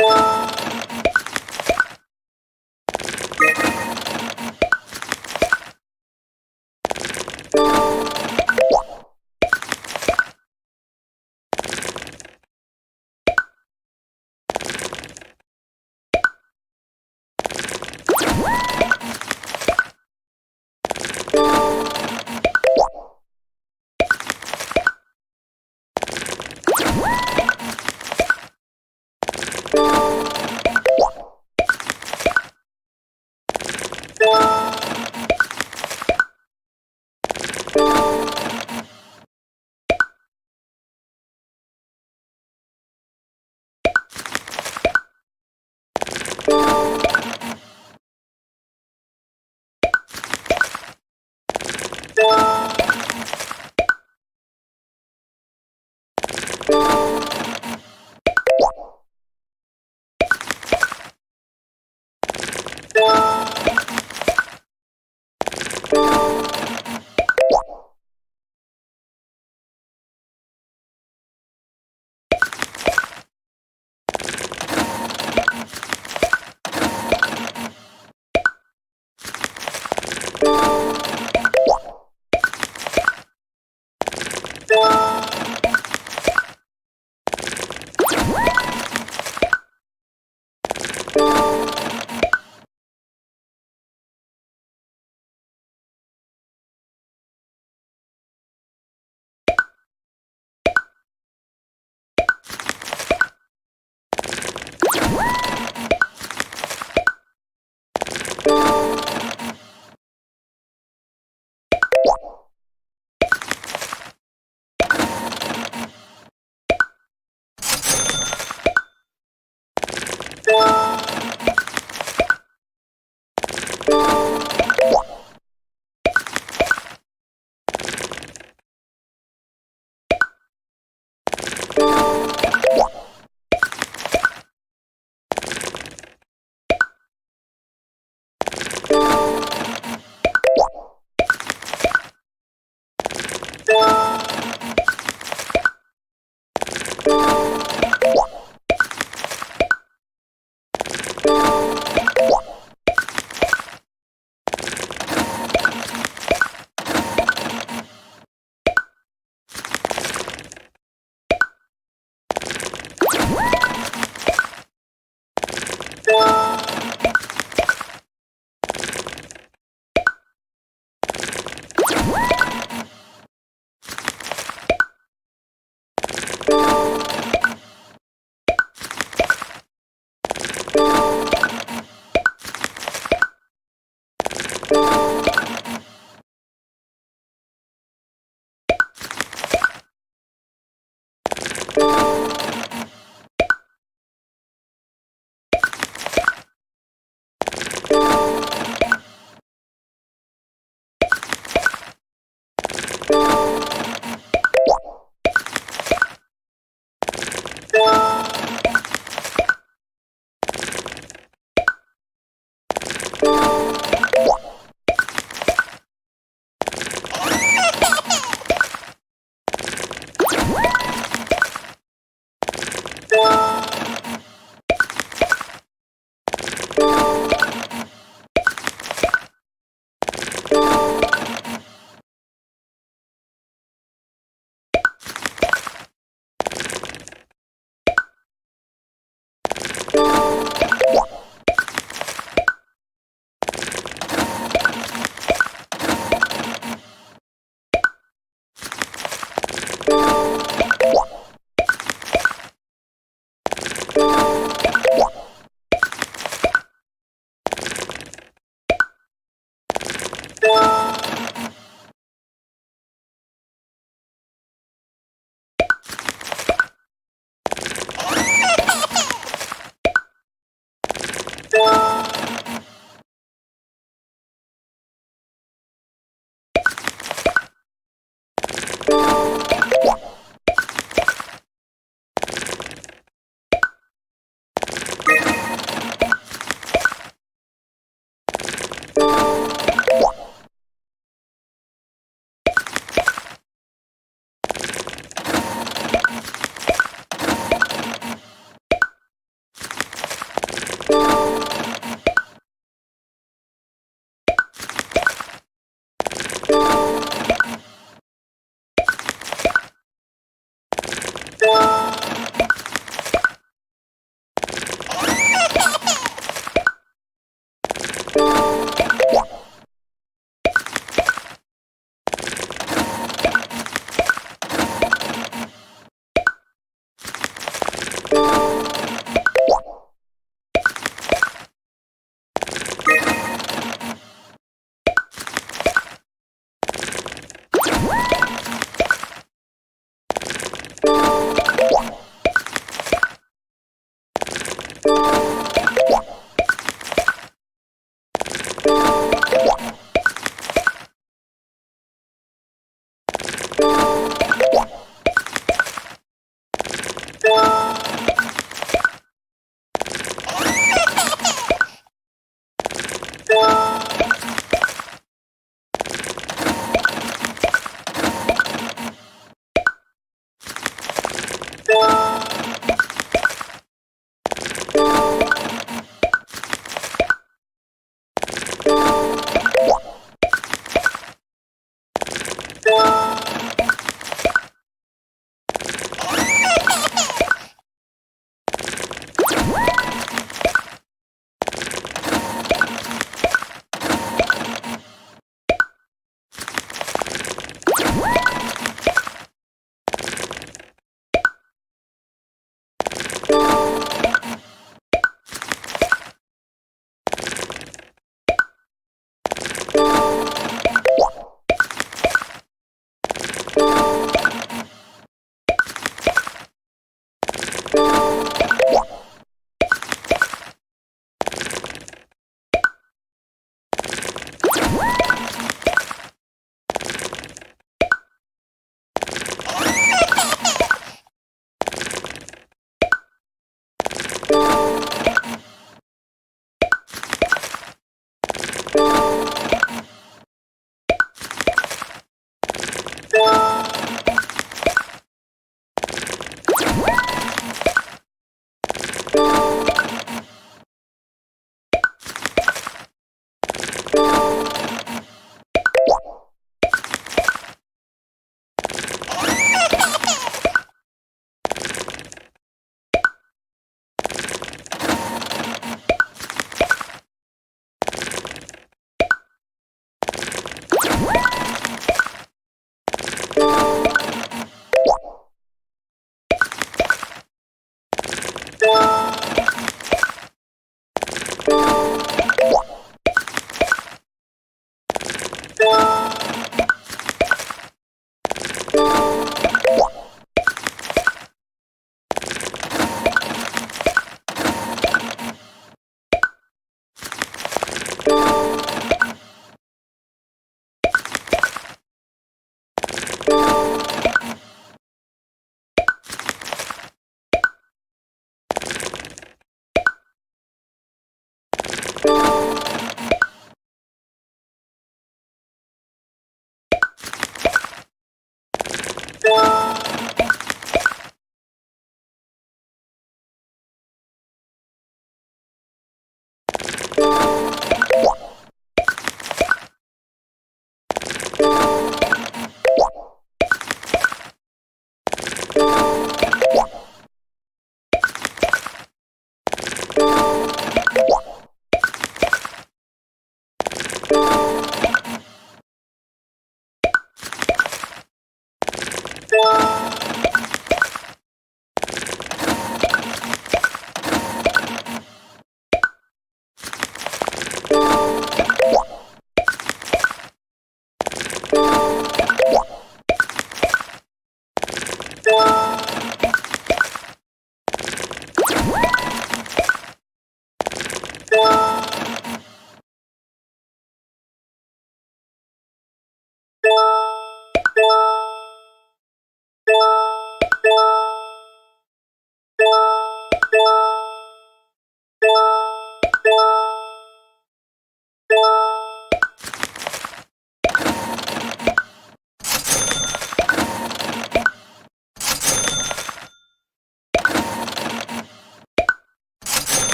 you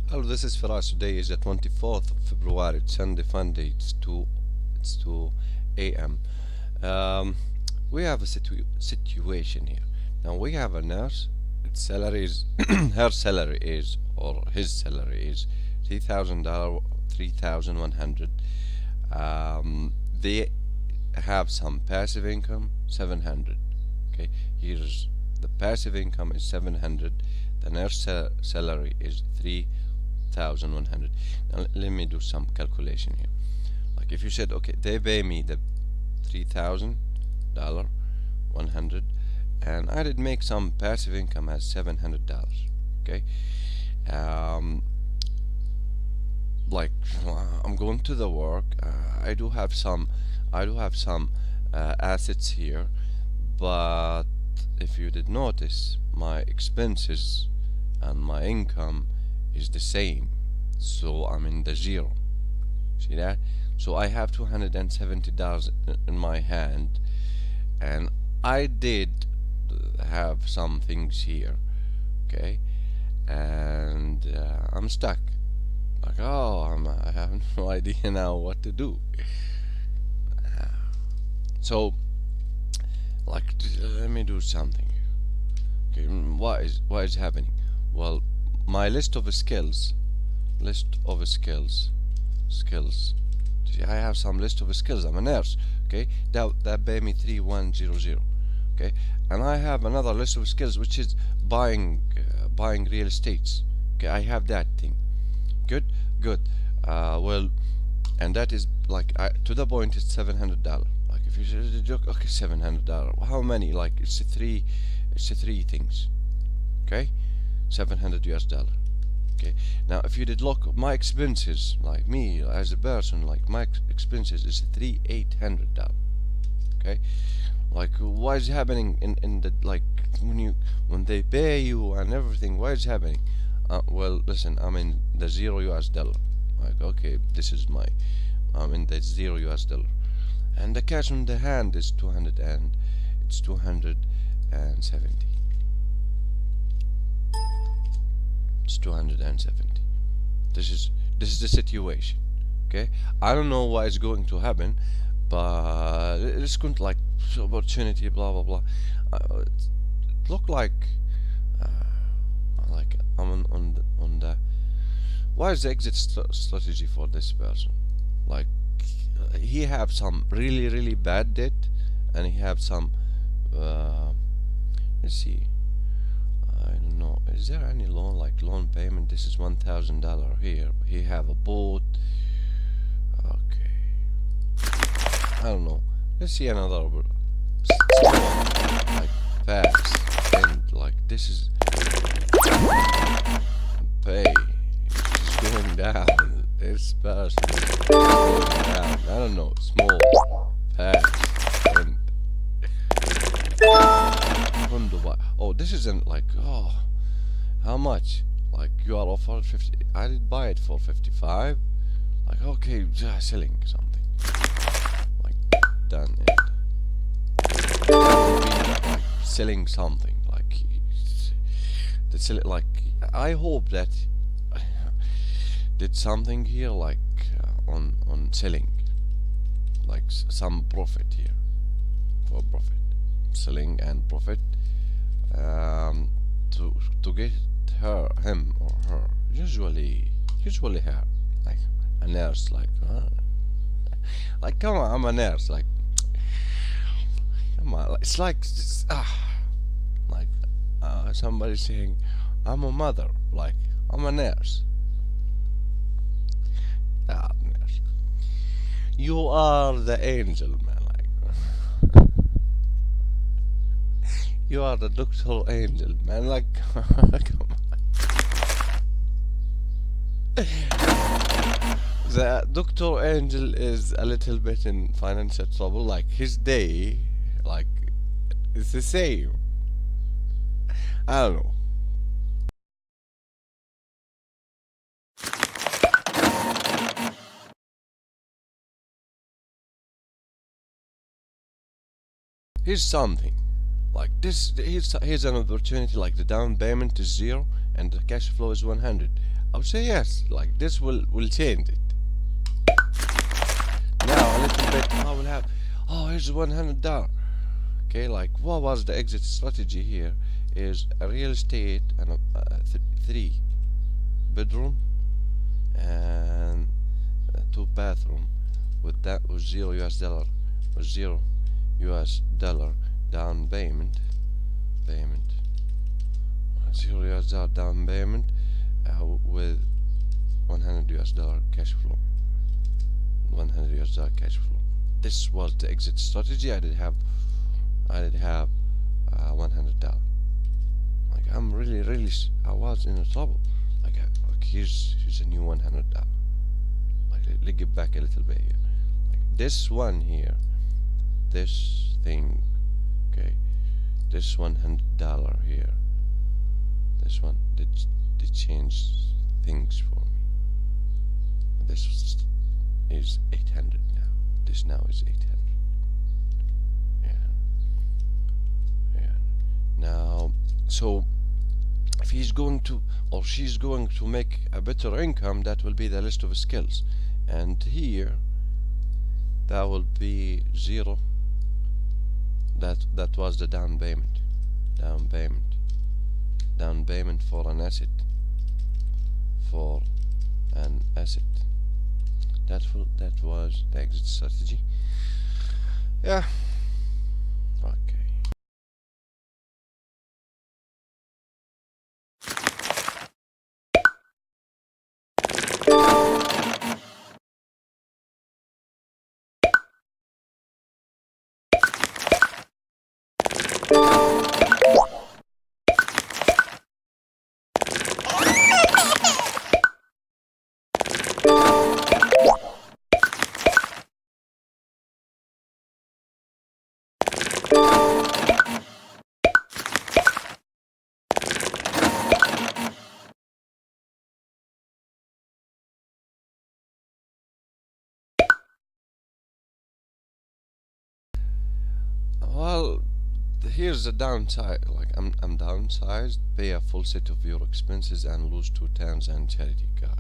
Hello, this is Feras. Today is the 24th of February. It's Sunday Funday. It's 2 a.m. We have a situation here. Now we have a nurse. Its salary is her salary is, or his salary is $3,000, 3,100. They have some passive income, 700. Okay, here's the passive income is 700. The nurse salary is 3,100. Now let me do some calculation here. Like if you said, okay, they pay me the $3,000, 100, and I did make some passive income as $700. Okay, like I'm going to the work. I do have some assets here, but if you did notice, my expenses and my income is the same, so I'm in the zero. See that? So I have $270 in my hand, and I did have some things here, okay, and I'm stuck. Like, oh, I have no idea now what to do. So, like, let me do something. Okay, what is happening? Well, my list of skills. See, I have some list of skills. I'm a nurse. Okay, that pay me 3,100. Okay, and I have another list of skills which is buying real estates. Okay, I have that thing. Good. Well, and that is like to the point. It's $700. Like if you say a joke, okay, $700. How many? Like it's three things. Okay, $700. Okay, now if you did look, my expenses, like me as a person, like my expenses is $3,800. Okay, like why is happening in the, like when they pay you and everything, why is happening? Well, listen, I'm in the $0. Like, okay, this is I'm in the $0, and the cash on the hand is 270. It's 270. This is the situation. Okay, I don't know what is going to happen, but it's going to, like, opportunity, blah blah blah. It look like I'm on the what is the exit strategy for this person? Like he have some really bad debt, and he have some let's see, I don't know. Is there any loan, like loan payment? This is $1,000 here. He have a boat. Okay. I don't know. Let's see another. Like fast and like this is pay. It's going down. This person is going down. I don't know. Small, fast, and oh, this isn't like, oh, how much? Like you are offered 50. I did buy it for 55. Like okay, selling something. Like done it. Like selling something. Like to sell it. Like I hope that did something here like on selling. Like some profit here for profit. Selling and profit to get him or her, usually her, like a nurse, like come on, I'm a nurse, like come on, like, it's like like somebody saying I'm a mother, like I'm a nurse. Nurse, you are the angel, man. You are the Dr. Angel, man. Like, come on. The Dr. Angel is a little bit in financial trouble. Like, his day, like, it's the same. I don't know. Here's something. Like this, here's an opportunity. Like the down payment is 0 and the cash flow is 100. I would say yes. Like this will change it. Now a little bit. I will have. Oh, here's $100. Okay, like what was the exit strategy here? Is a real estate and a 3-bedroom and 2-bathroom with that was $0 with $0 down payment, $0 down payment with $100 cash flow, $100 cash flow. This was the exit strategy. I did have $100. Like I'm really I was in trouble. Like here's a new $100. Like let's get back a little bit here. Like this one here, this thing. Okay, this $100 here. This one did change things for me. This is 800 now. This now is 800. Yeah. Now, so if he's going to or she's going to make a better income, that will be the list of skills, and here that will be 0. That was the down payment for an asset, that was the exit strategy. Yeah, okay. Well, here's the downside. Like I'm downsized. Pay a full set of your expenses and lose 2 times and charity. God,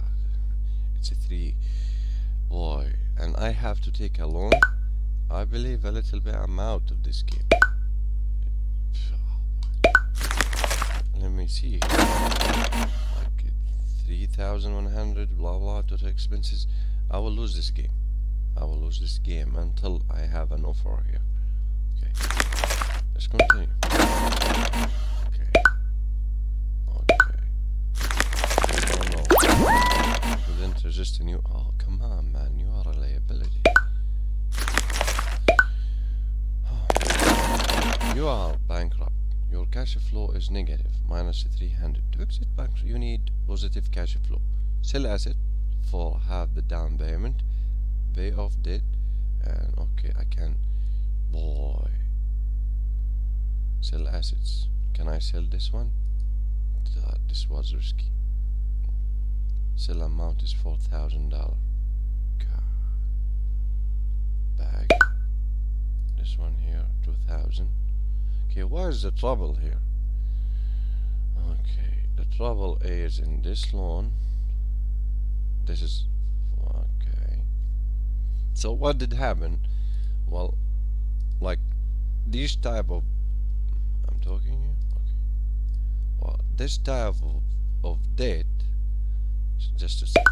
it's a 3. Boy, and I have to take a loan. I believe a little bit I'm out of this game. Let me see. Like 3,100 blah blah total expenses. I will lose this game. I will lose this game until I have an offer here. Okay, let's continue. Okay, can't resist a new. Oh, come on, man, you are a liability. You are bankrupt. Your cash flow is negative, minus 300. To exit bankruptcy, you need positive cash flow. Sell asset for half the down payment, pay off debt, and okay, I can. Boy, sell assets. Can I sell this one? This was risky. Sell amount is $4,000. Bag. This one here, 2,000. Okay, what is the trouble here? Okay, the trouble is in this loan. This is okay. So what did happen? Well, like these type of, I'm talking here. Okay. Well, this type of debt, just a sec.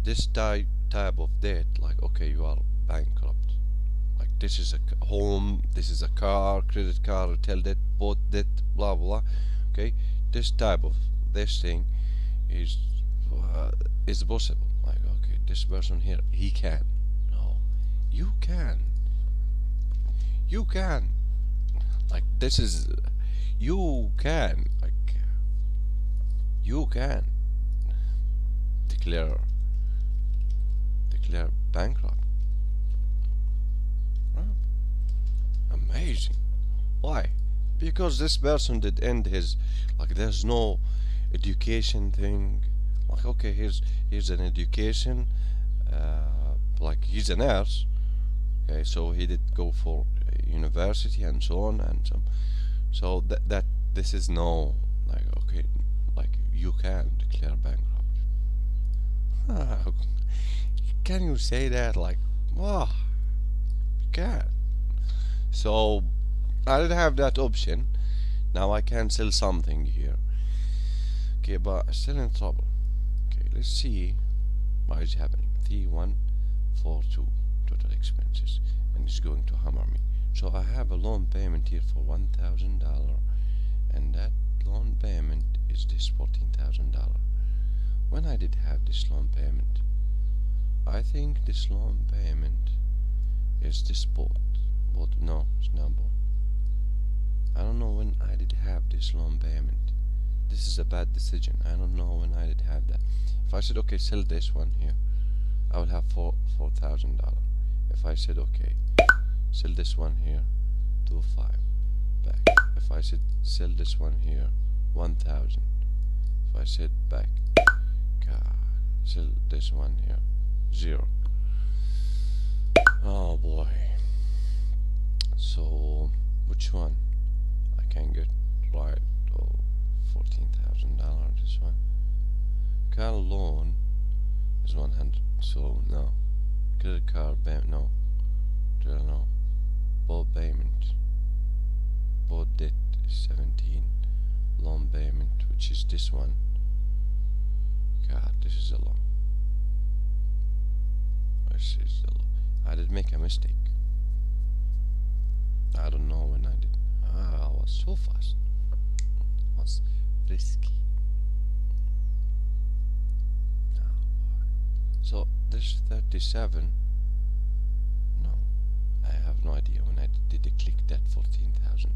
This type of debt, like okay, you are bankrupt. Like this is a home, this is a car, credit card, retail debt, boat debt, blah blah. Okay, this type of this thing is possible. Like okay, this person here, he can. No, you can. You can. Like this is, you can. Like you can declare bankrupt. Amazing. Why? Because this person did end his, like there's no education thing. Like okay, here's an education, like he's a nurse. Okay, so he did go for university and so on and so that this is no, like okay, like you can declare bankrupt. Can you say that? Like wow, you can. So I didn't have that option. Now I can sell something here. Okay, but I'm still in trouble. Okay, let's see what is happening. 3142 total expenses, and it's going to hammer me. So I have a loan payment here for $1,000, and that loan payment is this $14,000. When I did have this loan payment, I think this loan payment is this boat. No, it's not boat. I don't know when I did have this loan payment. This is a bad decision. I don't know when I did have that. If I said okay, sell this one here, I would have $4,000. If I said okay, sell this one here, 2.5 back. If I said sell this one here, 1,000. If I said back, God, sell this one here, 0. Oh boy. So which one I can get right? Oh, $14,000. This one. Car loan is 100. So no. Credit card payment, no. No. Boat payment. Boat debt is 17. Loan payment, which is this one. God, this is a lot. This is a lot. I did make a mistake. I don't know when I did. I was so fast. It was risky. Oh, so this 37. No, I have no idea when I did click that 14,000.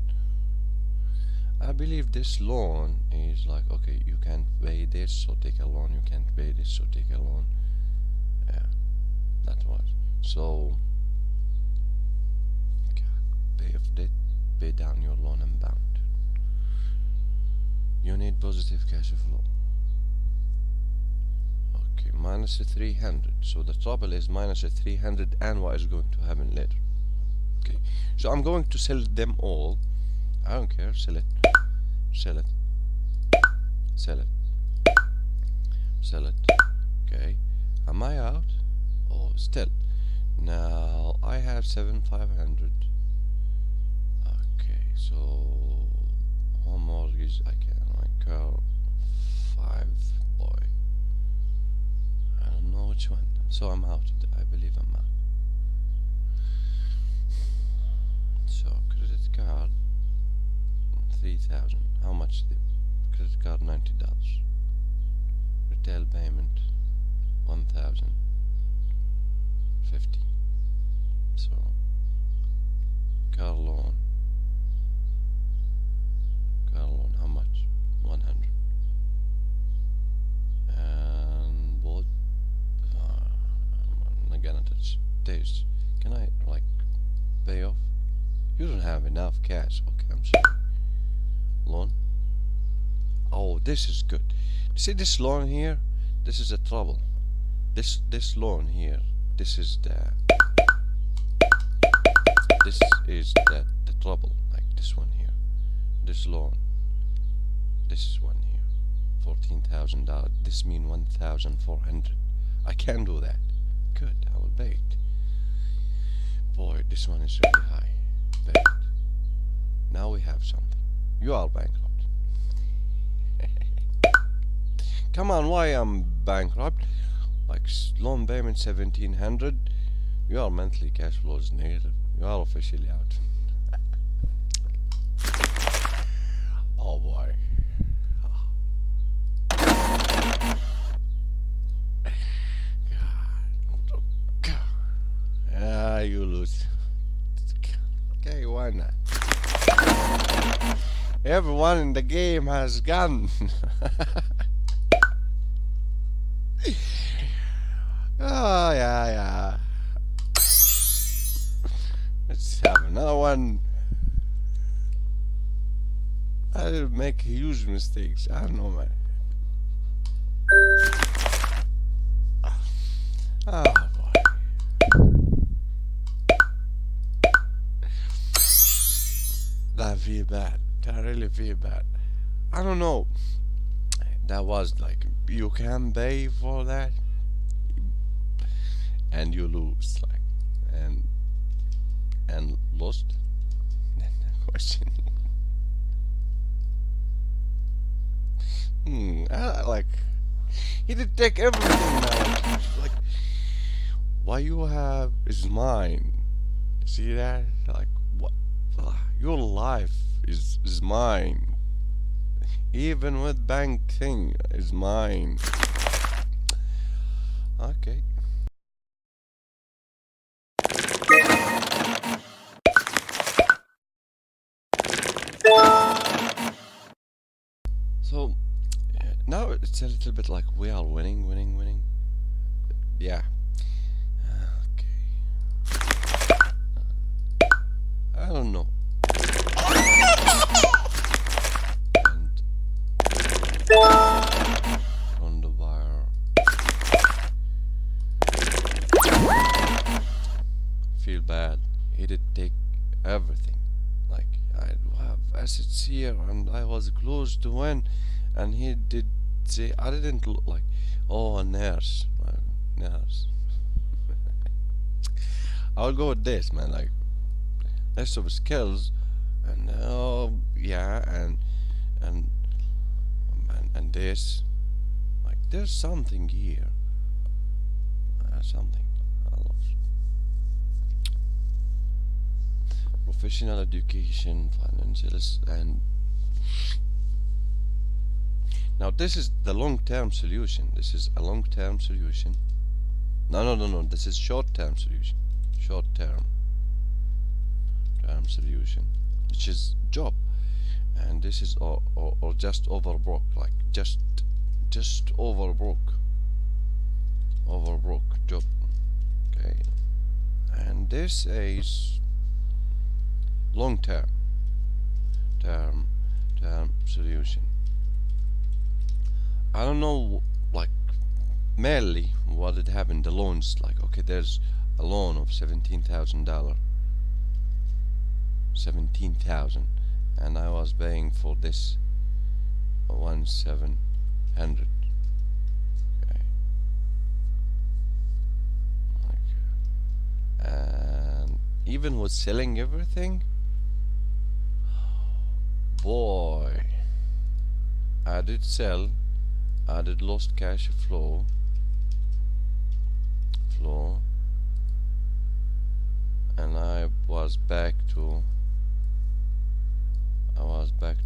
I believe this loan is like okay, you can't pay this, so take a loan. You can't pay this, so take a loan. Yeah, that was so. Pay off debt, pay down your loan and bound. You need positive cash flow. Okay, minus 300. So the trouble is minus 300 and what is going to happen later. Okay, so I'm going to sell them all. I don't care, sell it. Sell it. Sell it. Sell it. Okay, am I out? Oh, still. Now I have 7,500. So home mortgage I can like car 5 boy. I don't know which one. So I'm out of it. I believe I'm out. So credit card 3,000. How much the credit card? $90. Retail payment 1050. So car loan, how much? 100. And what? I'm not gonna touch this. Can I like pay off? You don't have enough cash. Okay, I'm sorry. Loan. Oh, this is good. See this loan here? This is the trouble. This loan here. This is the trouble. Like this one here. This loan. This is one here. $14,000. This mean 1,400. I can do that. Good. I will pay it. Boy, this one is really high. Pay it. Now we have something. You are bankrupt. Come on, why I'm bankrupt? Like loan payment 1,700. Your monthly cash flow is negative. You are officially out. Oh boy. Ah, you lose. Okay, why not? Everyone in the game has gone. Oh, yeah. Let's have another one. I make huge mistakes. I don't know, man. Oh, boy. That feel bad. That really feel bad. I don't know. That was like, you can pay for that. And you lose, like, and lost. Question. Like, he did take everything now. Like, what you have is mine. See that? Like, what? Your life is mine. Even with bank thing is mine. Okay. So now it's a little bit like we are winning. Yeah. Okay. I don't know. And on the wire. Feel bad. He did take everything. Like, I have assets here and I was close to win, and he did say, I didn't look like, oh, a nurse. Nurse. I'll go with this, man. Like, list of skills, and yeah, and this, like, there's something here. Something. I love professional education, financials, and now this is the long-term solution. This is a long-term solution. No. This is short-term solution. Short-term solution, which is job, and this is or just overbroke, like just overbroke job. Okay, and this is long-term solution. I don't know, like, mainly what had happened. The loans, like, okay, there's a loan of $17,000, and I was paying for this 1,700. Okay. And even with selling everything, boy, I did sell. I did lost cash flow, and I was back to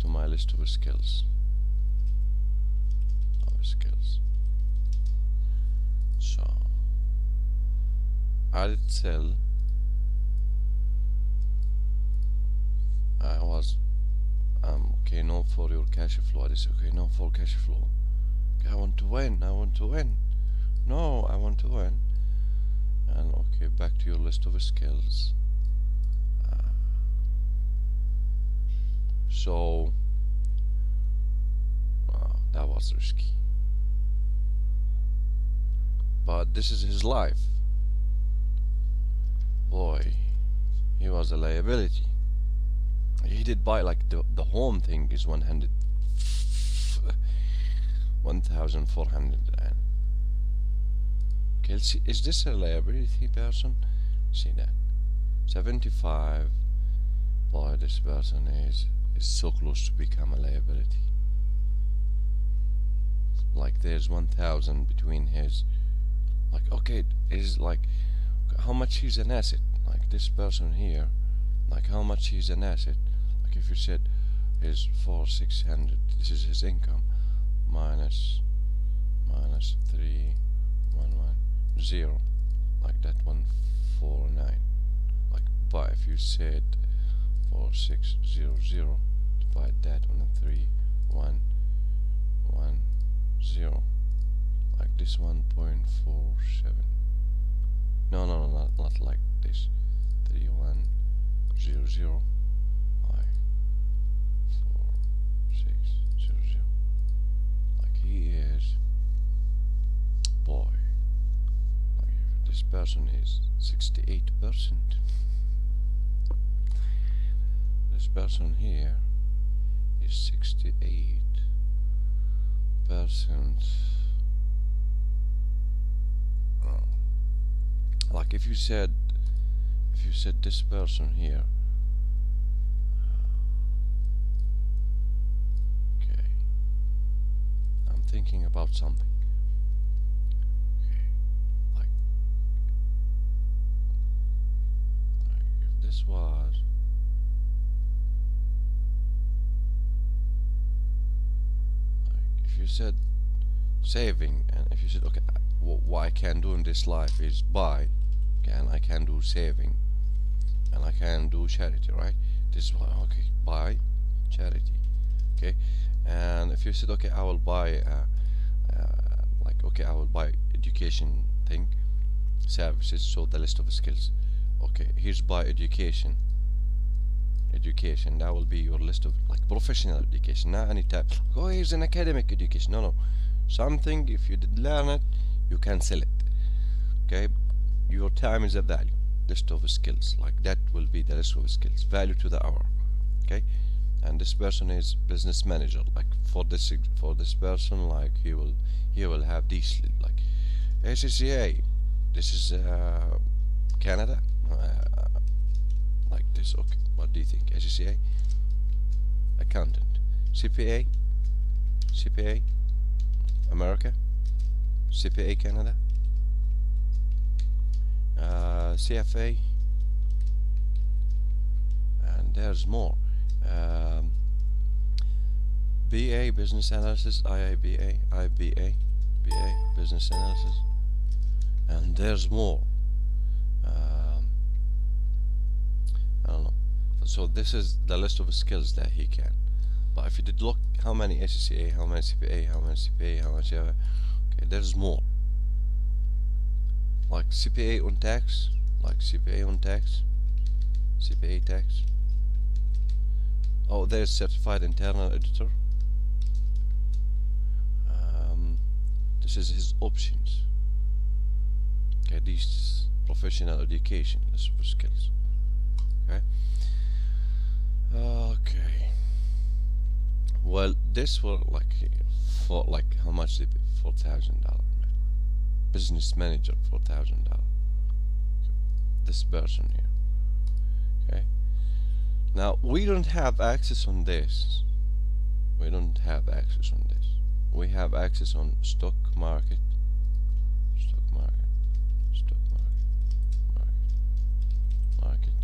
my list of skills. So added cell. I was okay, no for your cash flow. I say okay, no for cash flow. Okay, I want to win. I want to win. No, I want to win. And okay, back to your list of skills. So that was risky, but this is his life. Boy, he was a liability. He did buy like the home thing is 1,400. And okay, see, is this a liability person? See that 75. Boy, this person is so close to become a liability. Like there's 1,000 between his, like okay, is like how much he's an asset. Like this person here, like how much he's an asset. Like if you said his 4,600, this is his income, minus 3,110, like that 149. Like but if you said 4,600, divide that on the 3,110, like this 1.47. No, not like this. 3,100, like 4,600. Like he is, boy. Like this person is 68%. This person here is 68%. Like if you said this person here, okay, I'm thinking about something. Okay, like if this was you said saving, and if you said okay, what I can do in this life is buy, okay, and I can do saving, and I can do charity, right? This is what, okay, buy, charity, okay. And if you said okay, I will buy like okay, I will buy education thing, services, so the list of skills, okay, here's buy education, that will be your list of like professional education, not any type. Oh, here's an academic education. No, something if you did learn it, you can sell it. Okay, your time is a value. List of skills, like that will be the list of skills, value to the hour. Okay, and this person is business manager. Like for this person, like he will have these like ACCA. This is Canada. Like this. Okay, what do you think? ACCA, accountant, CPA, America, CPA Canada, CFA, and there's more. BA, business analysis, IBA, business analysis, and there's more. I don't know. So this is the list of skills that he can. But if you did look how many ACCA, how many CPA, how much okay, there's more. Like CPA on tax, CPA tax. Oh, there's certified internal editor. This is his options. Okay, these professional education, list of skills. Okay. Well, this was like for like how much did it? $4,000. Business manager, $4,000. This person here. Okay. Now we don't have access on this. We have access on stock market.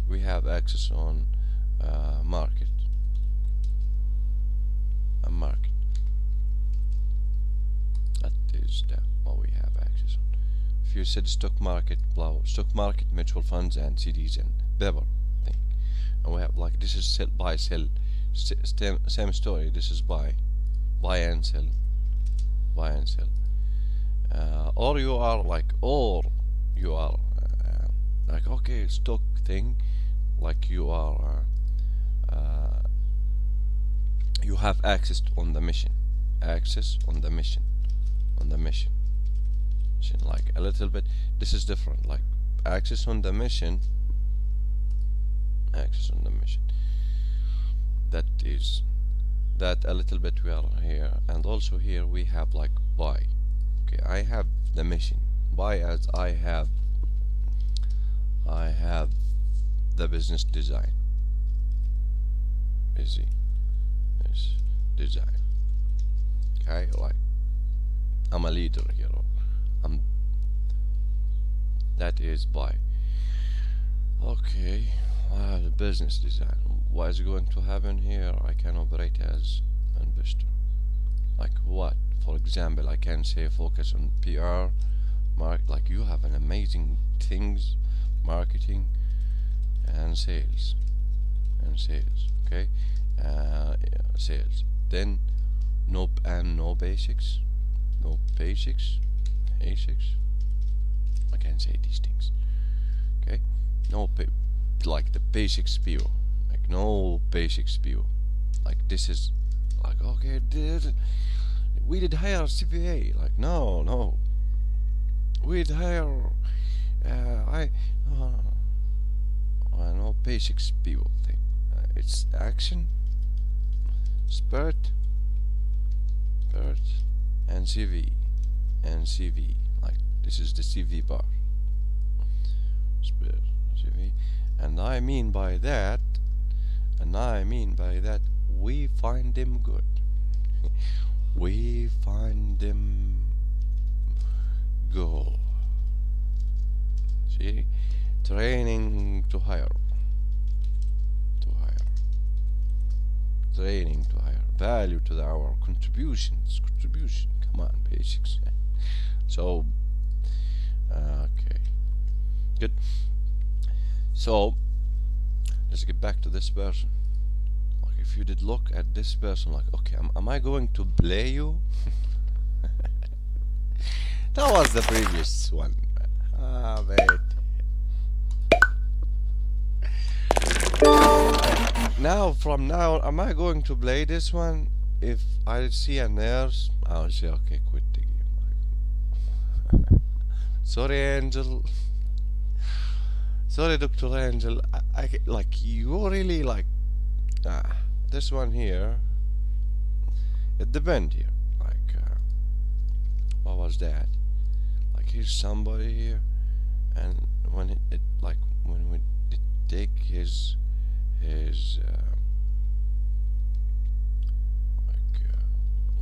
We have access on market. That is what we have access on. if you said stock market, blah, stock market, mutual funds, and CDs and paper thing, and we have like this is sell, buy, sell, same story. This is buy and sell, buy and sell. Or you are like, like, okay, stock thing, like you are you have access on the mission, like a little bit. This is different, like access on the mission, that is that a little bit we are here. And also here we have like buy. Okay, I have the mission. Buy, as I have the business design, design. Okay, like I'm a leader here, that is buy. Okay, I have the business design. What is going to happen here? I can operate as investor. Like what? For example, I can say focus on PR, like you have an amazing things, marketing and sales, okay, sales. Then no basics, I can say these things, okay. Like the basics pure, like no basics pure, like this is like, okay, we did hire CPA, like no, we'd hire no basics people thing. It's action, spirit, and CV, like this is the CV bar, spirit, CV. And I mean by that, we find them good. We find them good. See, training to hire, training to hire, value to the hour, contribution. Come on, basics. So, okay, good. So let's get back to this person. Like if you did look at this person, like, okay, am I going to play you? That was the previous one. Mate. From now, am I going to play this one? If I see a nurse, I'll say, okay, quit the game. Like, sorry, Angel. Sorry, Dr. Angel. I like you really like this one here. It depends here. Like, what was that? Like, here's somebody here, and when it like when we did take his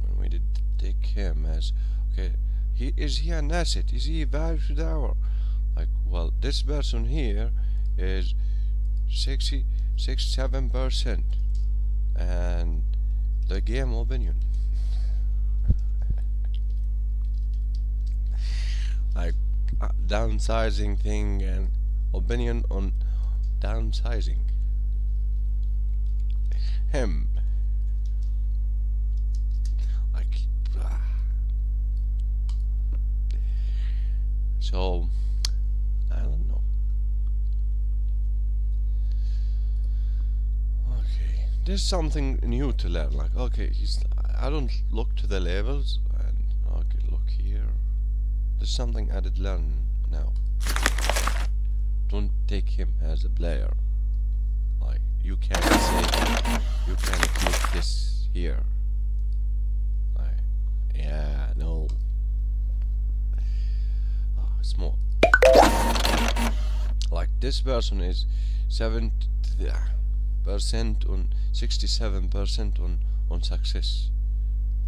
when we did take him as, okay, is he an asset? Is he value to the hour? Like, well, this person here is 67%, and the game opinion. Like downsizing thing and opinion on downsizing him. Like, so I don't know. Okay, there's something new to learn. Like, okay, I don't look to the levels, and okay, look here. There's something I did learn now. Don't take him as a player. Like, you can't say, you can click this here. Like, yeah, no. Small. Like, this person is 70% on 67% on success.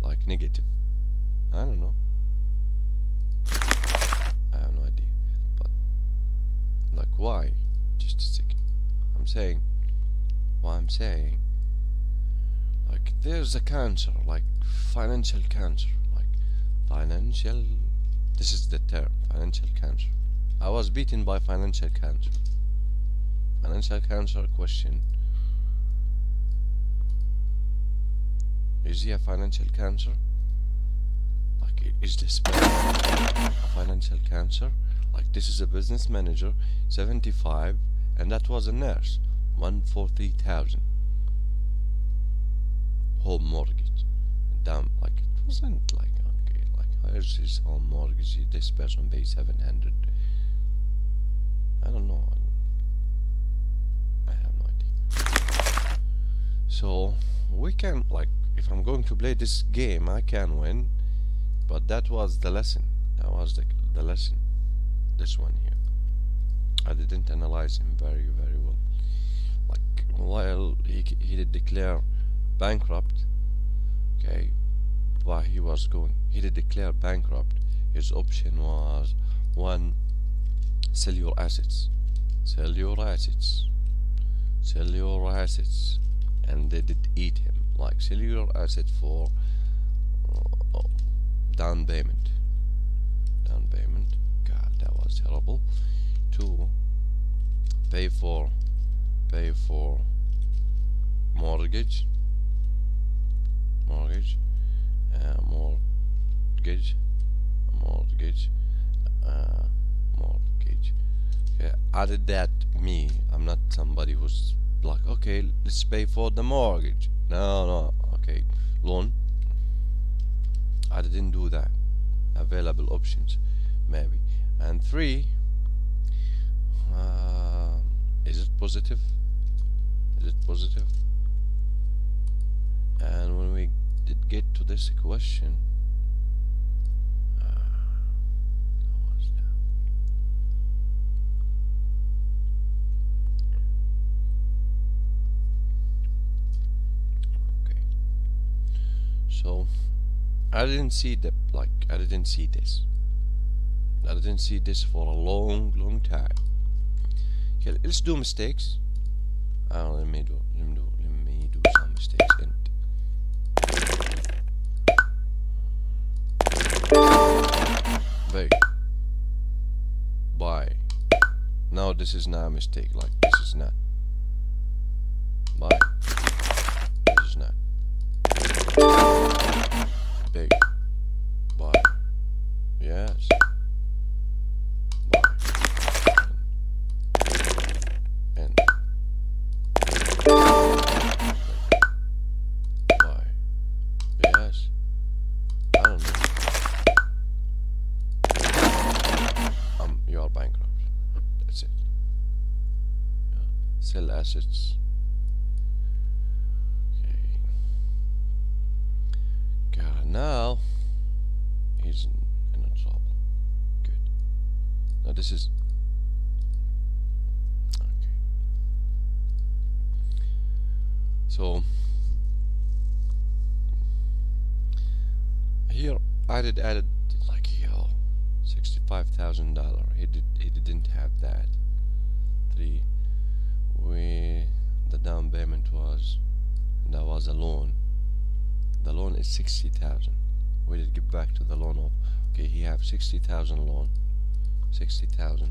Like, negative. I don't know. I have no idea. But like, why? Just a second. I'm saying, like, there's a cancer, like financial cancer, like financial. This is the term, Financial cancer. I was beaten by financial cancer. Financial cancer question. Is he a financial cancer? Like, is this a financial cancer? Like, this is a business manager, 75, and that was a nurse, 143,000. Home mortgage. Damn, like, it wasn't like, okay, like, here's his home mortgage. This person pays 700. I don't know. I have no idea. So we can, like, if I'm going to play this game, I can win. But that was the lesson. That was the lesson. This one here. I didn't analyze him very well. Like, while he did declare bankrupt, okay, while he did declare bankrupt, his option was 1, sell your assets, sell your assets, sell your assets, and they did eat him. Like, sell your asset for down payment. God, that was terrible. 2, pay for mortgage, mortgage. Okay, added that me. I'm not somebody who's like, okay, let's pay for the mortgage. No. Okay, loan. I didn't do that. Available options, maybe. And 3, is it positive? Is it positive? And when we did get to this question, what was that? Okay, so I didn't see the, like, I didn't see this for a long time. Okay, let's do mistakes. Let me do some mistakes. Wait. Buy. No, this is not a mistake. Like, this is not. Buy. This is not. Big. Buy. Yes. Buy. And. Buy. Yes. I don't know. You are bankrupt. That's it. Yeah. Sell assets. Okay. God, now he's in trouble. Good. Now this is okay. So here I added like, yo, $65,000. He didn't have that. 3, the down payment was, and that was a loan. The loan is 60,000. We did get back to the loan of, okay, he have 60,000 loan, $60,000.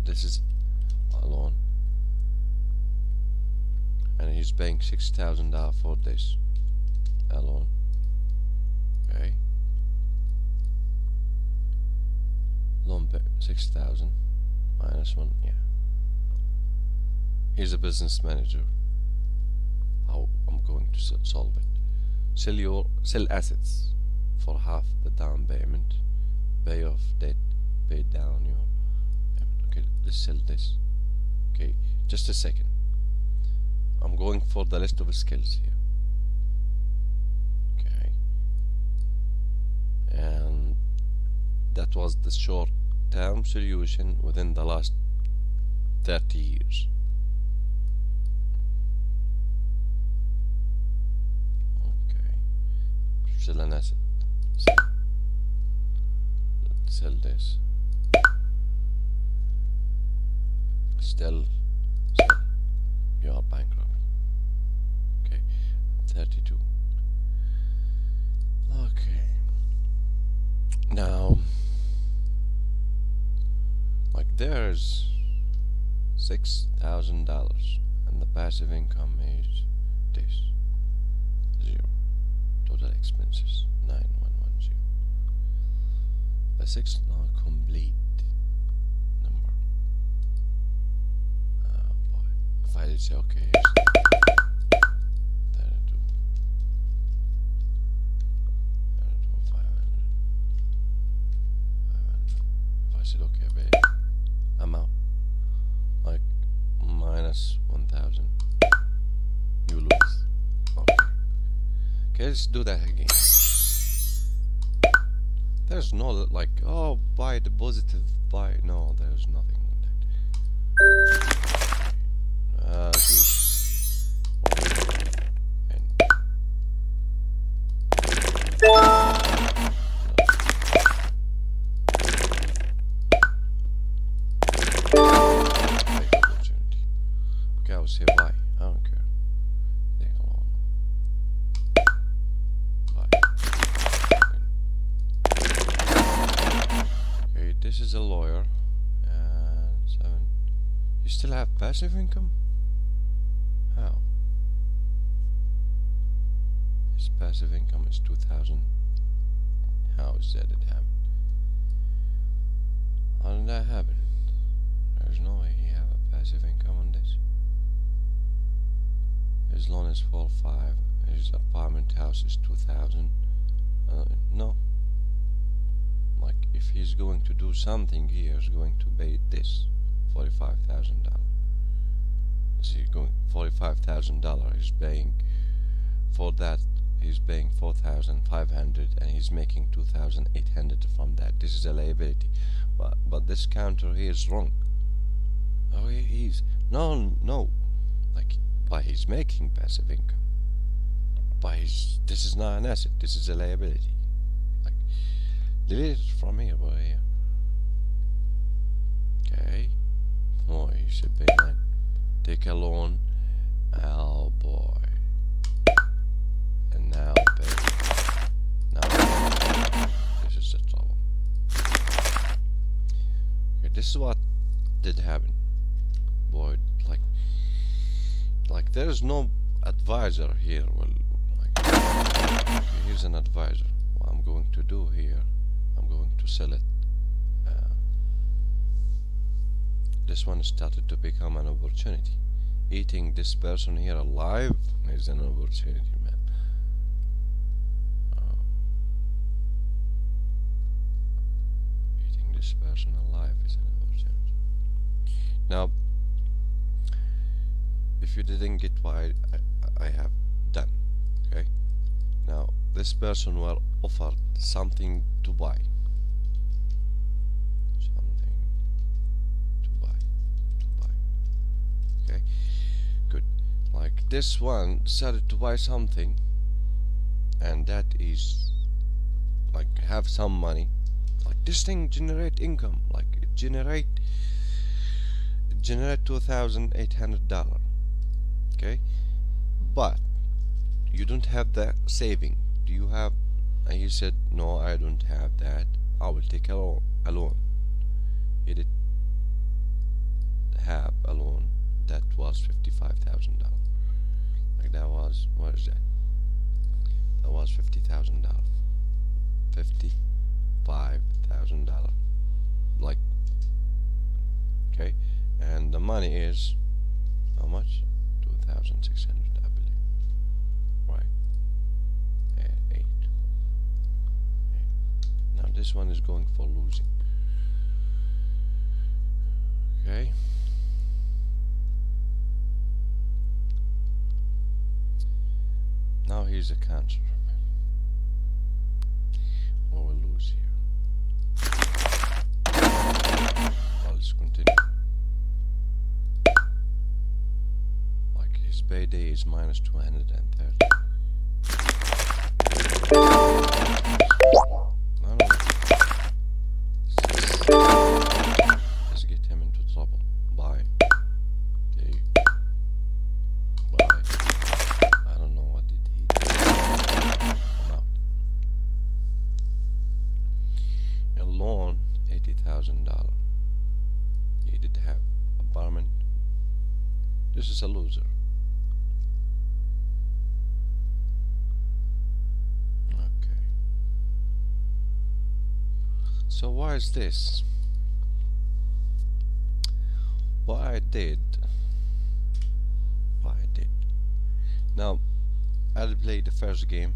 This is a loan, and he's paying $6,000 for this, a loan. Okay. Loan 6,000 minus 1. Yeah. Here's a business manager. How I'm going to solve it. Sell assets for half the down payment. Pay off debt. Pay down your payment. Okay, let's sell this. Okay, just a second. I'm going for the list of skills here. Okay. And that was the short-term solution within the last 30 years. Okay. Sell an asset. Sell this. Still sell. You are bankrupt. Okay. 32. Okay. Now, like there's $6,000 and the passive income is this 0. Total expenses 9110. The 6 is not a complete number. Boy. If I did say okay, here's 32, 500. If I said okay, babe, I'm out. Like minus 1,000. You lose. Okay. Okay, let's do that again. There's no like, oh, buy the positive, buy. No, there's nothing like that. Switch. And okay, I will say why. I don't care. Take alone. Okay, this is a lawyer. And 7. You still have passive income? How? His passive income is 2,000. How is that it happened? How did that happen? There's no way he have a passive income on this. His loan is 4,500. His apartment house is 2,000. No. Like if he's going to do something, he is going to pay this $45,000. Is he going $45,000? He's paying for that. He's paying 4,500, and he's making 2,800 from that. This is a liability, but this counter here is wrong. Oh, he's no, like, but he's making passive income. But this is not an asset. This is a liability. Like, delete it from here, boy. Here. Okay. Oh, you should pay 9. Take a loan. Oh boy. And now pay. Now this is the trouble. Okay, this is what did happen. Boy, like there's no advisor here. Well, like, okay, here's an advisor. What I'm going to do here, I'm going to sell it. This one started to become an opportunity. Eating this person here alive is an opportunity, man. Eating this person alive is an opportunity. Now, if you didn't get what I have done, okay? Now, this person were offered something to buy. Okay, good. Like this one decided to buy something, and that is like have some money. Like this thing generate income. Like it generate $2,800. Okay, but you don't have that saving. Do you have? And he said, no, I don't have that. I will take a loan. He did have a loan. That was $55,000. Like that was, what is that? That was $50,000. $55,000. Like, okay, and the money is how much? 2,600, I believe. Right? And 8. Now this one is going for losing. Okay. Now here's a counter. What we'll lose here. Well, let's continue. Like his payday is minus 230. No. Let's get him into trouble. Bye. This is a loser. Okay. So why is this? What I did. Now, I'll play the first game,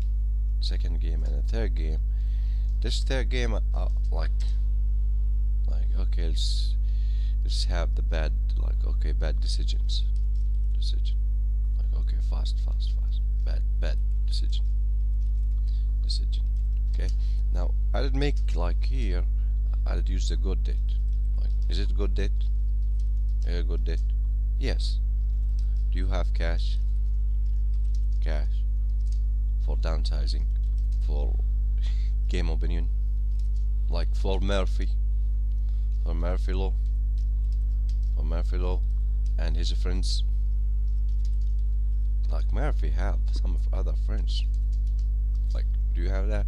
second game, and the third game. This third game, like okay, let's have the bad, bad decisions. Like okay, fast, bad decision. Okay. Now I'll make like here. I'll use the good date. Like, is it good date? A good date? Yes. Do you have cash? Cash for downsizing, for game opinion, like for Murphy Law, and his friends. Like Murphy have some other friends. Like, do you have that?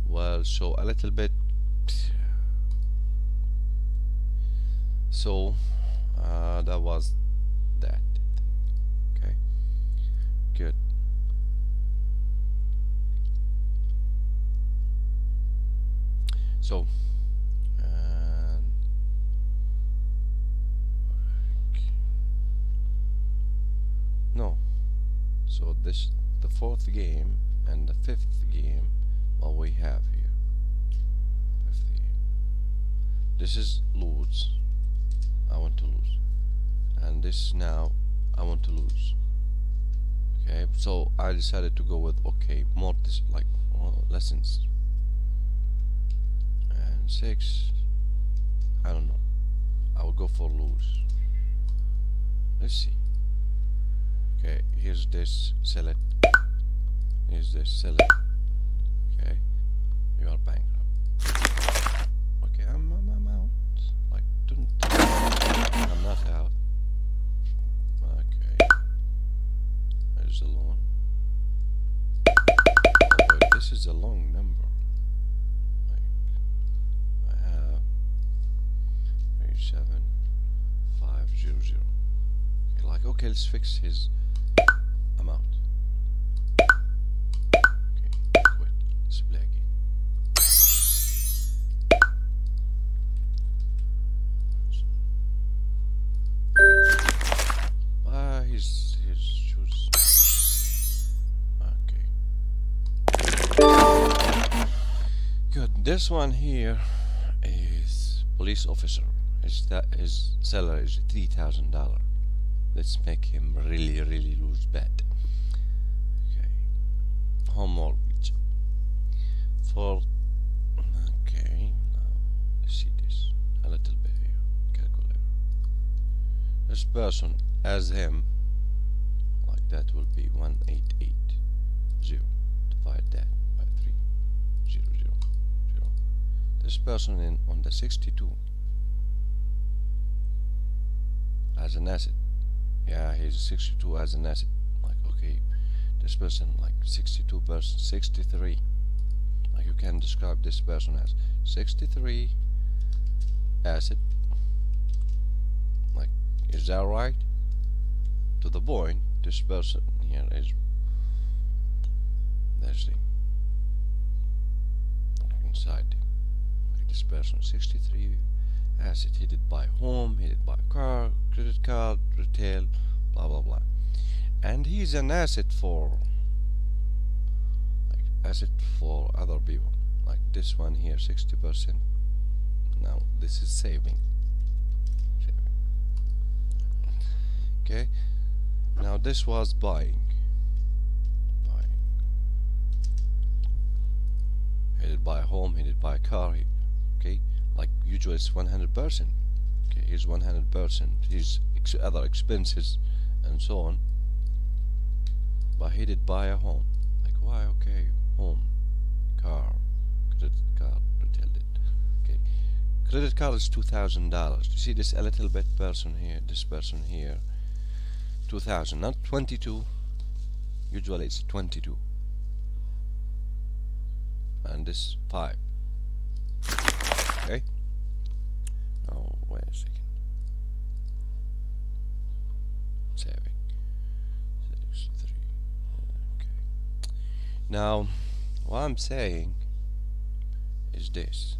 Well, so a little bit. So that was that. Okay, good. So no, so this the fourth game and the fifth game. What we have here, fifth game. This is lose. I want to lose, and this now I want to lose. Okay, so I decided to go with more lessons. And 6, I don't know, I will go for lose. Let's see. Okay, here's this, sell it. Here's this, sell it. Okay, you are bankrupt. Okay, I'm out. Like, I'm not out. Okay, there's a loan. Oh, wait, this is a long number. Like, I have 37500. Okay, like, okay, let's fix his amount. Okay, quit. Let's play again. His shoes. Okay. Good. This one here is police officer. His salary is $3,000. Let's make him really lose bad. Okay. Home mortgage. Okay. Now let's see this a little bit here. Calculator. This person as him, like that will be 1880. Divide that by 300. This person on the 62 as an asset. Yeah, he's 62 as an asset. Like, okay, this person like 62 versus 63. Like, you can describe this person as 63 asset. Like, is that right? To the point, this person here is, let's see, inside. Like, this person 63 asset. He did buy home, he did buy car, credit card, retail, blah blah blah, and he's an asset for other people. Like this one here, 60%. Now this is saving. Okay. Now this was buying. He did buy a home, he did buy a car. Okay. Like usually it's 100%. Okay, here's 100%. His other expenses and so on. But he did buy a home. Like, why? Okay, home, car, credit card, retail debt. Okay, credit card is $2,000. You see this a little bit person here. This person here, 2,000, not 22. Usually it's 22. And this 5. Okay. Now wait a second. saving 63. Okay. Now what I'm saying is this: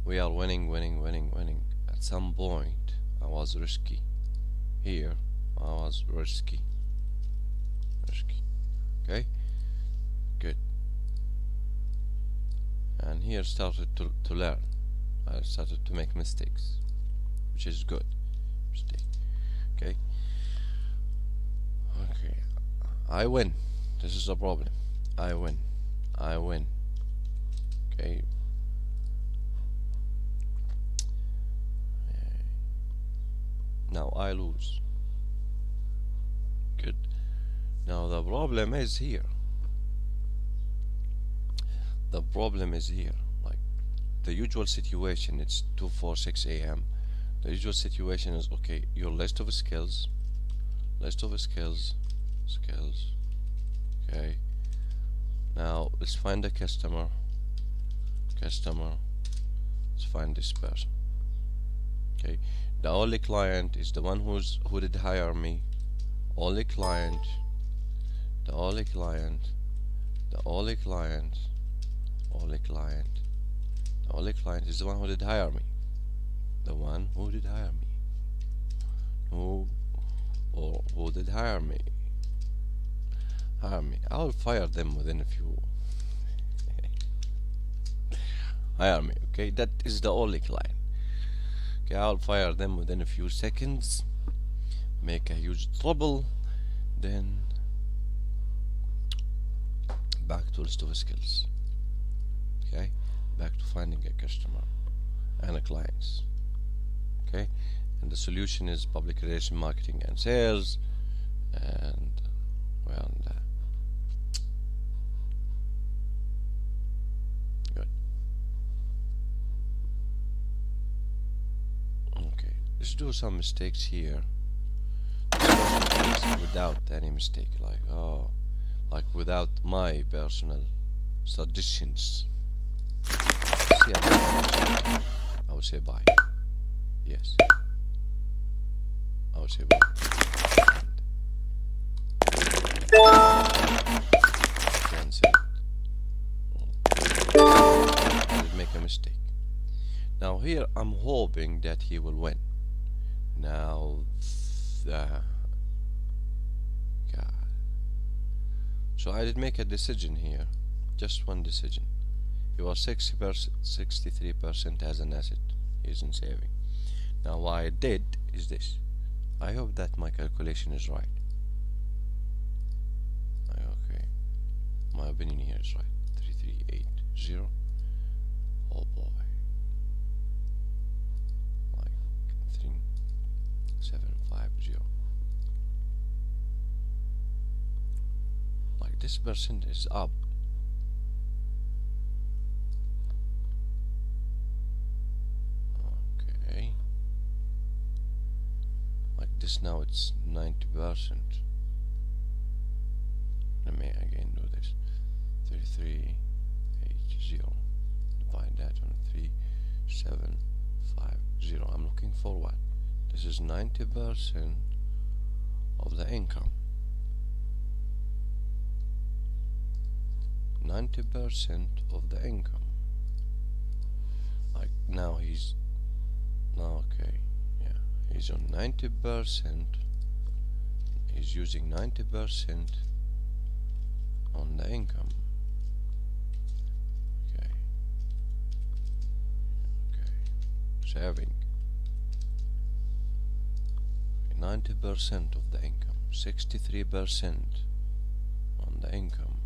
we are winning. At some point I was risky. Here I was risky. Okay, good. And here started to learn. I started to make mistakes, which is good. Mistake. Okay. I win. This is the problem. I win. Okay. Now I lose. Good. Now the problem is here. Like the usual situation, it's 2:46 a.m. The usual situation is, okay, your list of skills. Okay. Now let's find a customer. Let's find this person. Okay. The only client is the one who did hire me. The only client is the one who did hire me. Who did hire me. I'll fire them within a few. Hire me. Okay, that is the only client. Okay, I'll fire them within a few seconds, make a huge trouble, then back to list of skills. Okay, back to finding a customer and a clients. Okay, and the solution is public relation, marketing and sales, and well, good. Okay, let's do some mistakes here. Without any mistake, like without my personal suggestions. See, I would say bye. Yes, I would say bye. Cancel. I did make a mistake. Now here I'm hoping that he will win. Now so I did make a decision here, just one decision. He was 63% as an asset, he isn't saving. Now what I did is this. I hope that my calculation is right. Okay, my opinion here is right. 3380. Oh boy. Like 3750. Like this percent is up. Okay. Like this now it's 90%. Let me again do this. 3380. Divide that on 3750. I'm looking for what? This is 90% of the income. 90% of the income. Like now he's okay, yeah, he's on 90%. He's using 90% on the income. Okay, saving 90% of the income, 63% on the income.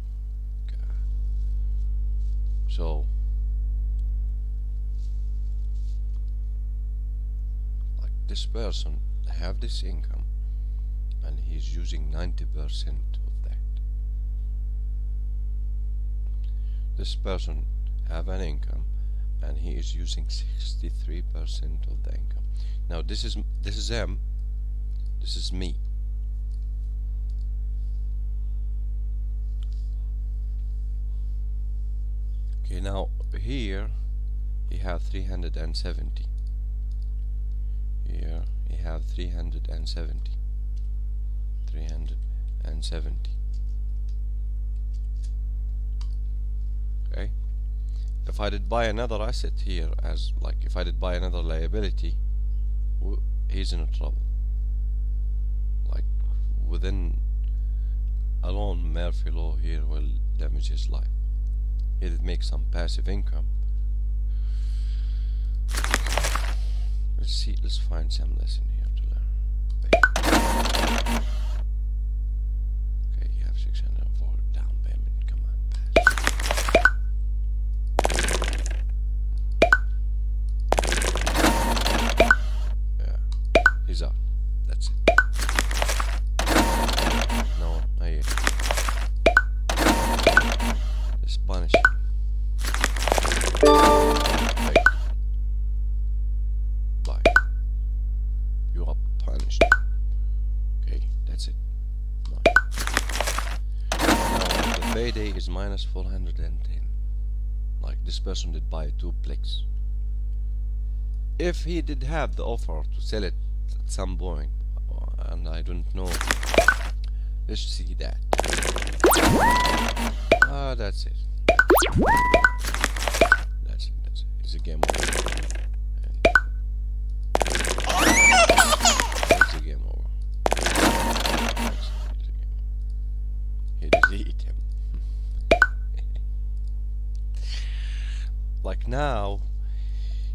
So like this person have this income and he's using 90% of that. This person have an income and he is using 63% of the income. Now this is him, this is me. Okay, now here he have 370. Here he have 370. Okay, if I did buy another asset here, as like if I did buy another liability, he's in trouble. Like within alone Murphy law here will damage his life. He did make some passive income. Let's see, let's find some lesson here to learn. Okay, you have 604 down payment. Come on, pass. Yeah, he's out. That's it. No, not yet. Let's punish him. You are punished. Okay, that's it. No. Now the payday is minus 410. Like this person did buy 2 bricks. If he did have the offer to sell it at some point, and I don't know, let's see that. Ah, that's it. That's it. It's a game over. It's a game over. He delete him. Like now,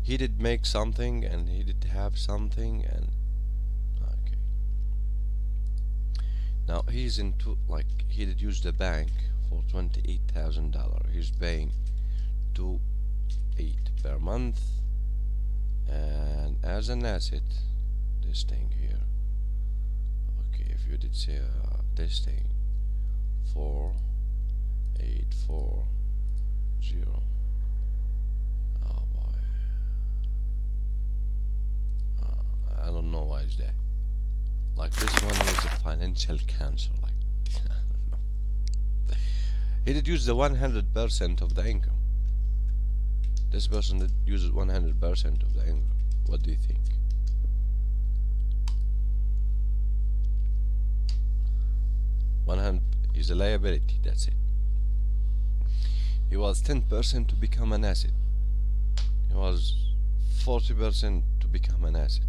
he did make something and he did have something and okay. Now he's into like he did use the bank for $28,000. He's paying $2.8 per month, and as an asset, this thing here. Okay, if you did say this thing 4840. Oh boy, I don't know why is that. Like this one is a financial cancer. Like I don't know. He did use the 100% of the income. This person that uses 100% of the income. What do you think? Is a liability. That's it. He was 10% to become an asset. He was 40% to become an asset.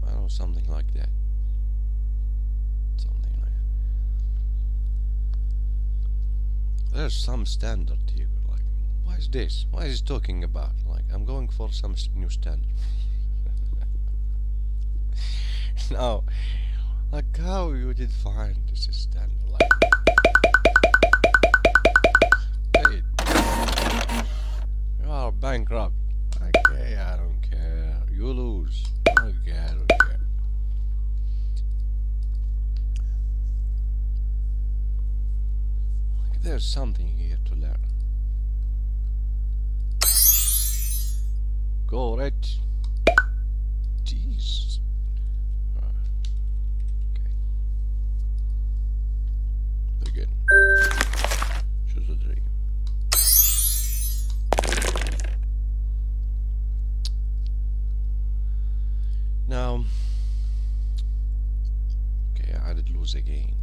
I don't know, something like that. Something like that. There's some standard here. Like, why is this? Why is he talking about? Like, I'm going for some new standard. Now, like, how you did find this is standard? Like, wait, you are bankrupt. Okay, I don't care. You lose. Okay, I don't care. Like, there's something here to learn. Go, Rich. Jeez. Okay. Begin. Choose a dream. Now, okay, I did lose again.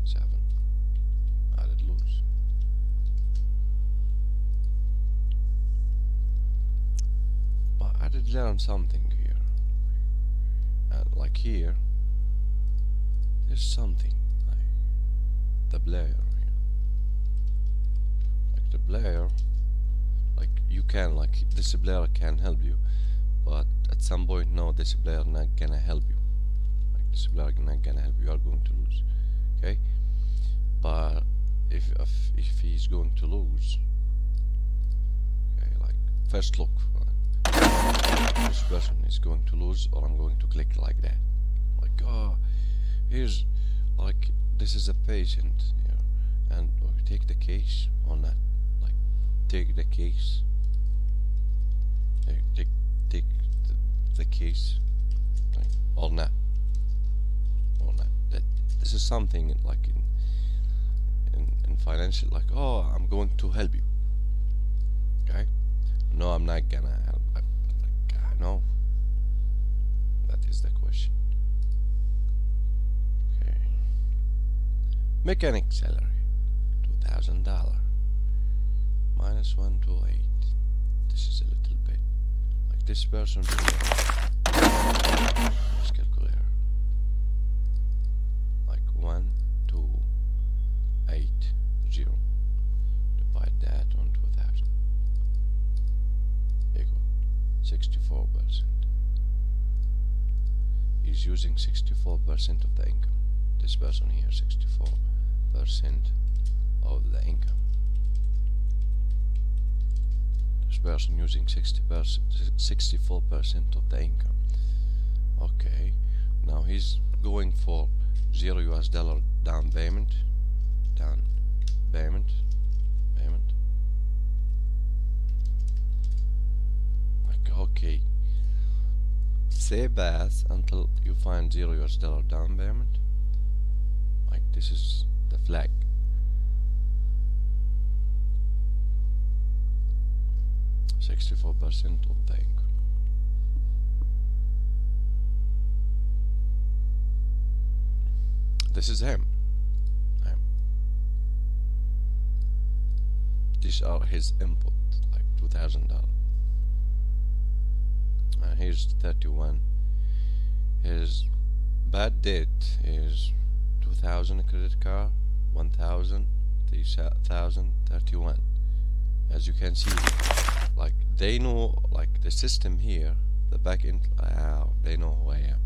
7. I did lose. But I did learn something here. Like here, there's something like the player. Like the player, like you can, like this player can help you. But at some point, no, this player not gonna help you. Like this player not gonna help you. You are going to lose. Okay. But if he's going to lose, okay, like first look, this person is going to lose, or I'm going to click like that. Like, oh, here's like this is a patient here, and take the case or not. Like take the case. Take the case, like, or not, that this is something like in financial, like, oh, I'm going to help you. Okay, no, I'm not gonna help. No, that is the question. Okay. Mechanic salary $2,000 minus 128. This is a little bit like this person. Let's calculate like 1280. Divide that on 2000 equal 64%. He's using 64% of the income. This person here, 64% of the income. This person using 64% of the income. Okay, now he's going for $0 down payment. Like, okay, save as until you find $0 down payment. Like, this is the flag. $64% of the income. This is him. These are his input, like $2,000. And here's 31. His bad debt is 2,000 credit card, 1,000, 3,000, 31. As you can see, like they know, like the system here, the back end, they know who I am.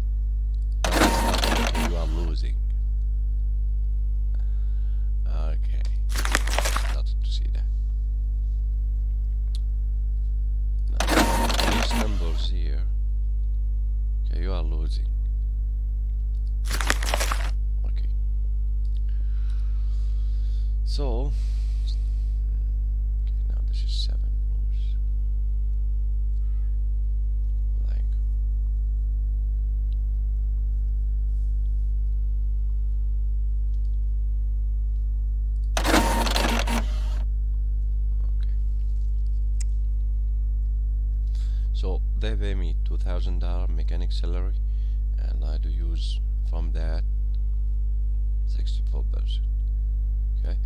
You are losing. Okay, started to see that. Now, these numbers here, okay, you are losing. Okay, so okay, now this is 7 moves. Like, so they pay me $2,000 mechanic salary, and I do use from that 64%. Okay,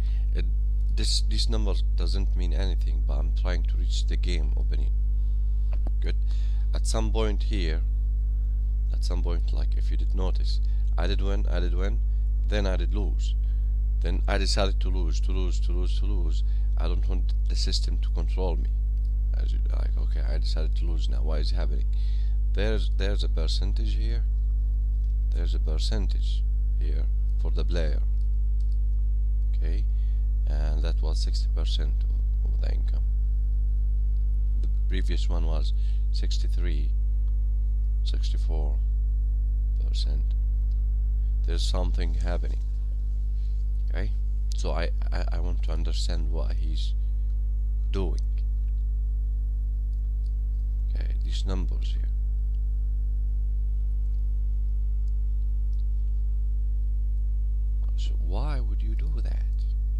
this number doesn't mean anything, but I'm trying to reach the game opening. Good. At some point here, like if you did notice, I did win, then I did lose. Then I decided to lose. I don't want the system to control me. As you like, okay, I decided to lose now. Why is it happening? There's a percentage here. There's a percentage here for the player. Okay, and that was 60% of the income. The previous one was 63, 64%. There's something happening. Okay, so I want to understand what he's doing. Okay, these numbers here. So why would you do that?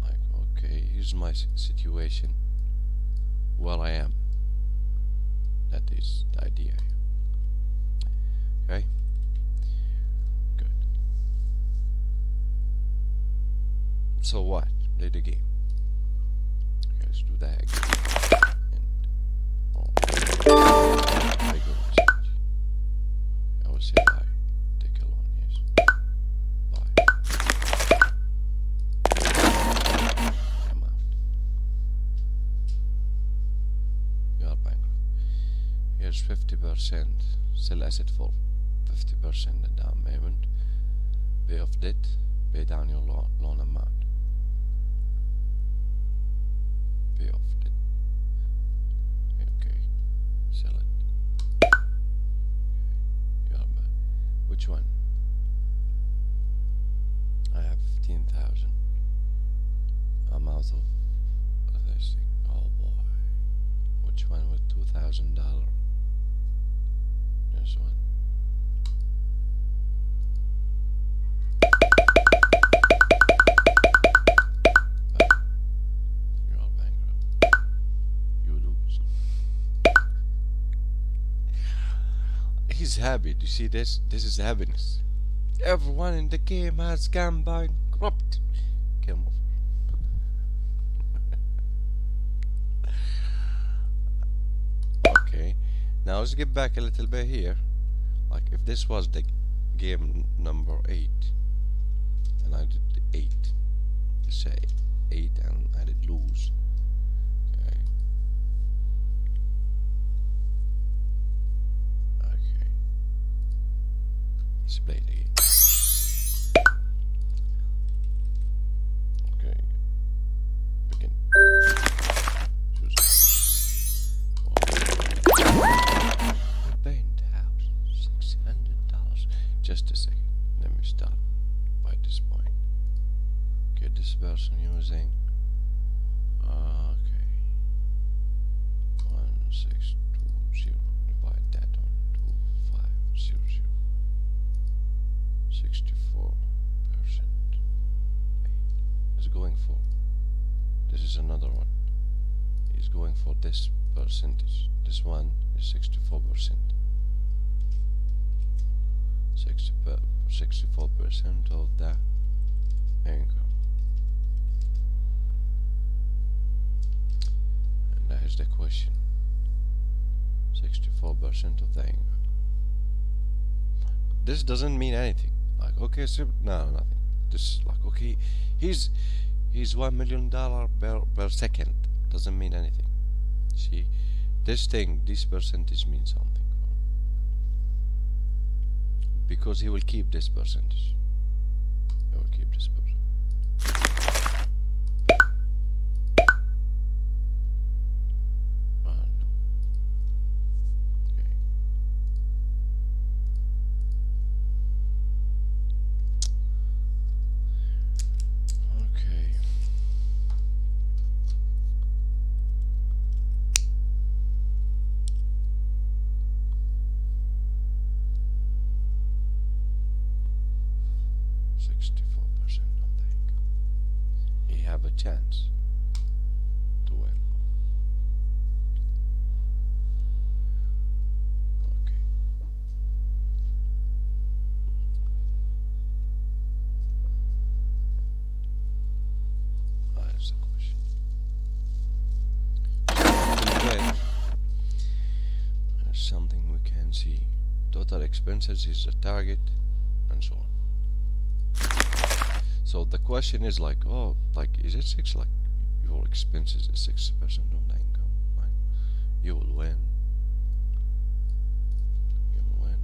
Like, okay, here's my situation where I am. That is the idea. Okay, good. So what? Play the game. Okay, let's do that again. I will say bye. Take a loan, yes. Bye. I'm out. You are bankrupt. Here's 50%. Sell asset for 50% the down payment. Pay off debt. Pay down your loan amount. Pay off debt. Okay. Sell it. Which one? I have 15,000. I'm out of this thing. Oh boy. Which one with $2,000? This one. You are bankrupt. You lose. he's happy. Do you see this? This is happiness. Everyone in the game has gone bankrupt. Game over. Okay, now let's get back a little bit here. Like if this was the game number 8 and I did 8, let's say 8 and I did lose. Okay. Okay. Let's play it again. Okay. Begin. Paint house, $600. Just a second. Let me start by this point. Okay, this person using. Okay. 1620. Divide that on 2500. 64%. Is going for. This is another one. He's going for this percentage. This one is 64%. 64% of the income. And that is the question. 64% of the income. This doesn't mean anything. Like, okay, so no, nothing. This like, okay, he's $1 million per second. Doesn't mean anything. See, this percentage means something. Because he will keep this percentage. He will keep this percentage. No. Okay. Okay. Have a chance to win. Okay. That's the question. There's something we can see. Total expenses is the target, and so on. So the question is like, oh, like, is it like your expenses is 60% of the income? Right? You will win. You will win.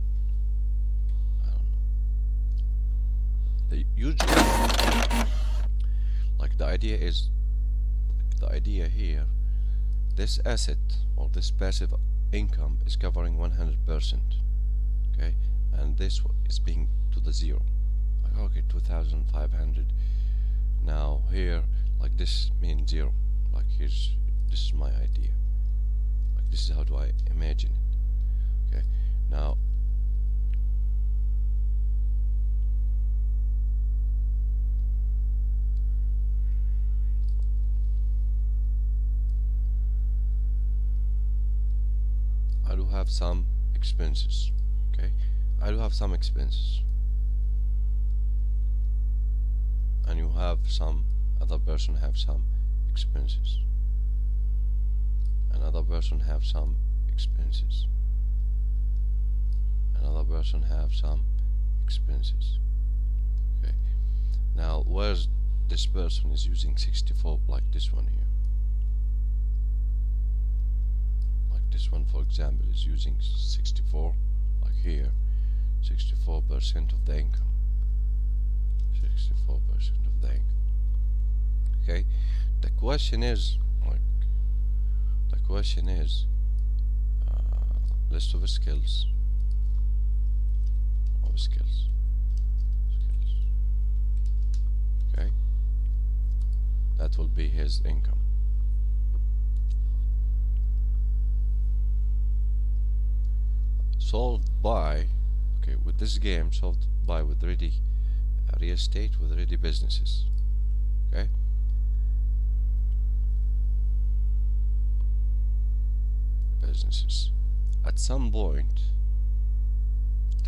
I don't know. The usually, like the idea here, this asset or this passive income is covering 100%. Okay, and this is being to the zero. Okay, 2,500. Now here, like this means zero. Like this is my idea. Like this is how do I imagine it. Okay, now I do have some expenses. Okay, I do have some expenses. And you have some other person have some expenses. Another person have some expenses. Another person have some expenses. Okay. Now where's this person is using 64 like this one here. Like this one for example is using 64 like here. 64% of the income. 64% of the income. Okay, the question is list of skills. Okay, that will be his income. Solved by, okay, with this game solved by with ready real estate with ready businesses. Okay, businesses at some point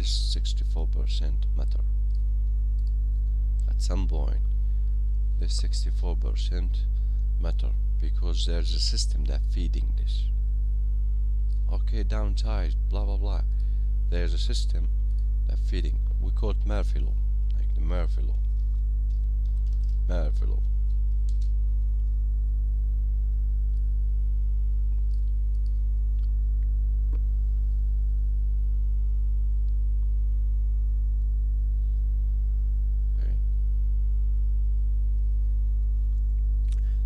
this 64% matter. At some point, this 64% matter because there's a system that feeding this. Okay, downsized, blah blah blah. There's a system that feeding. We call it Murphy law, like the Murphy law. Murphy law. Okay.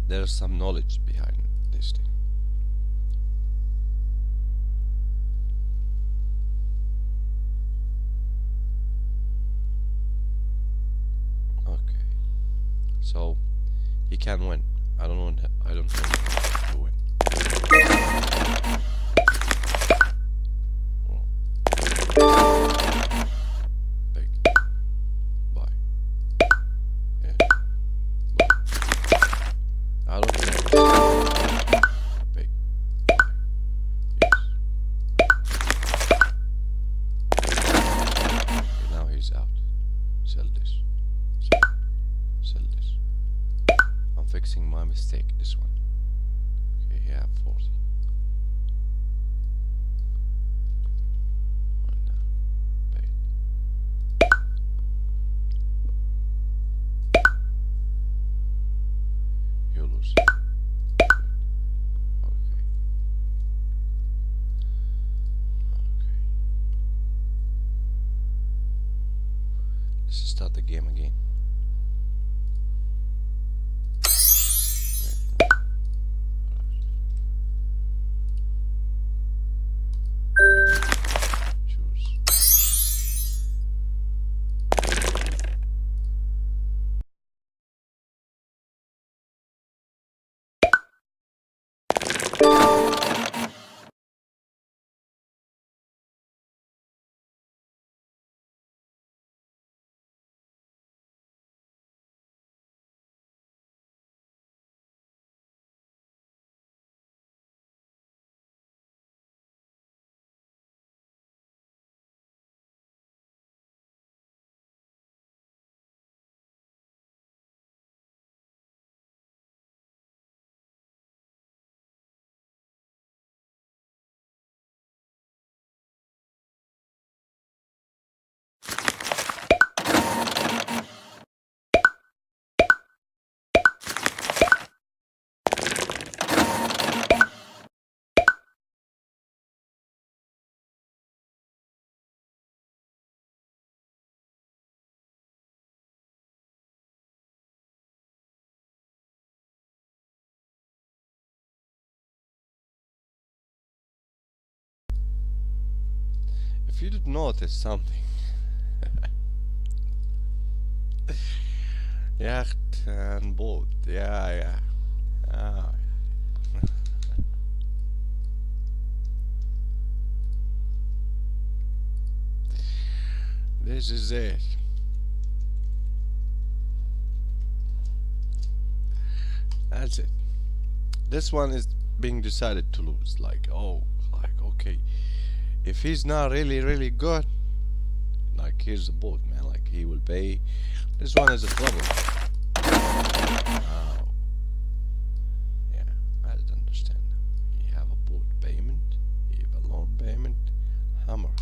There's some knowledge behind this thing. So he can win. I don't want him to win. Big. Bye. Yeah. Bye. I don't care. Big. Bye. Yes. Okay, now he's out. Sell this. Sell this. I'm fixing my mistake, this one. Okay, yeah, 40. One now. Pay it. You lose. Good. Okay. Okay. Let's start the game again. If you did notice something, yacht and boat, yeah. Ah. This is it. That's it. This one is being decided to lose. Like, oh, like, okay. If he's not really good, like, here's the boat, man. Like, he will pay. This one is a trouble. Oh. Yeah, I didn't understand. You have a boat payment, you have a loan payment, hammer him.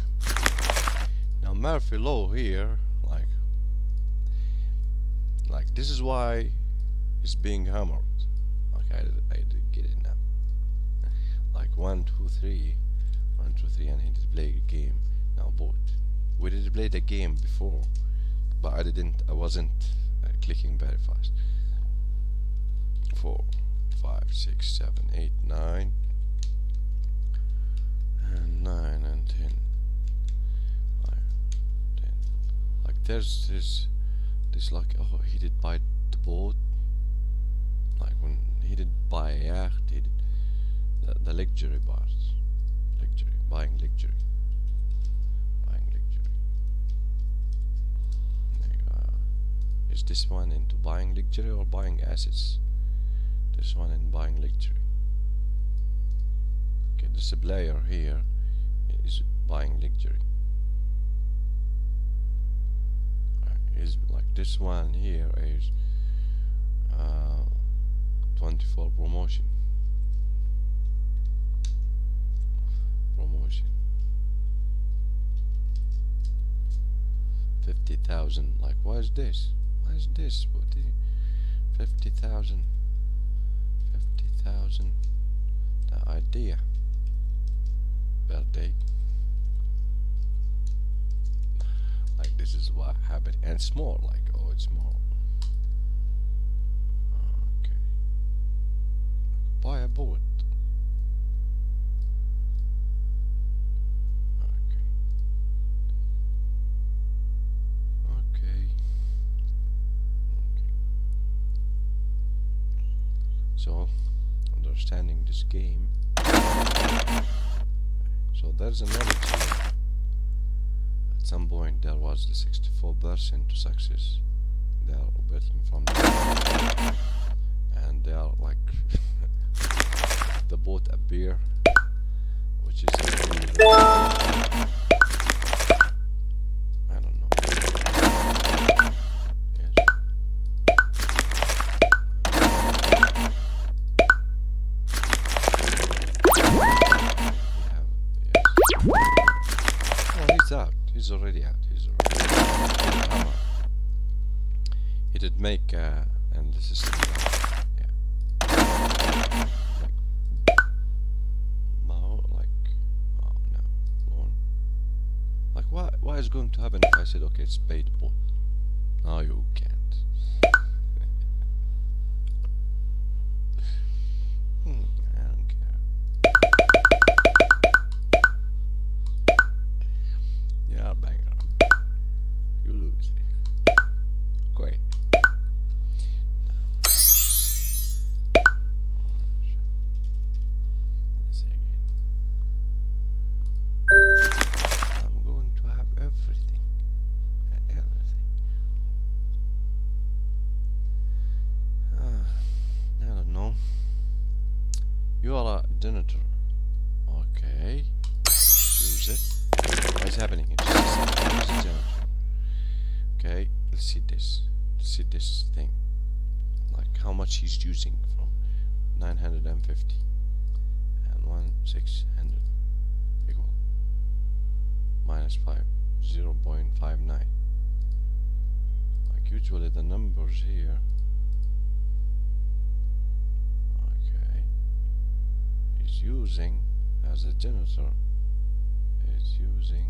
Now, Murphy Law here, like this is why he's being hammered. Okay, I did get it now. Like 1, 2, 3. 1, 2, 3, and he did play a game. Now boat. We did play the game before, but I wasn't clicking very fast. 4, 5, 6, 7, 8, 9, and 9 and 10. 5, 10. Like there's this like, oh, he did buy the boat. Like when he did buy a yacht, he did the luxury parts. Buying luxury. Is this one into buying luxury or buying assets? This one in buying luxury. Okay, the supplier here is buying luxury. is like this one here is 24 promotion 50,000. Like, why is this? Why is this? What the 50,000? 50,000. The idea per day. Like, this is what happened, and it's more. Like, oh, it's more. Okay. Buy a boat. So, understanding this game. So there's another team. At some point there was the 64% to success. They are betting from there. And they are like the boat appear, which is I don't know. He's already out. He did make and the system yeah. Like now, like oh no, loan. Like why is going to happen if I said okay, it's paid boat? No, you can't. I don't care. Yeah, bankrupt. You lose. Great. Let's see again. I'm going to have everything. Everything. I don't know. You are a janitor. Okay. Choose it. What is happening here? Okay, let's see this. Let's see this thing. Like how much he's using from 950 and 1600 equal minus 0.59. Like usually the numbers here. Okay, he's using as a janitor. Is using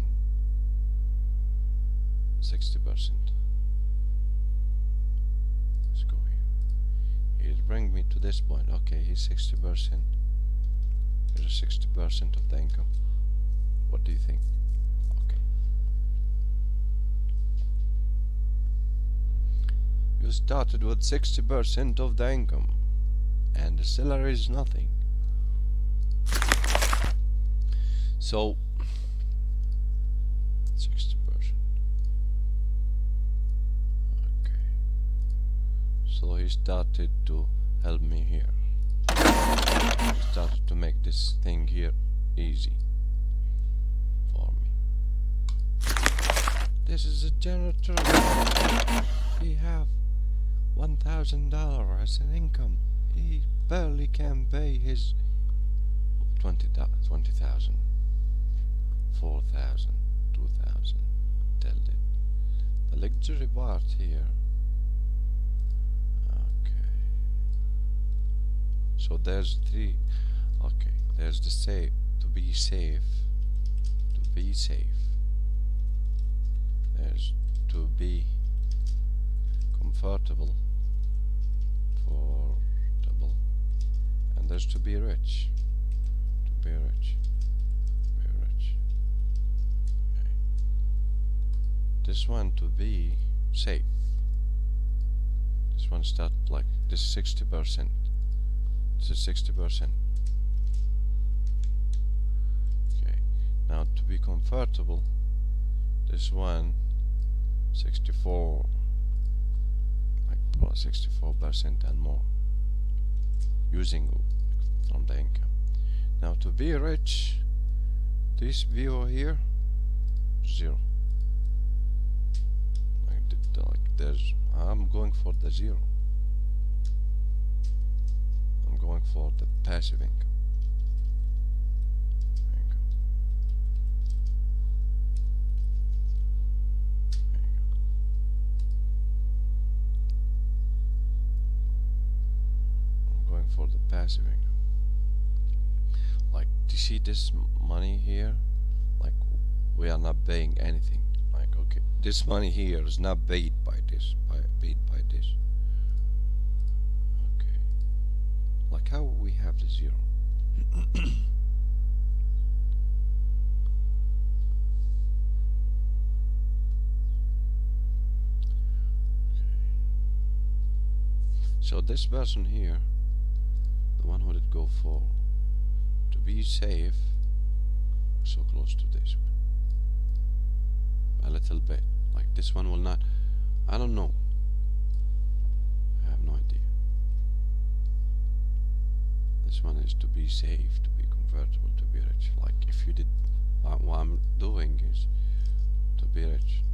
60%. Let's go here. He'll bring me to this point. Okay, he's 60%. Here's 60% of the income. What do you think? Okay. You started with 60% of the income, and the salary is nothing. So 60%. Okay. So he started to help me here. He started to make this thing here easy for me. This is a janitor. He have $1,000 as an income. He barely can pay his 20,000. 4,000, 2,000, tell it. The luxury part here. Okay. So there's three. Okay, there's the safe. To be safe. To be safe. There's to be comfortable. Affordable. And there's to be rich. To be rich. This one to be safe. This one start like this 60%. This is 60%. Okay. Now to be comfortable, this one 64, like 64% and more, using from the income. Now to be rich, this view here 0. I'm going for the zero. I'm going for the passive income. For the passive income. Like, do you see this money here? Like, we are not paying anything. Like, okay, this money here is not paid by this, paid by this. Okay. Like, how we have the zero? Okay. So this person here, the one who did go for, to be safe, so close to this one, a little bit, like this one will not, I don't know, I have no idea. This one is to be safe, to be convertible, to be rich. Like, if you did, what I'm doing is to be rich,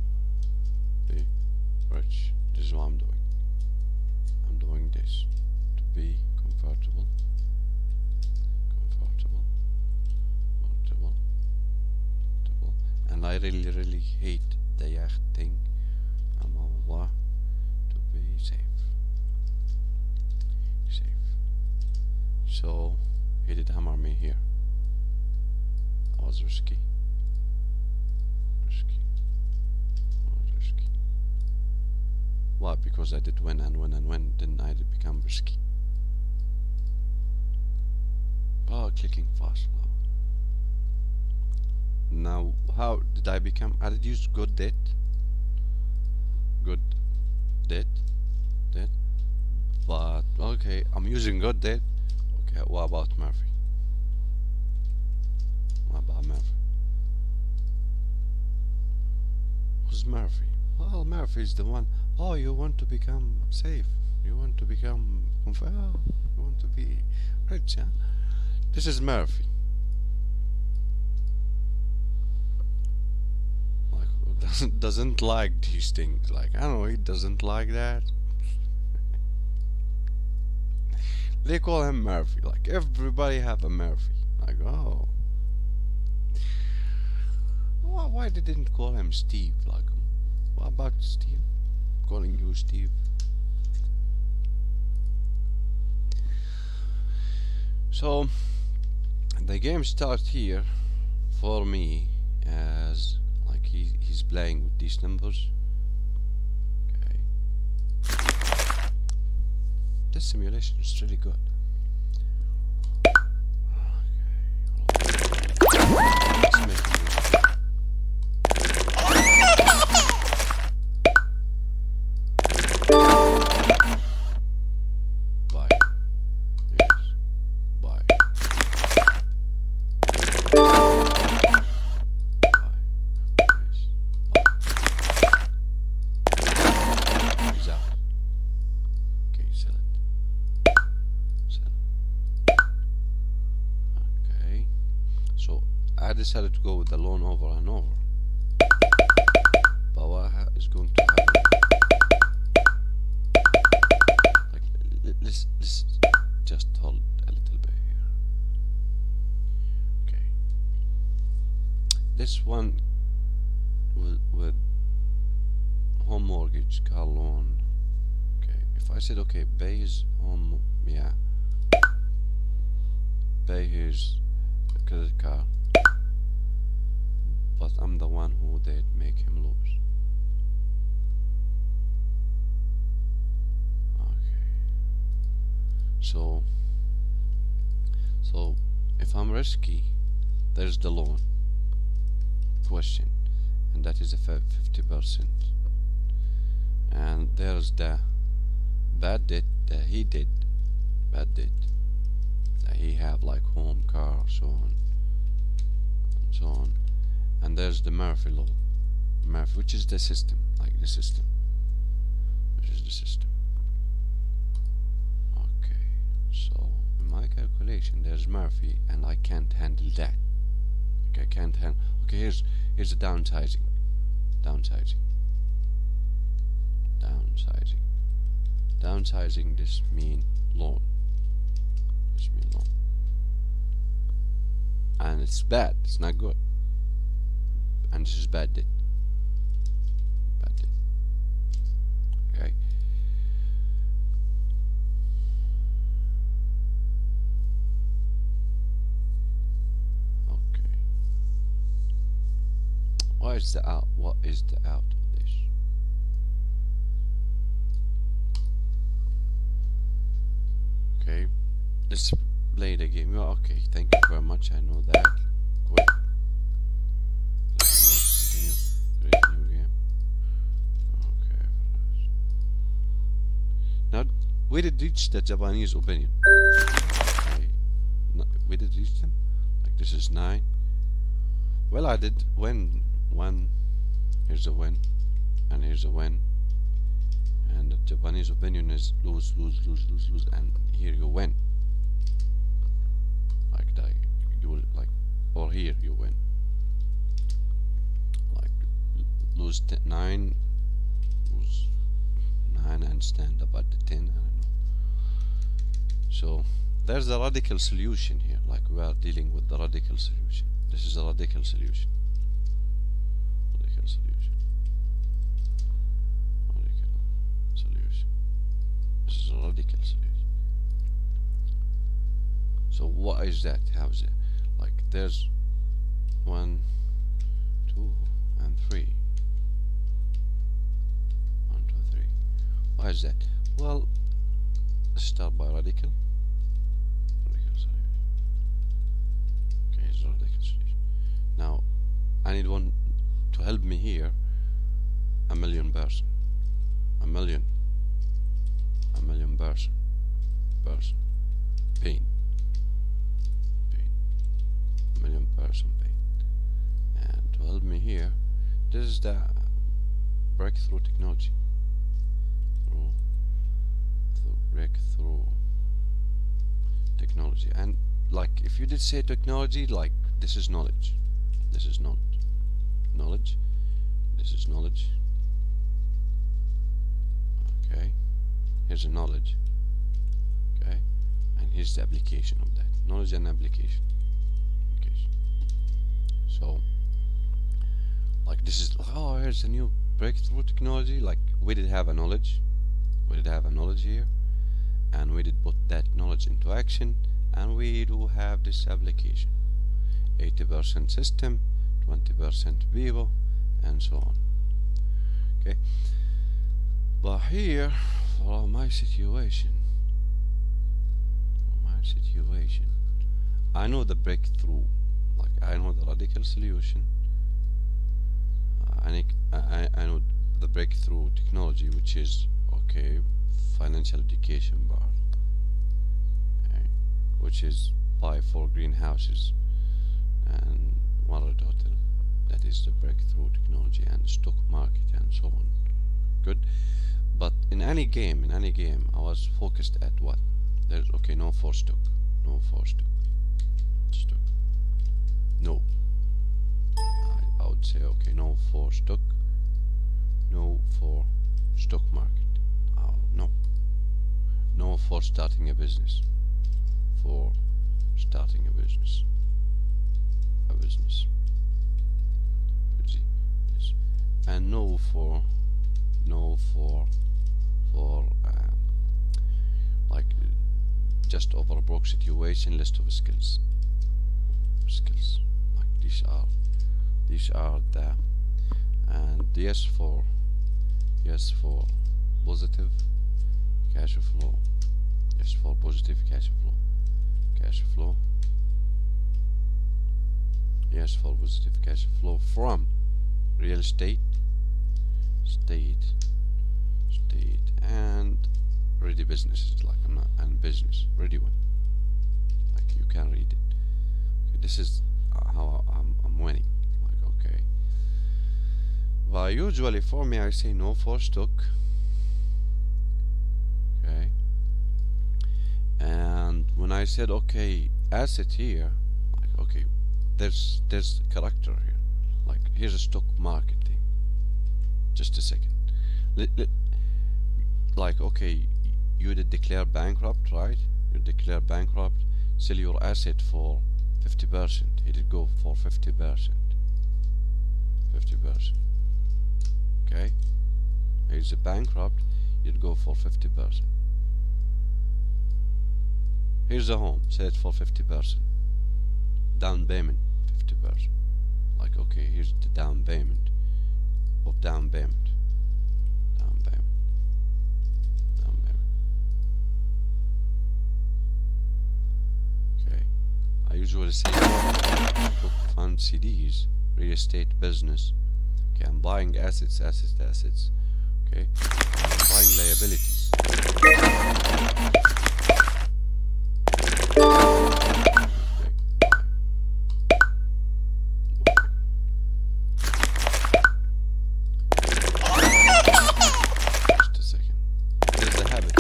be rich. This is what I'm doing. I'm doing this to be comfortable, and I really hate the yacht thing. Allah, to be safe. So he did hammer me here. I was risky. Why? Because I did win and win and win, then I did become risky. Oh, clicking fast. Now, how did I become? I did use good debt. But okay, I'm using good debt. Okay, what about Murphy? Who's Murphy? Well, Murphy is the one. Oh, you want to become safe. You want to become you want to be rich, huh? This is Murphy. Like, doesn't like these things. Like, I don't know, he doesn't like that. They call him Murphy. Like, everybody have a Murphy. Like, oh, why they didn't call him Steve? Like, what about Steve? Calling you Steve. So the game starts here for me as like he's playing with these numbers. Okay. This simulation is really good. Let's make it. I decided to go with the loan over and over, but what is going to happen? Like, let's just hold a little bit here. Okay, this one with home mortgage, car loan. Okay, if I said okay, pay his home, yeah, pay his credit card. But I'm the one who did make him lose. Okay. So if I'm risky, there's the loan question, and that is a 50%. And there's the bad debt that he did, bad debt that he have, like home, car, so on and so on. And there's the Murphy law, which is the system, like the system, which is the system. Okay, so in my calculation there's Murphy, and I can't handle that. Okay, I can't handle. Okay, here's the downsizing. Downsizing this mean loan. And it's bad, it's not good. And this is bad debt. Okay. What is the out of this? Okay, let's play the game. Okay, thank you very much. I know that. Wait. Continue. Create new game. Okay. Now we did reach the Japanese opinion. Okay. We did reach them. Like this is 9. Well, I did win one. Here's a win, and here's a win. And the Japanese opinion is lose, and here you win. Like that, you will like, or here you win. Like lose 9, lose 9, and stand up at the 10. I don't know. So there's a radical solution here. Like we are dealing with the radical solution. This is a radical solution. This is a radical solution. So what is that? How is it? Like there's 1, 2, and 3. 1, 2, 3. Why is that? Well, let's start by radical. Solution. Okay, it's a radical solution. Now I need one to help me here. 1,000,000 person. 1,000,000 person. Pain. 1,000,000 person pain. And to help me here, this is the breakthrough technology. Breakthrough technology. And like if you did say technology, like this is knowledge. This is knowledge. Knowledge. This is knowledge. Okay. Here's the knowledge. Okay. And here's the application of that. Knowledge and application. Okay. So like this is, oh, here's a new breakthrough technology. Like we did have a knowledge. We did have a knowledge here. And we did put that knowledge into action. And we do have this application. 80% system, 20% people, and so on. Okay. But here, for my situation, I know the breakthrough, like I know the radical solution. I know the breakthrough technology, which is okay, financial education bar, okay, which is buy 4 greenhouses and 1 red hotel. That is the breakthrough technology, and stock market and so on. Good. But in any game, I was focused at what? There's okay, no for stock. No. I would say okay, no for stock. No for stock market. No. No for starting a business. For starting a business. Yes. And no for like just over a broke situation. List of skills like these are the, and yes for positive cash flow. Yes for positive cash flow. Yes for positive cash flow from real estate, and ready businesses, like and business ready one, like you can read it. Okay, this is how I'm winning. Like okay, but usually for me I say no for stock. Okay, and when I said okay, asset here, like okay, there's character here. Like here's a stock market thing. Just a second. like, okay, you did declare bankrupt, right? You declare bankrupt, sell your asset for 50%. He did go for 50%. 50%. Okay? He's a bankrupt, you'd go for 50%. Here's a home, sell it for 50%. Down payment, 50%. Like, okay, here's the down payment of down payment. Down payment. Down payment. Okay. I usually say stock fund CDs, real estate business. Okay, I'm buying assets. Okay. I'm buying liabilities. Just a second. There's a habit.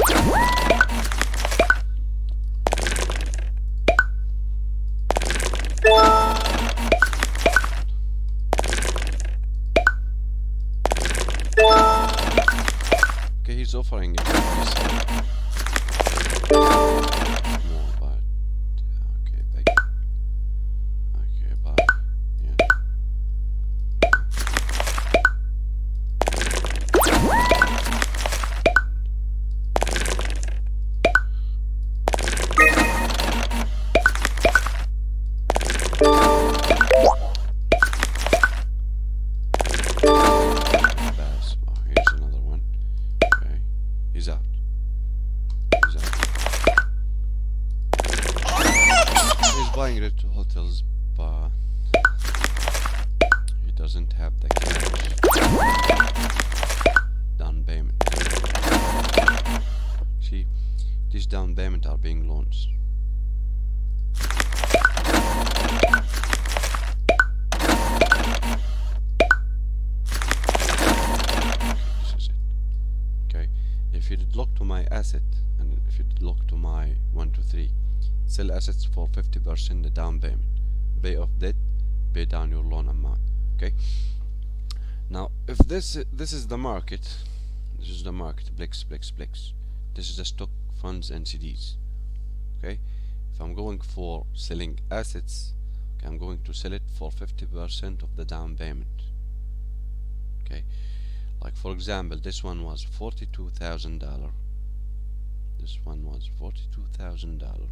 Okay, he's offering it. More, but okay, big. Okay, bye. Yeah. Bass. Oh, here's another one. Okay, he's out. He's out. He's buying red hotels, but he doesn't have the cash down payment. See, these down payment are being loans. This is it. Okay, if you did look to my asset, and if you did look to my 1, 2, 3, sell assets for 50% the down payment, pay off debt, pay down your loan amount. Okay. Now, if this is the market, this is the market, Blix. This is the stock funds and CDs. Okay. If I'm going for selling assets, okay, I'm going to sell it for 50% of the down payment. Okay. Like, for example, this one was $42,000. This one was $42,000,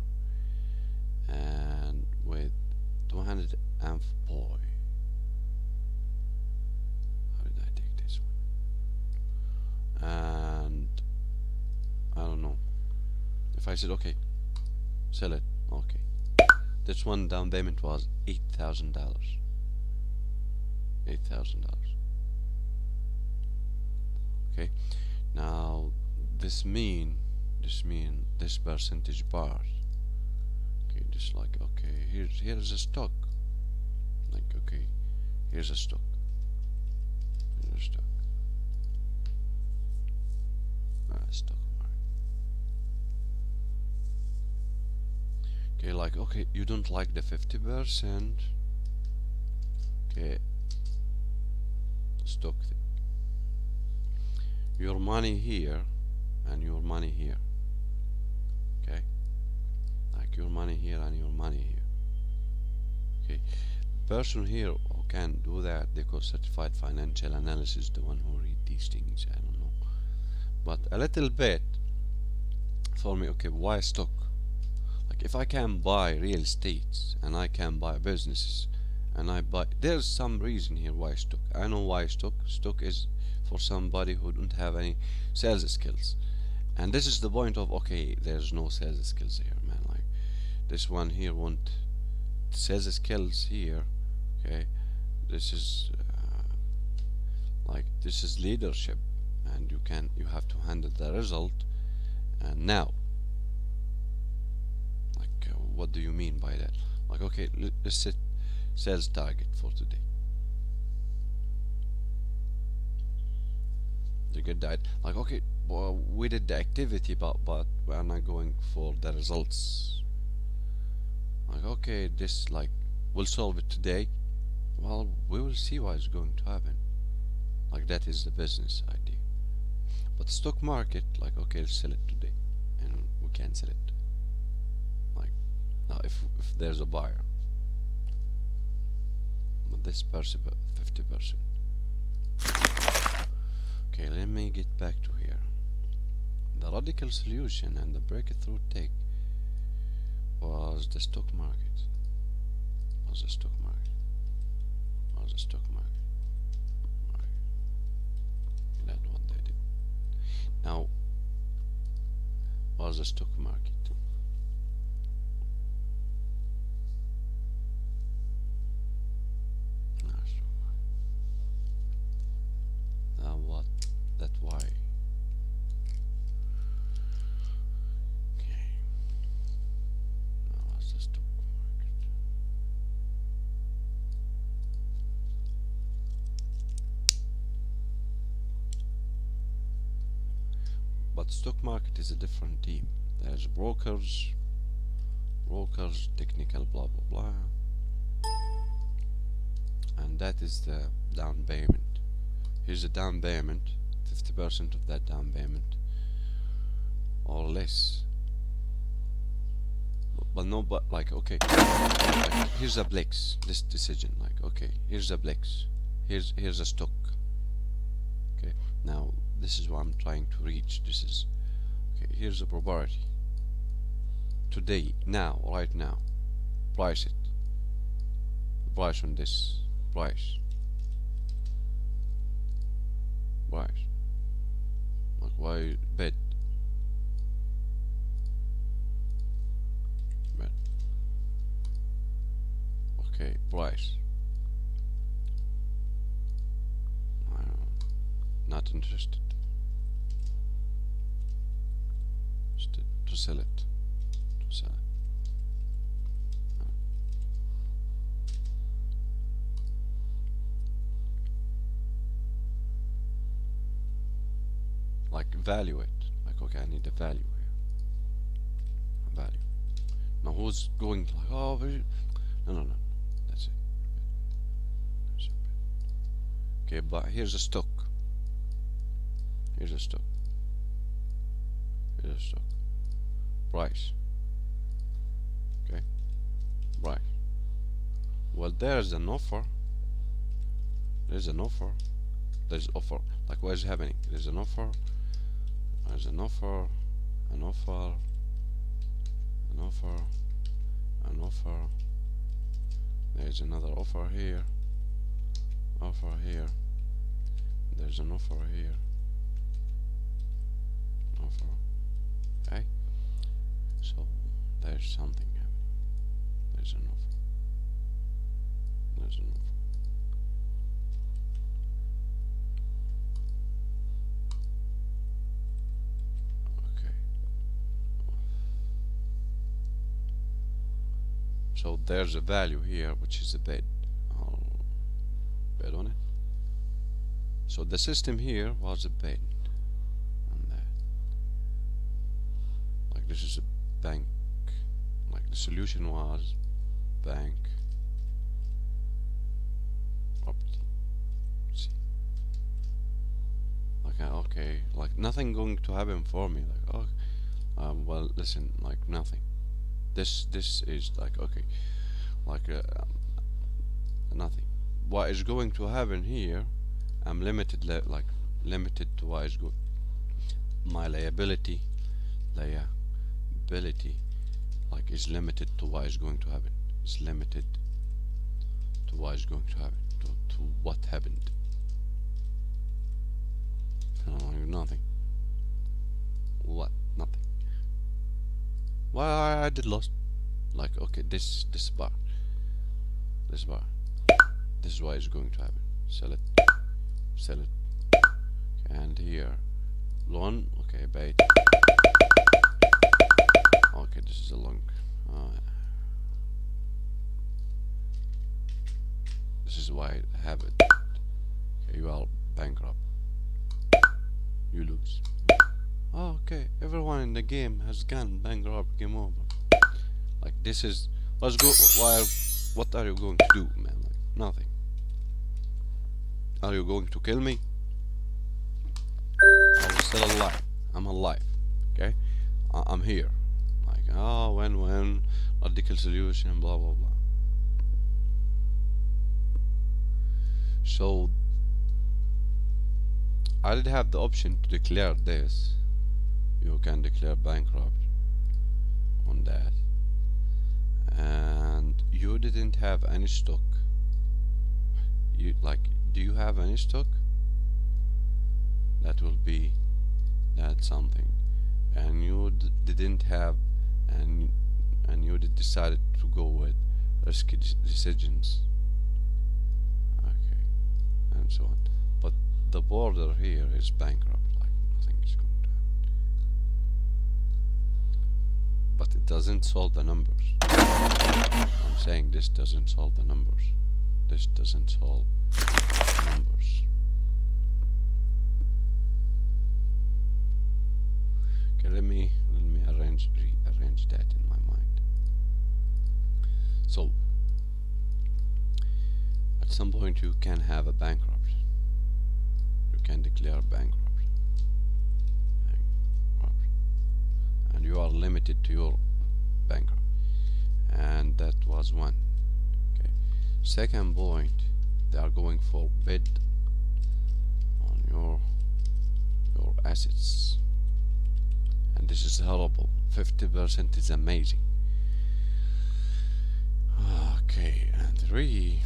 and with 200 amp boy. How did I take this one? And I don't know. If I said okay, sell it, okay. This one down payment was $8,000. $8,000. Okay. Now this percentage bars. Okay, just like, okay, here's a stock. Like, okay, here's a stock. Here's a stock. Stock market. Okay, like, okay, you don't like the 50%. Okay, stock thing. Your money here and your money here. Okay, like your money here and your money here. Okay, person here who can do that, they call certified financial analysis, the one who read these things. I don't know, but a little bit for me. Okay, why stock? Like, if I can buy real estate and I can buy businesses and I buy, there's some reason here why stock. I know why stock. Stock is for somebody who don't have any sales skills. And this is the point of, okay, there's no sales skills here, man. Like, this one here want sales skills here. Okay, this is like, this is leadership, and you have to handle the result. And now, like, what do you mean by that? Like, okay, let's set sales target for today. You get that? Like, okay, well, we did the activity, but we're not going for the results. Like, okay, this, like, we'll solve it today. Well, we will see what is going to happen. Like, that is the business idea. But stock market, like, okay, let's sell it today, and we can't sell it. Like, now if there's a buyer, but this person 50%. Okay, let me get back to here. The radical solution and the breakthrough take was the stock market. Was the stock market. Was the stock market. Right. That's what they did. Now, was the stock market. Now what? That why? Okay. Now what's the stock market? But stock market is a different team. There's brokers, technical, blah blah blah, and that is the down payment. Here's a down payment, 50% of that down payment or less. But no, but like, okay, like, here's a Blex, this decision, like, okay, here's a Blex, here's a stock. Okay, now this is what I'm trying to reach. This is, okay, here's a property. Today, now, right now, price it. Price on this, price. Like, why bid? Okay, price. I don't know. Not interested. Just to sell it. To sell it. No. Like, value it. Like, okay, I need a value here. A value. Now who's going to, like, oh, no. That's it. That's it. Okay, but here's a stock. Here's a stock. Here's a stock. Price. Okay. Price. Well, there's an offer. There's an offer. There's offer. Like, what is happening? There's an offer. There's an offer. An offer. An offer. An offer. There's another offer here. Offer here. There's an offer here. Offer. Okay. So there's something happening. There's an offer. There's an offer. Okay. So there's a value here, which is a bid. I'll bet on it. So the system here was a bid on that. Like, this is a bank. Like, the solution was bank property. See, like, okay, like, nothing going to happen for me. Like, oh, well, listen, like, nothing. This is like, okay, like, nothing. What is going to happen here? I'm limited, like, limited to what is good. My liability, like, is limited to what is going to happen. It's limited to what is going to happen. To what happened. Nothing. What? Nothing. Why I did lost? Like, okay, this bar. This bar. This is what is going to happen. Sell it. Sell it. Okay, and here. Loan. Okay, bait. Okay, this is a long. This is why I have it. Okay, you are bankrupt. You lose. Oh, okay, everyone in the game has gone bankrupt. Game over. Like, this is. Let's go. What are you going to do, man? Like, nothing. Are you going to kill me? I will still alive. I'm alive. Okay, I'm here. Like, oh, when radical solution, blah blah blah. So I did have the option to declare this. You can declare bankrupt on that, and you didn't have any stock. You like, do you have any stock? That will be that something, and you didn't have, and you decided to go with risky decisions. Okay, and so on. But the border here is bankrupt, like nothing is going to happen. But it doesn't solve the numbers. I'm saying this doesn't solve the numbers. This doesn't solve the numbers. Okay, let me rearrange that in my mind. So at some point you can have a bankrupt. You can declare bankrupt, and you are limited to your bankrupt, and that was one. Okay. Second point, they are going for bid on your assets, and this is horrible. 50% is amazing. Okay, and three,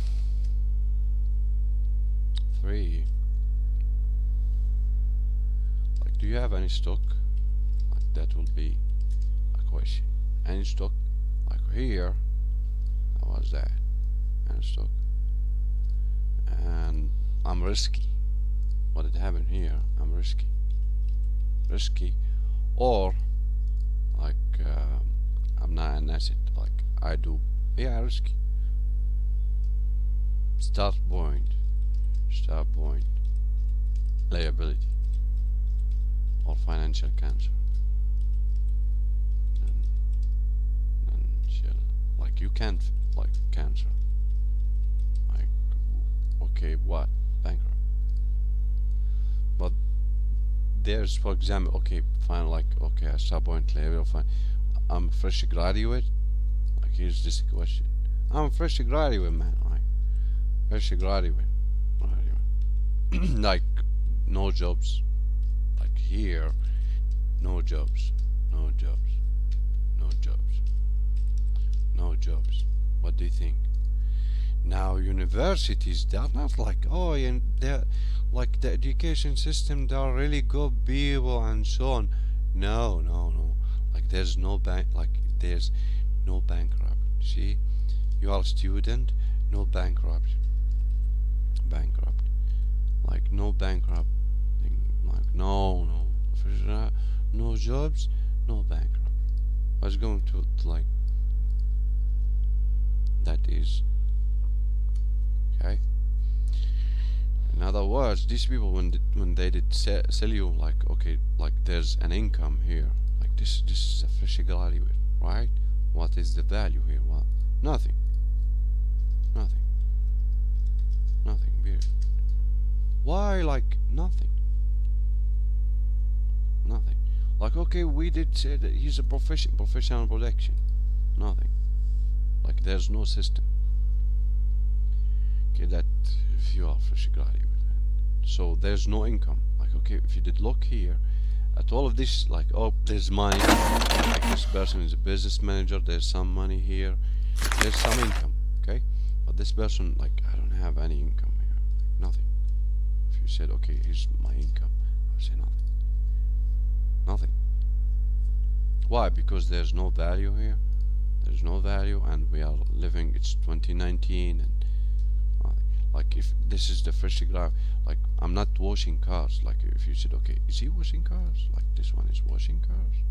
like, do you have any stock? Like, that will be a question. Any stock? Like here, that was that. Any stock? And I'm risky. What did happen here? I'm risky. Or like, I'm not an asset. Like, I do, yeah, risky. Start point, liability, or financial cancer. Like, you can't, like, cancer. Like, okay, what? Bankrupt. But there's, for example, okay, fine, like, okay, a start point, liability, fine. I'm a fresh graduate. Like, here's this question. I'm a fresh graduate, man. Like, fresh graduate. Like, no jobs. Like, here, no jobs. What do you think? Now, universities, they're not like, oh, and they're like the education system, they're really good people and so on. No. Like, there's no there's no bankrupt. See, you are a student, no bankrupt. Like, no bankrupt thing. Like, no jobs, no bankrupt. What's going to like, that is, okay. In other words, these people, when they did sell you, like, okay, like, there's an income here, like, this is a fresh graduate, right? What is the value here? Well, nothing, period. Why? Like, nothing. Like, okay, we did say that he's a professional production. Nothing. Like, there's no system. Okay, that if you are fresh graduate, so there's no income. Like, okay, if you did look here at all of this, like, oh, there's money. Like, this person is a business manager. There's some money here. There's some income. Okay, but this person, like, I don't have any income here. Like, nothing. If you said, okay, here's my income, I would say nothing. Why? Because there's no value here. There's no value, and we are living, it's 2019, and like, if this is the fresh graph, like, I'm not washing cars. Like, if you said, okay, is he washing cars? Like, this one is washing cars.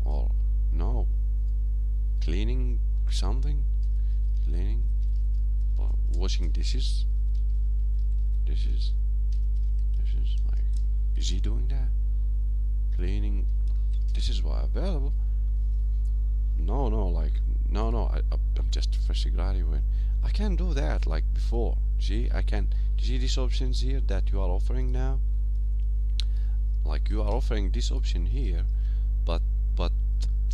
Or no, cleaning something, or washing dishes. Like, is he doing that? Cleaning, this is why available. No, like, No, I'm just fresh graduate. I can do that like before. See, I can. See these options here that you are offering now. Like you are offering this option here, but but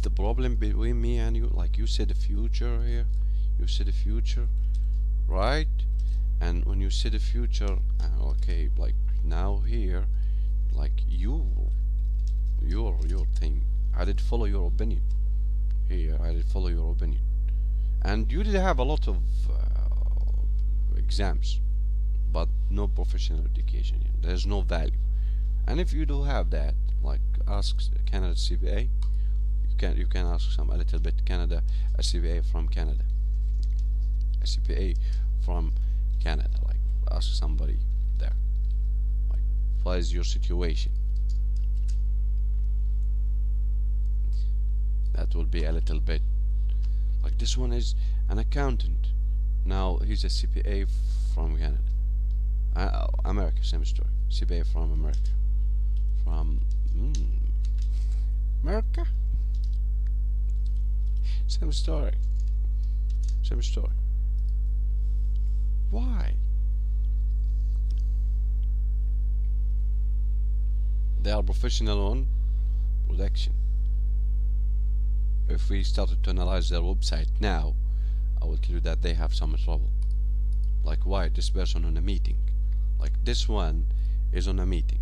the problem between me and you, like you said the future here, you said the future, right? And when you say the future, okay, like now here, like your thing, I did follow your opinion here. I did follow your opinion, and you did have a lot of exams, but no professional education here. There's no value. And if you do have that, like ask Canada CPA. You can ask some a little bit Canada, a CPA from Canada, a CPA from Canada. Like ask somebody there. Like what is your situation? That will be a little bit like this one is an accountant. Now he's a CPA from Canada. America, same story. CPA from America. From America. Same story. Same story. Why? They are professional on production. If we started to analyze their website now, I will tell you that they have some trouble. Like why this person on a meeting? Like this one is on a meeting.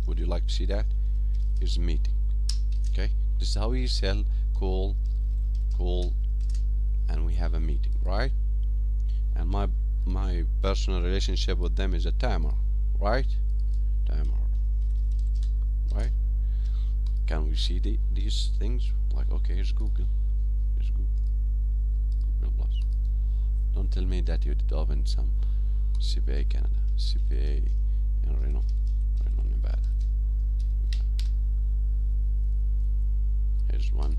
Would you like to see that? Here's a meeting. Okay? This is how we sell call, and we have a meeting, right? And my personal relationship with them is a timer, right? Timer, right? Can we see these things? Like, okay, here's Google. Here's Google Plus. Don't tell me that you did open some CPA Canada, CPA in Reno, Nevada. Here's one.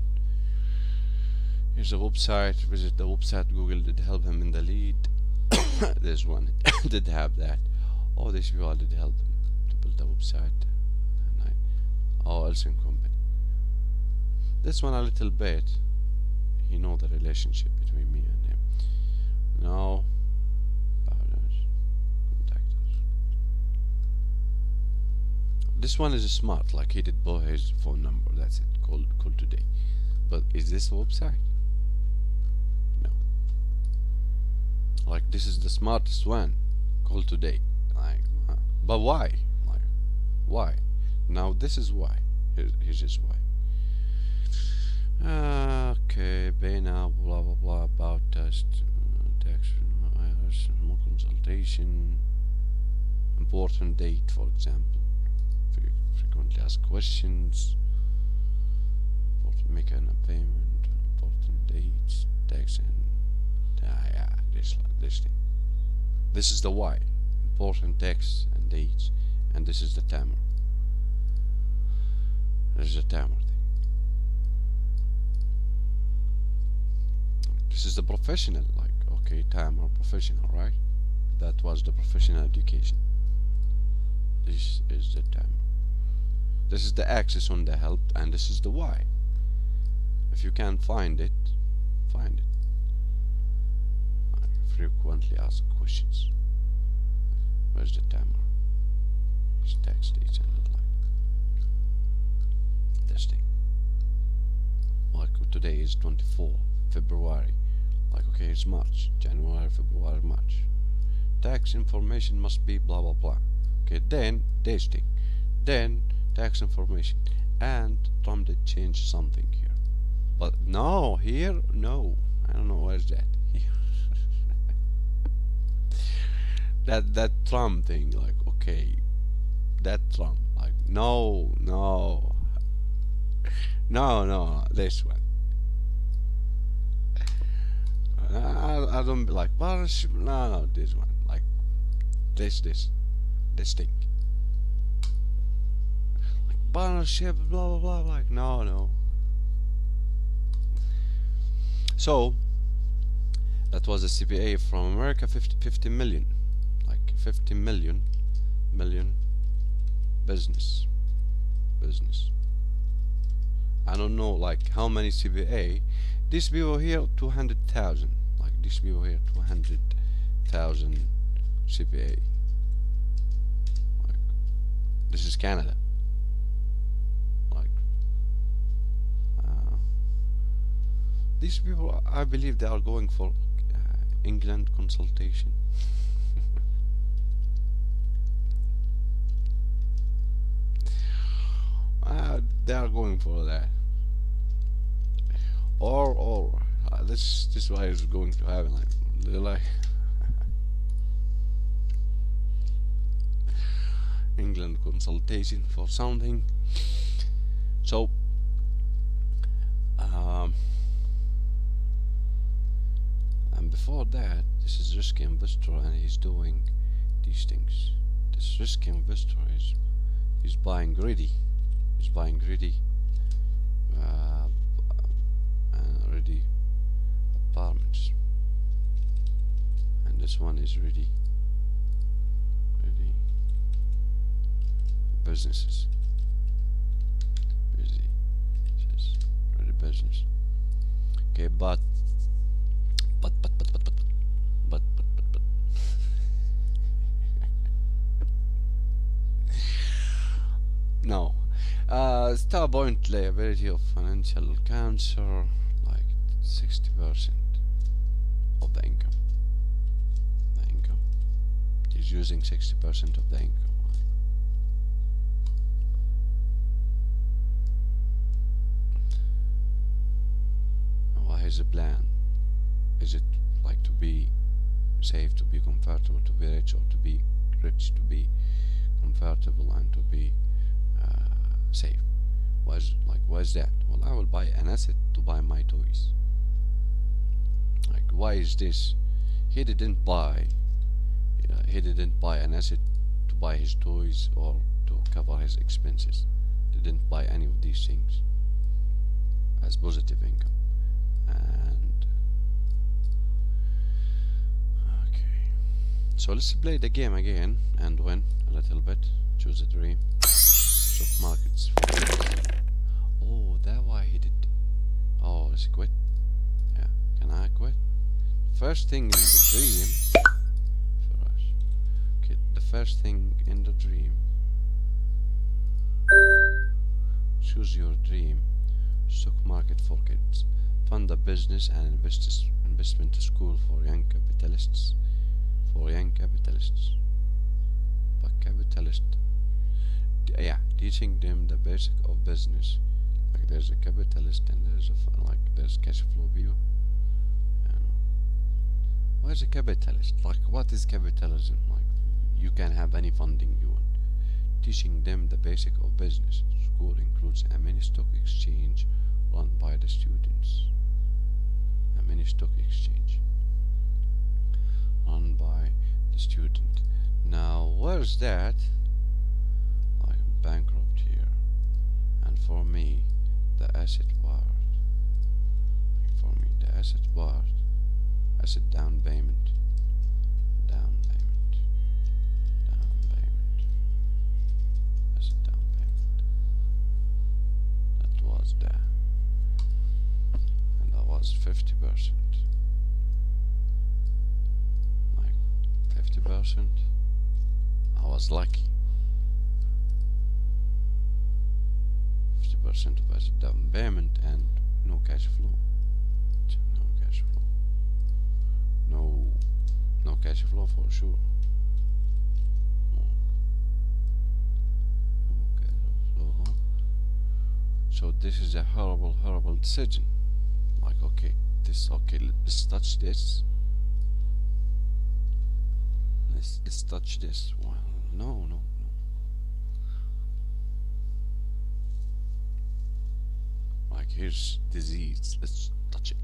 Here's a website. Visit the website. Google did help him in the lead. There's one did have that. Oh, these people did help them to build the website. And Elson Company. This one a little bit. He know the relationship between me and him. No. Contact us. This one is smart. Like he did both his phone number. That's it. Call today. But is this a website? No. Like this is the smartest one. Call today. Like, but why? Like, why? Now this is why. Here's just why. Okay, pay now. Blah blah blah. About test, tax, IRS, more consultation. Important date, for example. Frequently asked questions. Make an payment, important dates, tax, and this thing. This is the why. Important tax and dates, and this is the timer. This is the timer thing. This is the professional, like okay, timer, professional, right? That was the professional education. This is the timer. This is the axis on the help, and this is the why. If you can find it, find it. Frequently asked questions. Where's the timer? It's text dates and deadline. This thing. Like today is 24 February. Like okay, it's March, January, February, March. Tax information must be blah blah blah. Okay, then this thing. Then tax information. And Tom did change something here. But no, here, no. I don't know where's that. that Trump thing, like okay, that Trump, like no, this one. I don't be like partnership. No, this one, like this thing, like partnership, blah blah blah. Like no. So that was a CPA from America, 50 million, like 50 million business. I don't know like how many CPA These people here 200,000. Like these people here 200,000 CPA. Like this is Canada. Like these people, I believe they are going for England consultation. They are going for that. Or this is why it's going to happen. Like England consultation for something. So and before that, this is risky investor, and he's doing these things. This risky investor is buying greedy. He's buying greedy ready apartments, and this one is ready businesses. Busy says ready business. Okay, but no. Starpoint liability of financial cancer, like 60% of the income. He's using 60% of the income. What is the plan? Is it like to be safe, to be comfortable, to be rich, or to be rich, to be comfortable, and to be safe? Why is that? Well, I will buy an asset to buy my toys. Like, why is this? He didn't buy an asset to buy his toys or to cover his expenses. Didn't buy any of these things as positive income. And okay, so let's play the game again and win a little bit. Choose a dream. Stock markets. Oh, that's why he did. Oh, let's quit. Yeah, can I quit? First thing in the dream. Feras. Okay, the first thing in the dream. Choose your dream. Stock market for kids. Fund a business and investment school for young capitalists. But capitalist. Yeah, teaching them the basic of business. Like there's a capitalist and there's cash flow view. What is a capitalist? Like, what is capitalism? Like, you can have any funding you want. Teaching them the basic of business. School includes a mini stock exchange run by the students. A mini stock exchange run by the student. Now, where's that? Like, bankrupt here. And for me, the asset part. Asset down payment. Asset down payment. That was there. And that was 50%. Like 50%. I was lucky. 50% of asset down payment and no cash flow. No cash flow for sure. No cash flow. So this is a horrible decision. Like, okay, let's touch this. Let's touch this. Well, no. Like, here's disease. Let's touch it.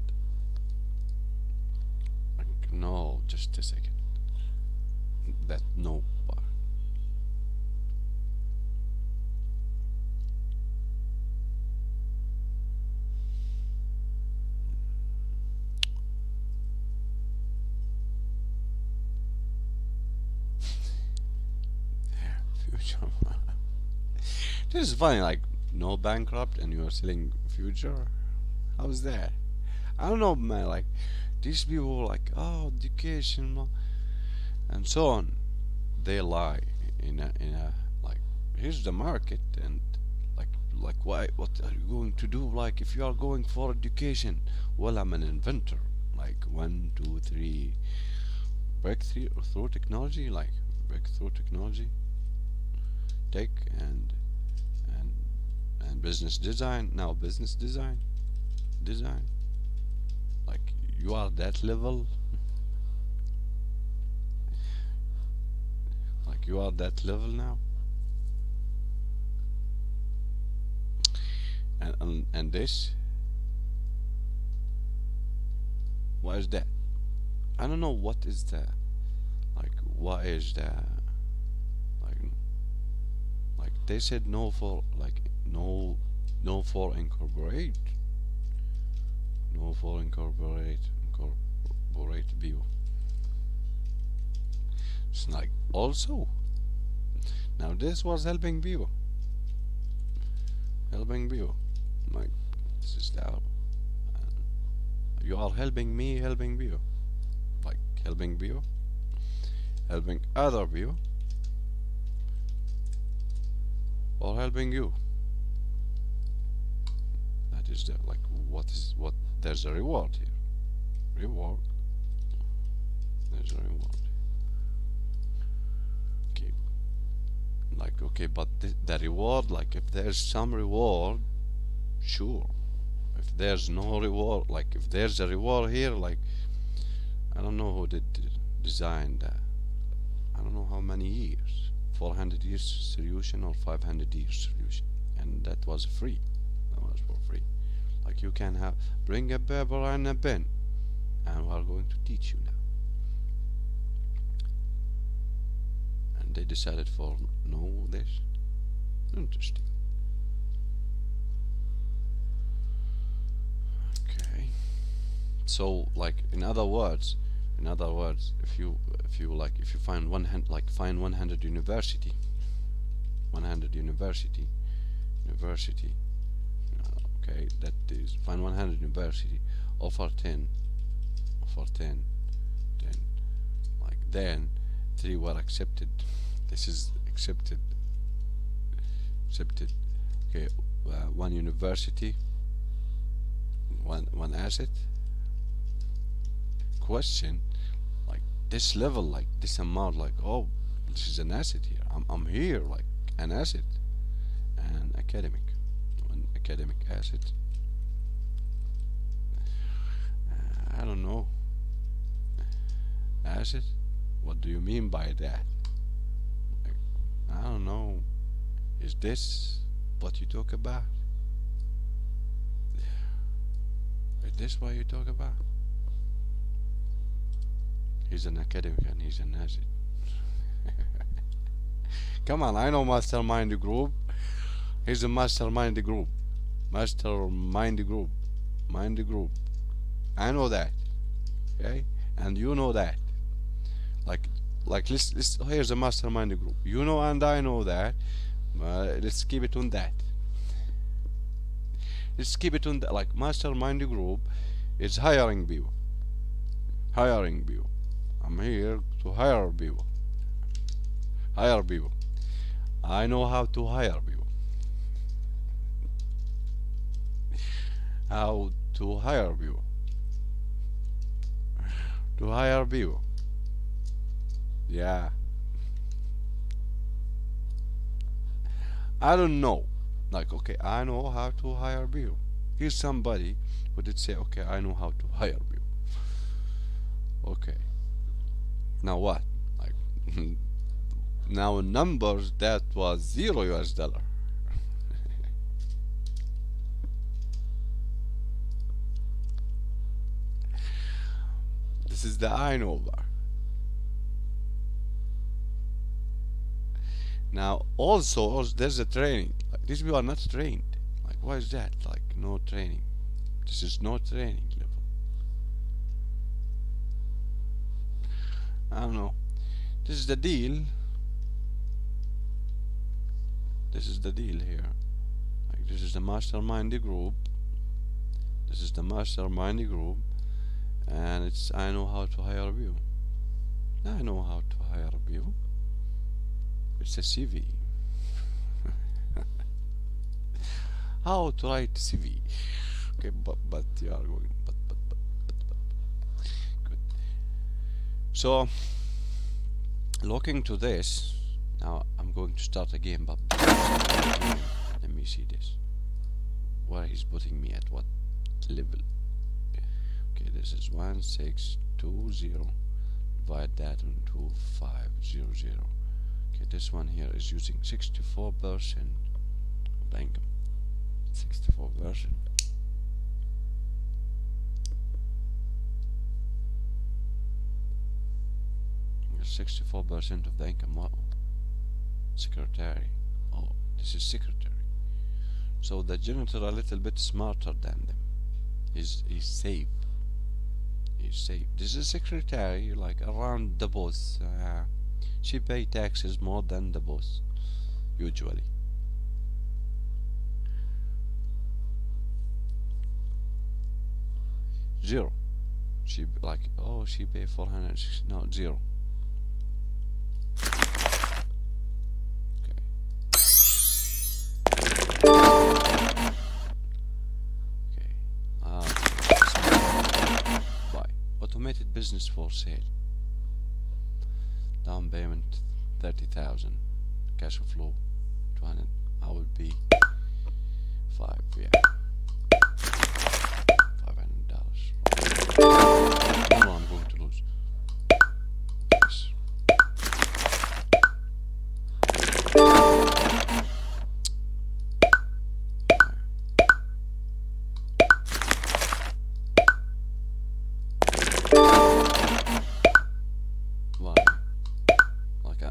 No, just a second. That no bar. Future. This is funny. Like, no bankrupt and you are selling future. How's that? I don't know, man. Like these people, like, oh, education, and so on. They lie in a like, here's the market, and like why, what are you going to do, like, if you are going for education? Well, I'm an inventor, like, 1 2 3 breakthrough through technology, like breakthrough technology, tech, and and business design. Now business design, like, you are that level, like, you are that level now. And this, what is that? I don't know what is that, like, what is that, like like they said no for, like, no for incorporate, no for incorporate view. It's like, also, now this was helping view, like, this is now, you are helping me, helping view, like, helping view, helping other view, or helping you. That is the, like, what there's a reward here. Reward. There's a reward. Okay. Like, okay, but the reward, like, if there's some reward, sure. If there's no reward, like, if there's a reward here, like, I don't know who did design that. I don't know how many years. 400 years solution or 500 years solution, and that was free. That was for free. Like, you can have, bring a paper and a pen, and we are going to teach you now. And they decided for no this. Interesting. Okay. So, like, in other words, if you find find 100 university, 100 university, okay, that is, find 100 university, offer 10, 10, like, then 3 were accepted. This is accepted. Okay, 1 university, one asset. Question, like, this level, like, this amount, like, oh, this is an asset here. I'm here, like, an asset, and academic, an academic asset. I don't know. Asset? What do you mean by that? Like, I don't know. Is this what you talk about? Is this what you talk about? He's an academic and he's an asset. Come on, I know mastermind group. He's a mastermind group. Mastermind group. Mind group. I know that. Okay? And you know that. Like, let's here's a mastermind group. You know and I know that. Let's keep it on that. Let's keep it on that. Like, mastermind group is hiring people. Hiring people. I'm here to hire people. Hire people. I know how to hire people. How to hire people. To hire people. Yeah. I don't know. Like, okay, I know how to hire people. Here's somebody who did say, okay, I know how to hire people. Okay. Now what? Like, now in numbers, that was $0. This is the I know bar. Now also there's a training. Like, these people are not trained. Like, why is that? Like, no training. This is no training level. I don't know. This is the deal. This is the deal here. Like, this is the mastermind group. This is the mastermind group, and it's I know how to hire you. I know how to hire you. It's a CV. How to write CV. Okay, but you are going but good. So looking to this, now I'm going to start again, but let me see this. Where he's putting me at what level? Okay, this is 1620. Divide that into 500. Okay, this one here is using 64% of the income. 64%. 64% of the income. What? Secretary. Oh, this is secretary. So the janitor a little bit smarter than them. He's safe. He's safe. This is secretary, like around the boss. She pay taxes more than the boss, usually. Zero. She like, oh, she pay 460. No, zero. Automated business for sale. Down payment 30,000. Cash flow 200. I will be 5. Yeah. $500. No, I'm going to lose. Yes.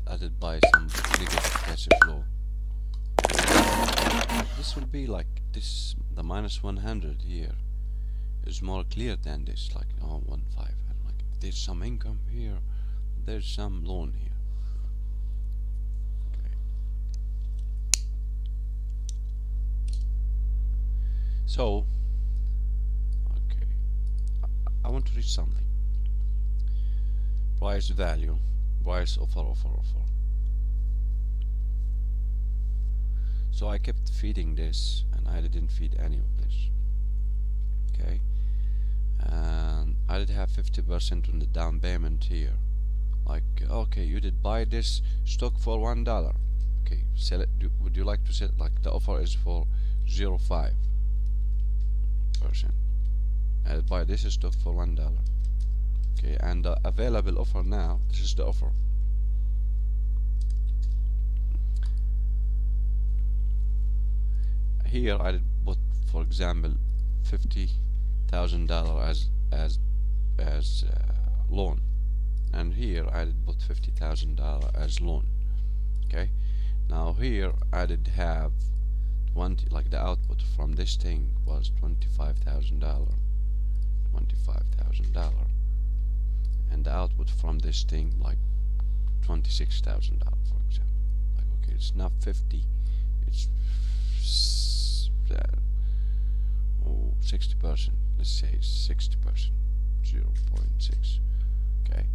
I did buy some negative cash flow. This will be like this. The minus 100 here is more clear than this. Like, oh, 1.5. And like, there's some income here. There's some loan here. Okay. So, okay, I want to reach something. Price value. Price offer. So I kept feeding this, and I didn't feed any of this. Okay, and I did have 50% on the down payment here. Like, okay, you did buy this stock for $1. Okay, sell it. Would you like to sell it? Like, the offer is for 0.5%. I did buy this stock for $1. Okay, and the available offer now, this is the offer. Here I did put, for example, $50,000 as loan, and here I did put $50,000 as loan. Okay, now here I did have 20, like the output from this thing was $25,000, and the output from this thing like $26,000, for example. Like, okay, it's not 50, it's 60%. Let's say 60%, 0.6. Okay,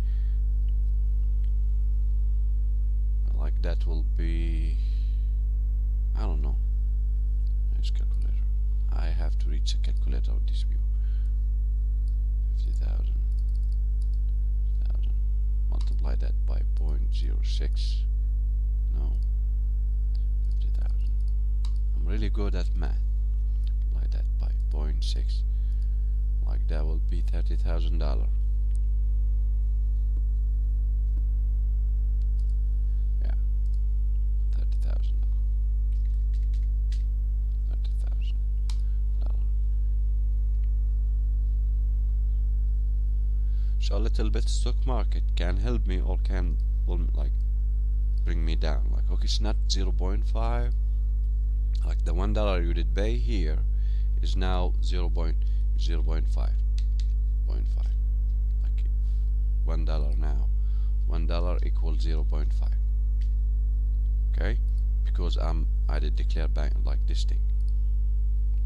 like that will be, I don't know. It's calculator. I have to reach a calculator of this view. 50,000. Multiply that by 0.06. No. 50,000. I'm really good at math. Multiply that by 0.6. Like that will be $30,000. Yeah. $30,000. So a little bit stock market can help me, or will like bring me down. Like, okay, it's not 0.5. Like the $1 you did pay here is now 0.5. Like $1 now. $1 equals 0.5. Okay, because I did declare bank like this thing.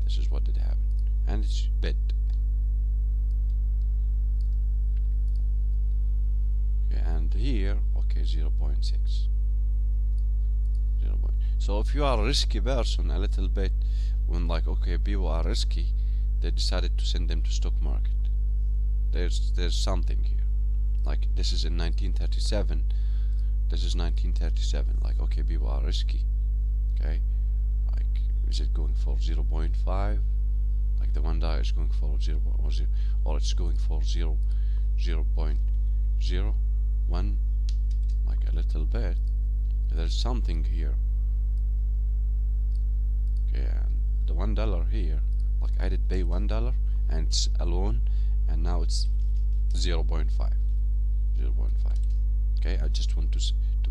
This is what did happen, and it's bid. Okay, and here, okay, 0.6. So if you are a risky person a little bit, when like, okay, people are risky, they decided to send them to stock market. There's something here. Like, this is in 1937. This is 1937. Like, okay, people are risky. Okay, like, is it going for 0.5? Like the $1 is going for 0, or it's going for 0.01, like a little bit. There's something here. Okay, and the $1 here, like I did pay $1 and it's a loan, and now it's 0.5. Okay, I just want to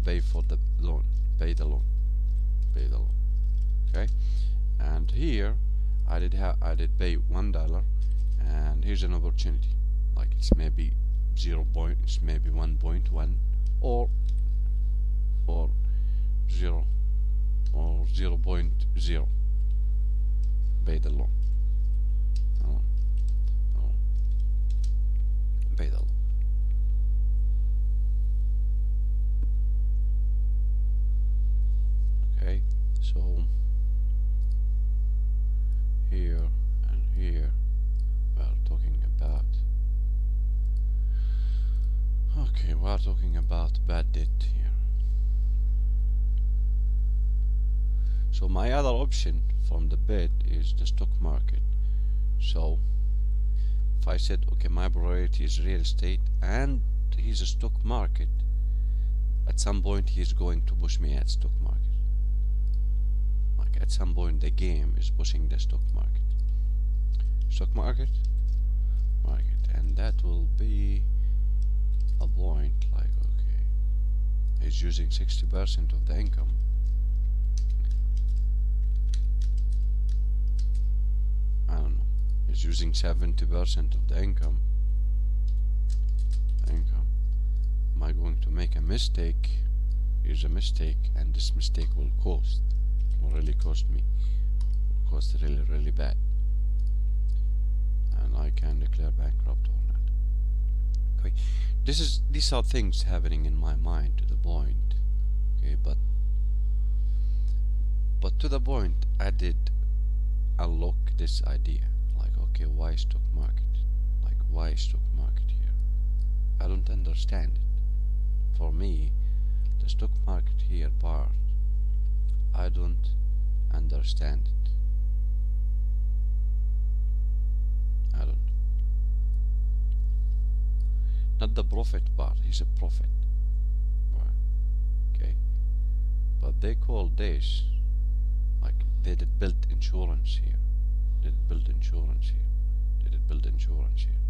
pay for the loan, pay the loan. Okay, and here I did pay $1, and here's an opportunity. Like it's maybe it's maybe 1.1 or 0 or 0.0. Pay the loan. Pay the loan. Okay, so here and here we are talking about, okay, we are talking about bad debt here. So my other option from the bid is the stock market. So if I said, okay, my priority is real estate and he's a stock market, at some point he's going to push me at stock market. Like at some point the game is pushing the stock market. Stock market, and that will be a point like, okay, he's using 60% of the income. I don't know, he's using 70% of the income. Am I going to make a mistake? Here's a mistake, and this mistake will really cost me, cost really bad, and I can declare bankrupt or not. Okay, these are things happening in my mind to the point. Okay, but to the point I did unlock this idea. Like, okay, why stock market? Like, why stock market here? I don't understand it. For me, the stock market here part, I don't understand it. I don't. Not the profit part, he's a prophet. Right. Okay. But they call this, like, they did build insurance here. They did build insurance here. They did build insurance here.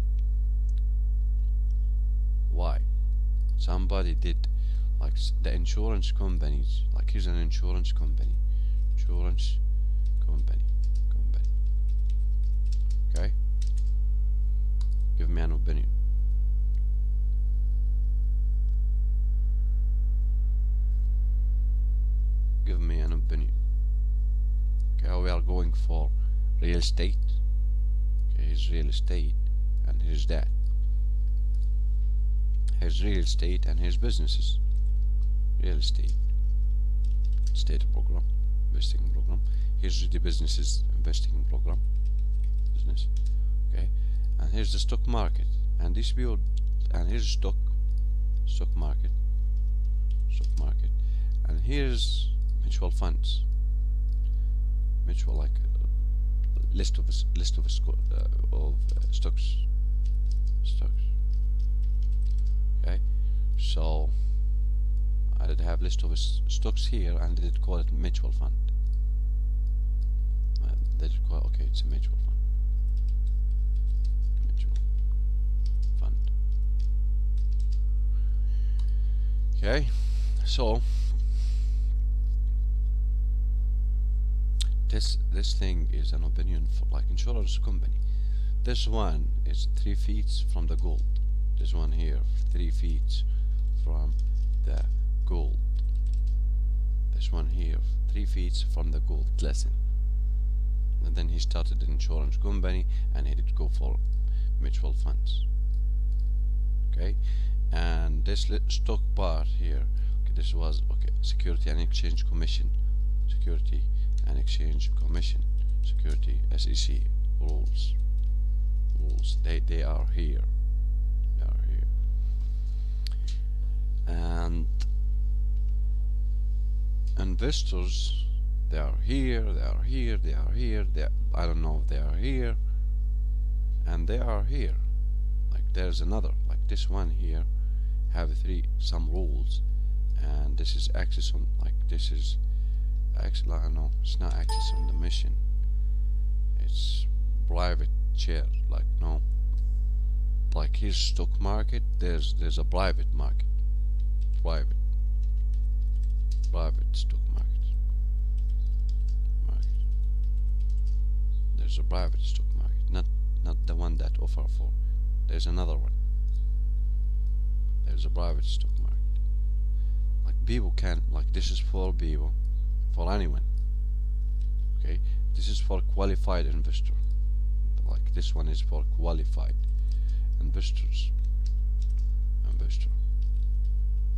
Why? Somebody did, like, the insurance companies, like, here's an insurance company. Okay? Give me an opinion. Give me an opinion. Okay, we are going for real estate. Okay, here's real estate, and here's that. Here's real estate and here's businesses. Real estate program, investing program. Here's the businesses investing program, business. Okay, and here's the stock market, and this view, and here's stock market, and here's mutual funds, like list of stocks. Okay, so I did have list of stocks here, and they did call it mutual fund. They did call, okay, it's a mutual fund. Okay, so this thing is an opinion for like insurance company. This one is 3 feet from the gold. This one here, 3 feet from the gold. This one here, 3 feet from the gold. Listen. and then he started an insurance company, and he did go for mutual funds. Okay, and this stock part here, okay, this was okay, Security and Exchange Commission, Security and Exchange Commission, Security SEC rules. They are here. They are here. And investors, they are here, they are here, they are here, I don't know if they are here, and they are here. Like there's another, like this one here, have some rules, and this is access on, like this is actually, I don't know, it's not access on the mission, it's private share, like no, like here's stock market, there's a private market, private stock market, there's a private stock market, not the one that offer for, there's another one, there's a private stock market. Like people can, like this is for people, for anyone, okay, this is for qualified investor, like this one is for qualified investors,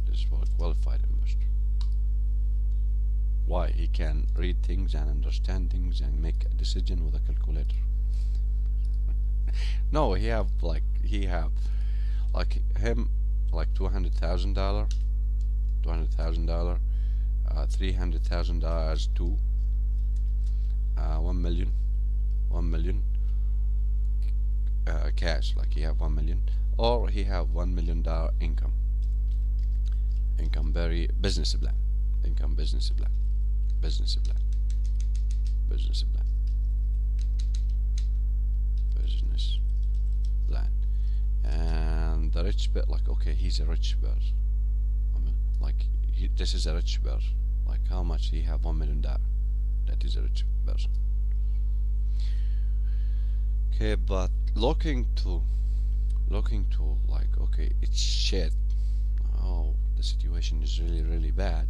this is for a qualified investor. Why? He can read things and understand things and make a decision with a calculator. No, he have like him like $200,000, $300,000 to 1 million cash, like he have 1 million, or he have $1 million income very business plan, business plan. And the rich bit, like okay, he's a rich person, I mean, like this is a rich person, like how much he have $1 million, that is a rich person. Okay, but looking to like okay, it's shit, oh, the situation is really bad.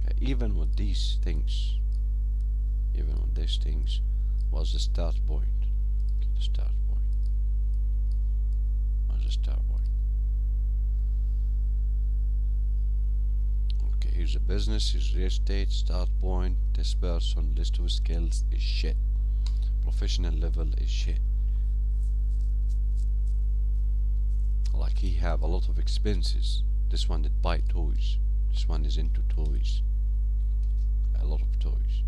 Okay, even with these things was the start point. Okay, the start point was the start point. Okay, here's a business, here's real estate, start point, this person, list of skills is shit, professional level is shit. Like he have a lot of expenses. This one did buy toys. This one is into toys. A lot of toys.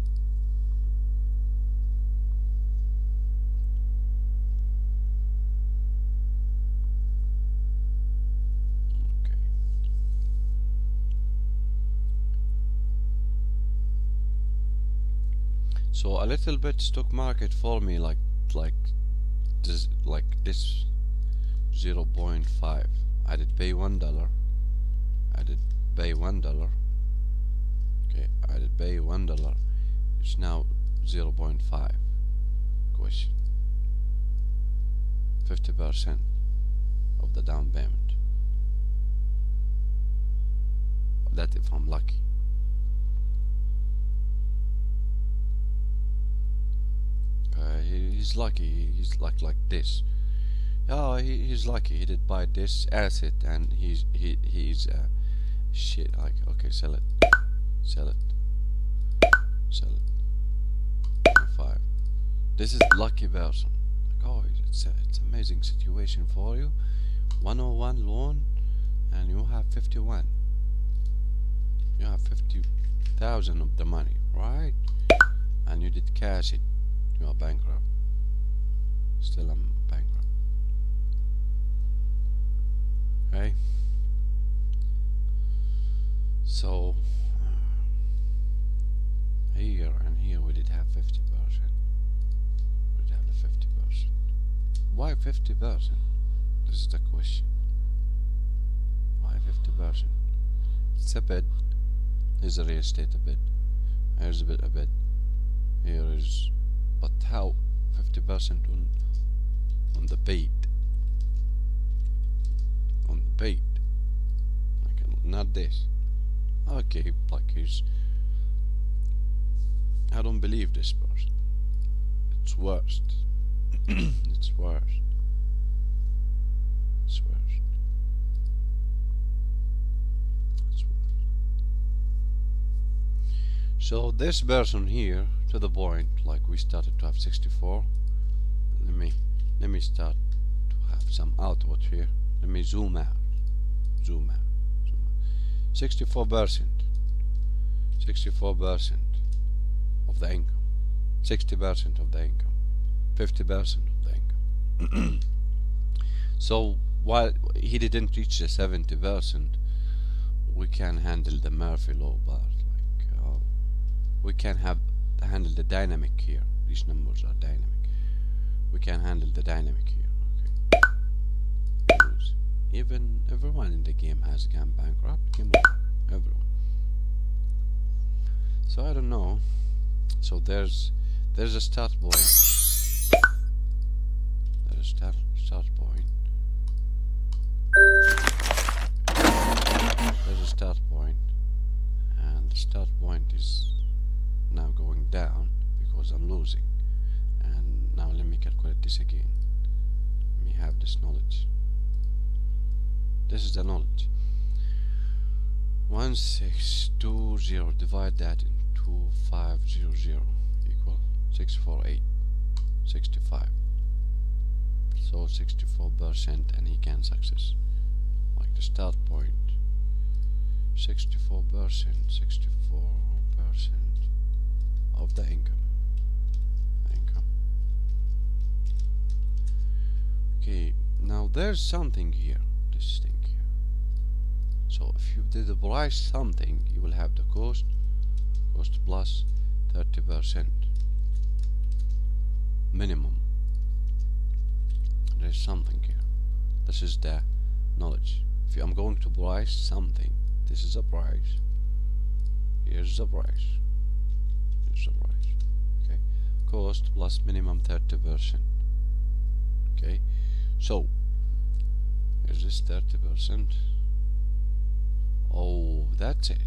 Okay. So a little bit stock market for me, like this 0.5. I did pay $1. Okay, I did pay $1. It's now 0.5. Question. 50% of the down payment. That if I'm lucky. He's lucky. He's like this. Oh, he's lucky. He did buy this asset, and he's shit. Like okay, sell it. 5. This is lucky person. Like oh, it's amazing situation for you. 101 loan, and you have 51. You have 50,000 of the money, right? And you did cash it. You are bankrupt. Still I'm bankrupt. Okay, so here and here we did have 50%. We did have the 50%. Why 50%? This is the question. Why 50%? It's a bid. Here's a real estate a bid. Here's a bid. Here is, but how 50% on the paid? On the paid, like not this. Okay, like he's, I don't believe this person. it's worst. It's worst. It's worst. It's worst. So this person here, to the point, like we started to have 64. Let me start to have some output here. Let me zoom out. Zoom out. Zoom out. 64%. 64% of the income. 60% of the income. 50% of the income. So while he didn't reach the 70%, we can handle the Murphy law part. We can handle the dynamic here. These numbers are dynamic. We can handle the dynamic here. Okay. Even everyone in the game has gone bankrupt. Game over. Everyone. So I don't know. So there's a start point. There's a start point. There's a start point, and the start point is now going down because I'm losing. And now let me calculate this again. Let me have this knowledge. This is the knowledge. 1620, divide that into 500 equal 648, 65. So 64%, and he can success. Like the start point, 64%, 64% of the income. Okay, now there's something here, this thing here. So if you did the price something, you will have the cost plus 30% minimum. There's something here. This is the knowledge. If I'm going to price something, this is a price. Here's the price. Here's the price. Okay, cost plus minimum 30%. Okay, so here's this 30%. Oh, that's it.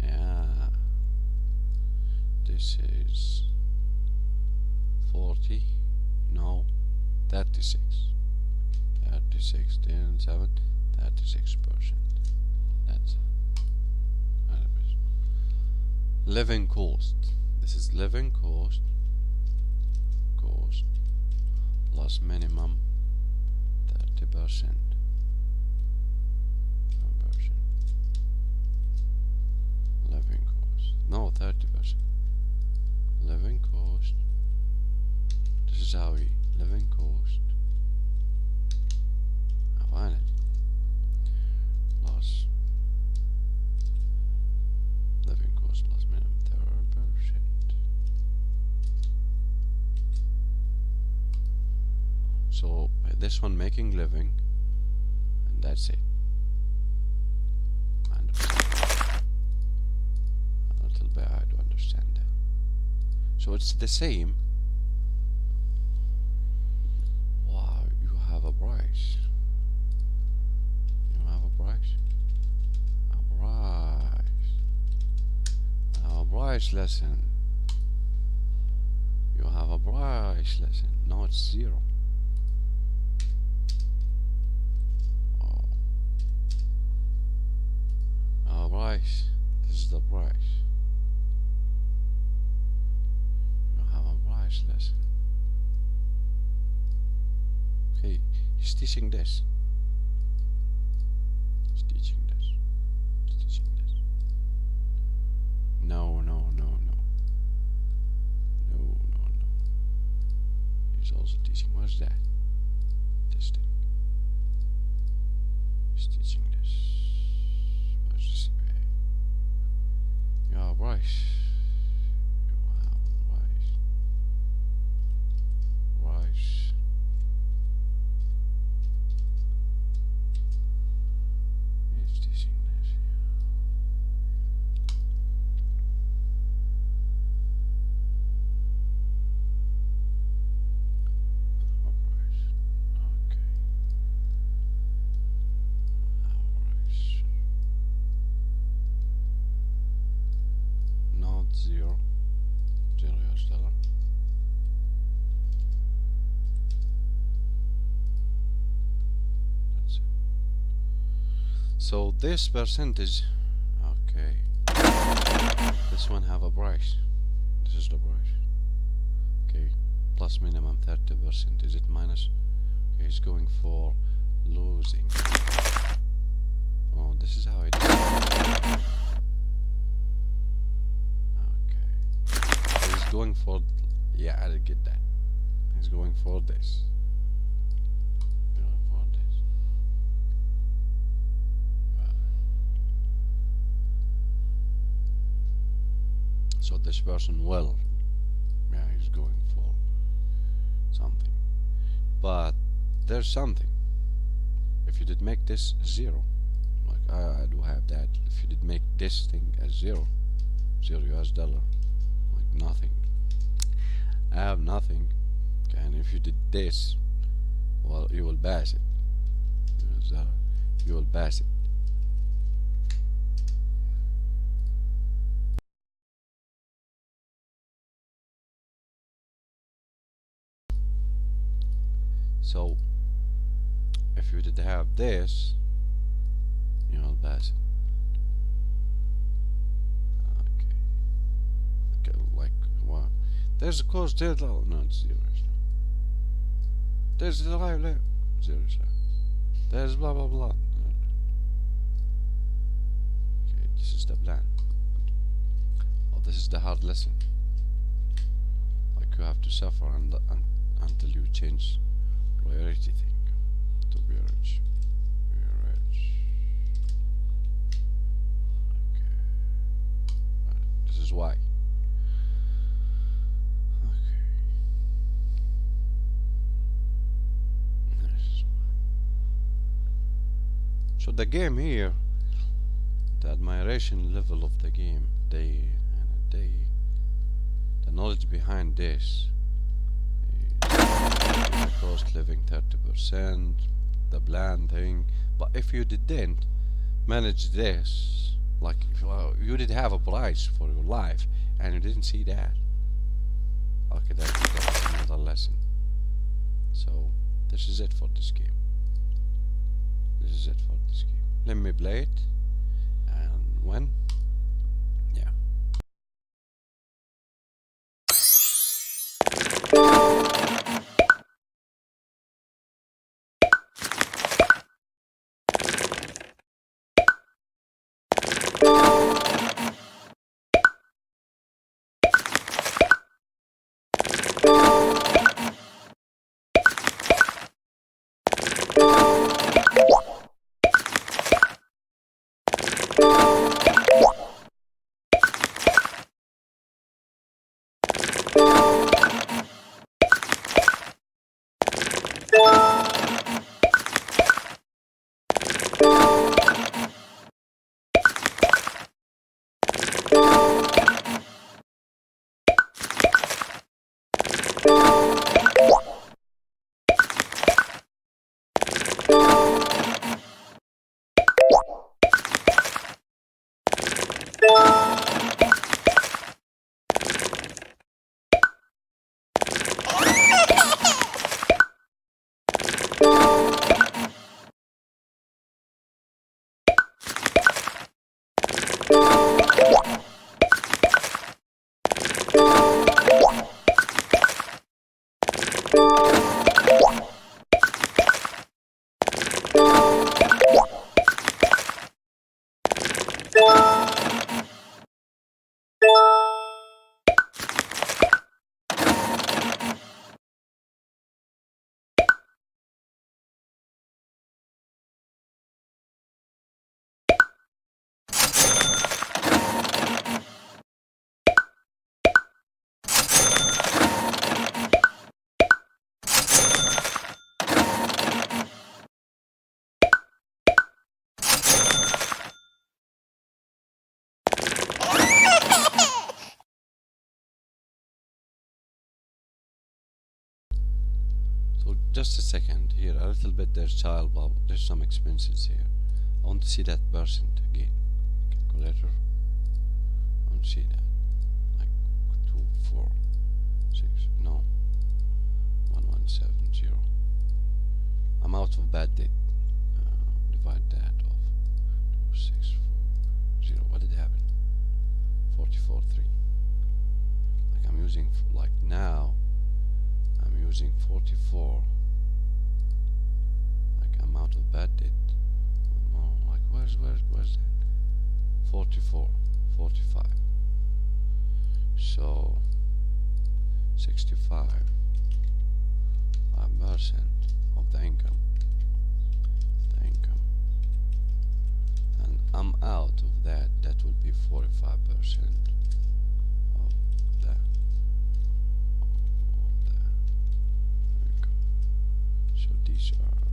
Yeah, this is 40. No, 36. 36, 10, 7, 36%. That's it. 100%. Living cost. This is living cost. Cost plus minimum 30%. Living cost. No, 30%. Living cost. This is how we living cost. I find it. Plus living cost plus minimum 30%. So this one making living, and that's it. And a little bit I do understand that. So it's the same. Wow, you have a price. You have a price. A price. A price lesson. You have a price lesson. No, it's 0. Price. This is the price. You have a price lesson. Okay, he's teaching this. He's teaching this. He's teaching this. No, no, no, no. No, no, no. He's also teaching. What's that? This thing. He's teaching this. Where's the CPA? You have rice. You have rice. Rice. He's teaching this. Of rice. Okay. Of rice. So this percentage, okay, this one have a price. This is the price. Okay, plus minimum 30%. Is it minus? Okay, it's going for losing. Oh, this is how it is. Okay, so he's going for, yeah, I did get that. He's going for this. Going for this. So this person will, yeah, he's going for something. But there's something. If you did make this 0, like I do have that. If you did make this thing as 0 US dollar, like nothing, I have nothing. Okay, and if you did this, well, you will pass it. US dollar, you will pass it. So if you did have this, you will pass it. Okay, like what? There's a course there. No, it's 0. There's the live there. 0. There's blah blah blah. Okay, this is the plan. Oh, this is the hard lesson. Like you have to suffer until you change priority thing to be rich. Be rich. Okay. This is why. Okay. This is why. So the game here, the admiration level of the game, day and a day, the knowledge behind this. The cost living 30%, the plan thing. But if you didn't manage this, like if you did have a price for your life and you didn't see that, okay, that's another lesson. So this is it for this game. This is it for this game. Let me play it, and when, yeah. So just a second here, a little bit. There's child bubble. There's some expenses here. I want to see that percent again. Calculator. I want to see that. Like 2, 4, 6. No. 1170. I'm out of bad debt. Divide that off. 44. Like I'm out of bed. No, like where's that? 44, 45. So 65, 5% of the income. And I'm out of that. That will be 45% of that. So these are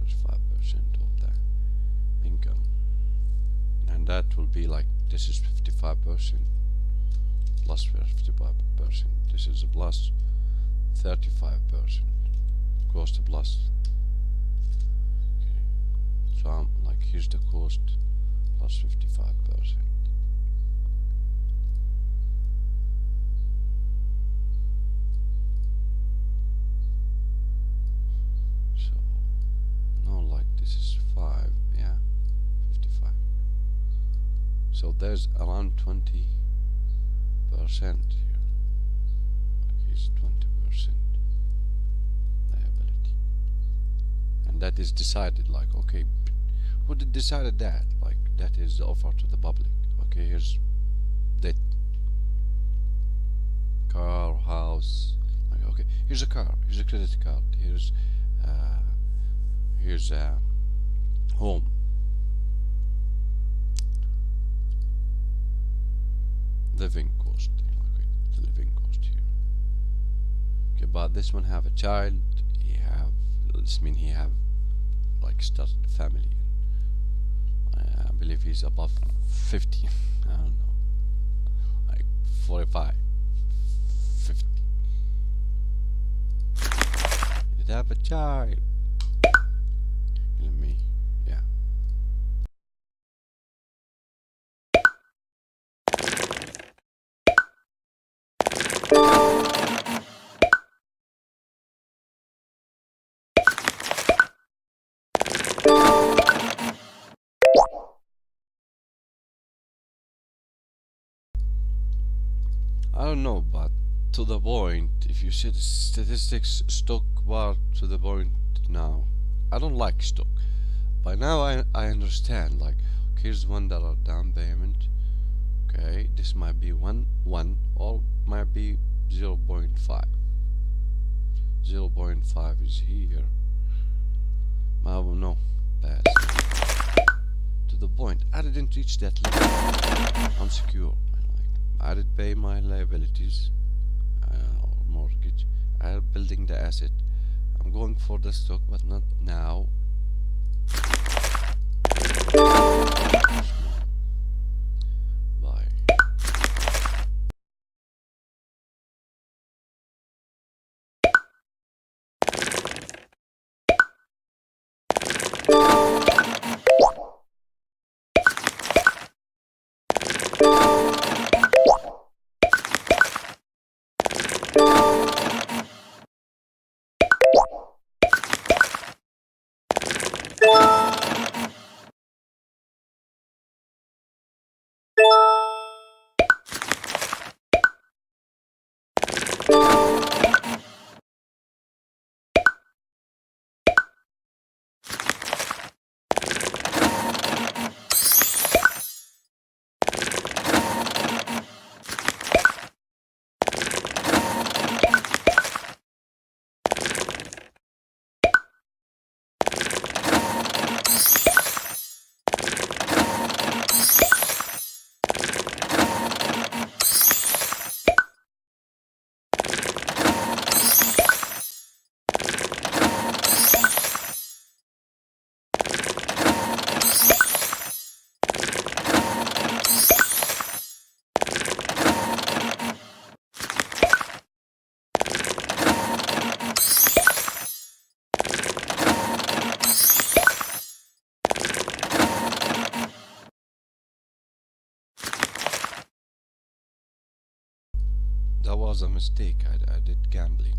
45% of the income, and that will be like, this is 55% plus 55%. This is a plus 35%. Cost plus. Okay. So I'm like, here's the cost plus 55%. So no, like this is 5, yeah, 55. So there's around 20% here. Like here's 20% liability, and that is decided. Like, okay, who decided that? Like, that is the offer to the public. Okay, here's that car, house. Like, okay, here's a car, here's a credit card, here's a home. Living cost, okay, the living cost here. Okay, but this one have a child. This mean he have like started a family. I believe he's above 50. I don't know, like 45, 50. He did have a child. Me, yeah. I don't know, but to the point, if you said statistics, stock bar to the point now. I don't like stock. By now I understand, like, here's $1 down payment. Okay, this might be 1 or might be 0.5. 0.5 is here. No, pass. To the point, I didn't reach that level. I'm secure. I did pay my liabilities or mortgage. I am building the asset. I'm going for the stock, but not now. Bye. That was a mistake. I did gambling.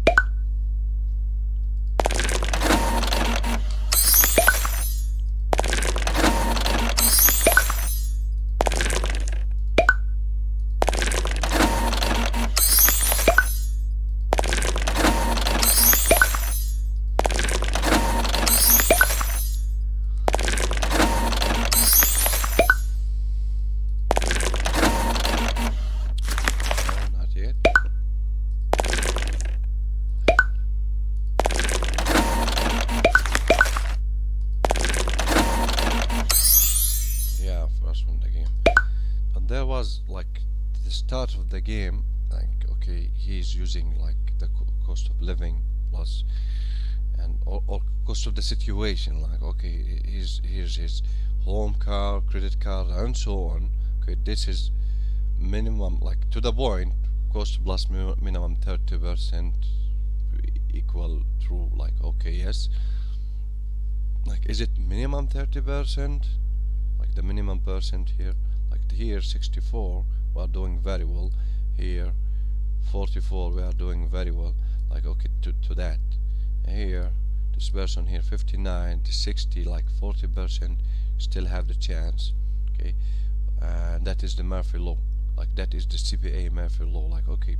was like the start of the game, like okay, he's using like the cost of living plus and or cost of the situation, like okay, here's his home car, credit card, and so on. Okay, this is minimum, like to the point, cost plus minimum 30% equal true, like okay, yes, like is it minimum 30%, like the minimum percent here, like here 64 we are doing very well, here 44 we are doing very well, like okay, to that, here this person here 59 to 60, like 40% still have the chance. Okay, and that is the Murphy law, like that is the CPA Murphy law, like okay,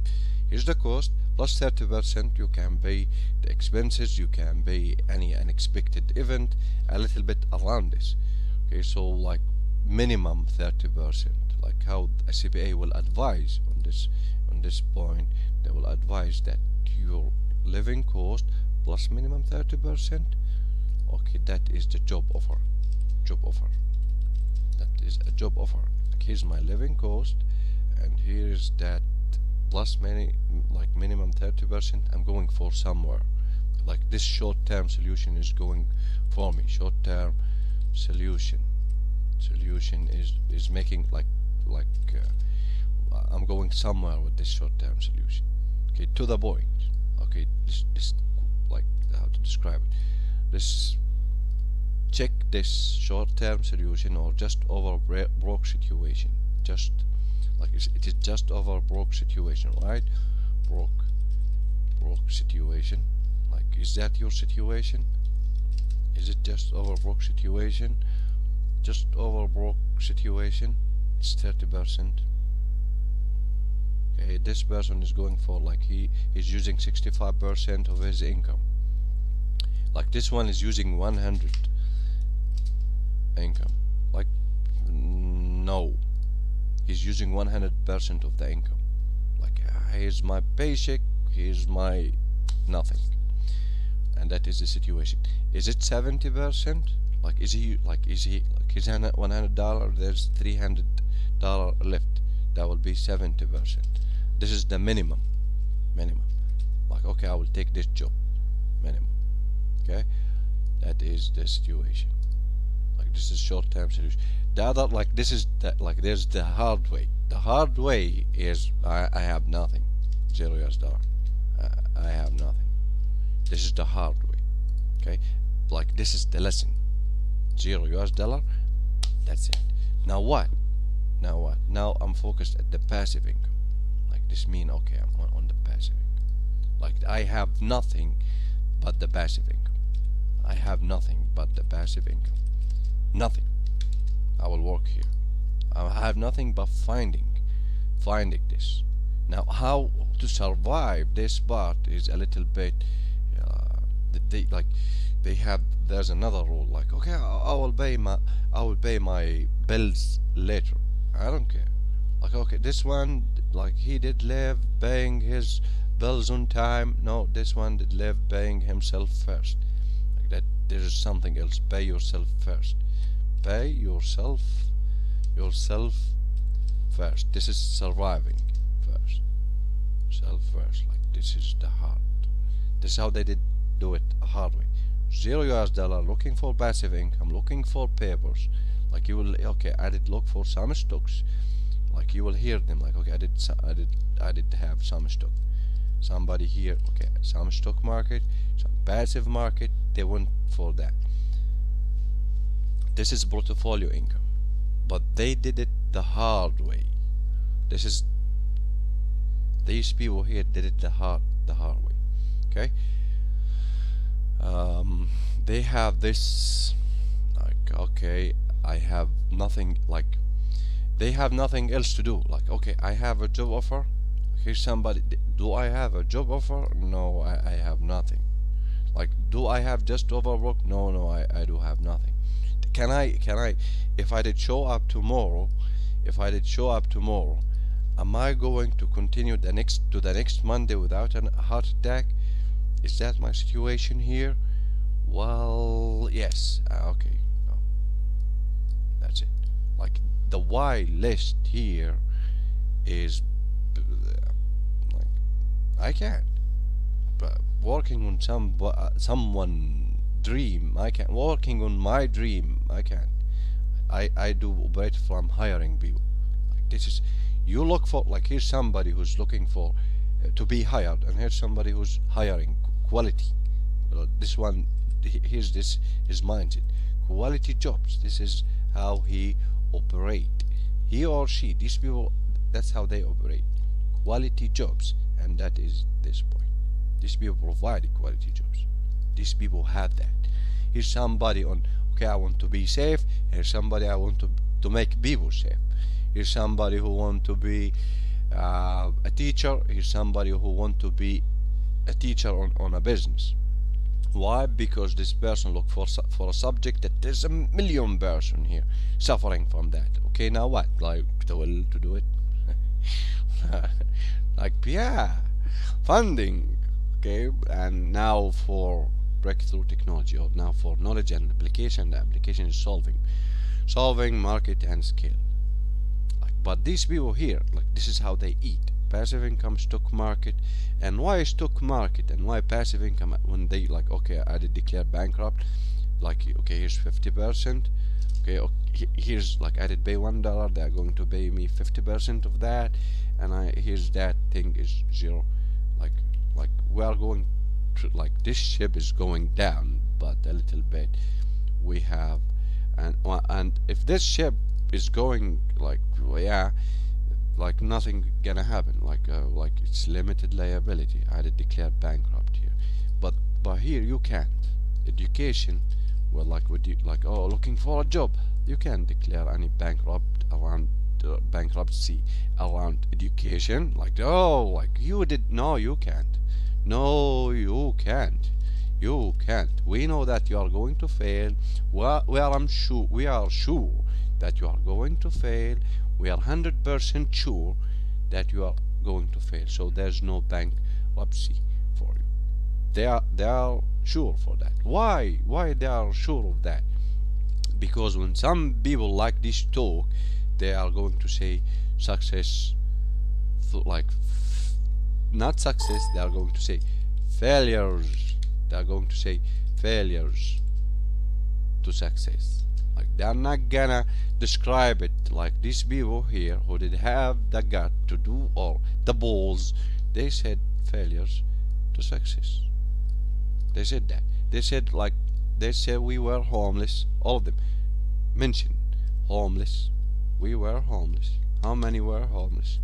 here's the cost plus 30%, you can pay the expenses, you can pay any unexpected event, a little bit around this. Okay, so like minimum 30%, like how a CPA will advise on this point, they will advise that your living cost plus minimum 30%. Okay, that is the job offer. That is a job offer. Like here's my living cost, and here's that plus like minimum 30%. I'm going for somewhere. Like this short-term solution is going for me. Short-term solution is making like I'm going somewhere with this short-term solution. Okay, to the point. Okay, this like how to describe it. Let's check this short-term solution or just over broke situation. Just like it is just over broke situation, right? Broke situation. Like, is that your situation? Is it just over broke situation? Just over broke situation. It's 30%. Okay, this person is going for like he is using 65% of his income. Like this one is using 100 income. Like no, he's using 100% of the income. Like here's my paycheck, here's my nothing, and that is the situation. Is it 70%? Like is he like his $100? There's $300 left. That will be 70%. This is the minimum. Like okay, I will take this job. Minimum. Okay, that is the situation. Like this is short-term solution. The other, like this is that, like there's the hard way. The hard way is I have nothing, $0. I have nothing. This is the hard way. Okay, like this is the lesson. $0. That's it. Now what? Now I'm focused at the passive income. Like this mean okay, I'm on the passive income. Like I have nothing but the passive income. I have nothing but the passive income. Nothing. I will work here. I have nothing but finding this. Now how to survive this part is a little bit there's another rule, like okay, I will pay my bills later. I don't care. Like okay, this one, like he did live paying his bills on time. No, this one did live paying himself first. Like that, there is something else. Pay yourself first. Pay yourself first. This is surviving first. Self first. Like this is the hard. This is how they did do it a hard way. $0, looking for passive income, looking for papers. Like you will okay, I did look for some stocks. Like you will hear them. Like okay, I did have some stock. Somebody here, okay, some stock market, some passive market. They went for that. This is portfolio income, but they did it the hard way. These people here did it the hard way. Okay. They have this, like okay, I have nothing, like they have nothing else to do. Like okay, I have a job offer. Here's somebody. Do I have a job offer? No, I have nothing. Like, do I have just overwork? No, I do have nothing. Can I if I did show up tomorrow, am I going to continue the next Monday without a heart attack? Is that my situation here? Well, yes. Okay. No. That's it. Like the why list here is like I can't. But working on someone dream, I can't. Working on my dream, I can't. I do operate from hiring people. Like this is, you look for, like here's somebody who's looking for to be hired, and here's somebody who's hiring quality. This one, here's this his mindset. Quality jobs. This is how he operate. He or she, these people, that's how they operate. Quality jobs, and that is this point. These people provide quality jobs. These people have that. Here's somebody on, okay, I want to be safe. Here's somebody I want to make people safe. Here's somebody who want to be a teacher. Here's somebody who want to be a teacher on a business. Why? Because this person look for a subject that there's a million person here suffering from that. Okay, now what? Like the will to do it? Like, yeah, funding. Okay, and now for breakthrough technology, or now for knowledge and application. The application is solving market and scale. Like, but these people here, like this is how they eat. Passive income, stock market. And why stock market and why passive income? When they like, okay, I did declare bankrupt, like, okay, here's 50%. Okay, here's like I did pay $1, they are going to pay me 50% of that, and here's that thing is zero. Like we are going to, like this ship is going down, but a little bit we have, and if this ship is going, like, yeah, like nothing gonna happen, like it's limited liability. I did declare bankrupt here, but here you can't. Education, well, like would you, like, oh, looking for a job, you can't declare any bankruptcy around education. Like, oh, like you did. No, you can't. No, you can't. You can't. We know that you are going to fail. We are sure that you are going to fail. We are 100% sure that you are going to fail. So there's no bankruptcy for you. They are sure for that. Why they are sure of that? Because when some people like this talk, they are going to say success, like not success. They are going to say failures. They are going to say failures to success. Like, they are not gonna describe it like these people here who did have the gut to do, or the balls. They said failures to success. They said that. They said, like, they said we were homeless. All of them mentioned homeless. We were homeless. How many were homeless?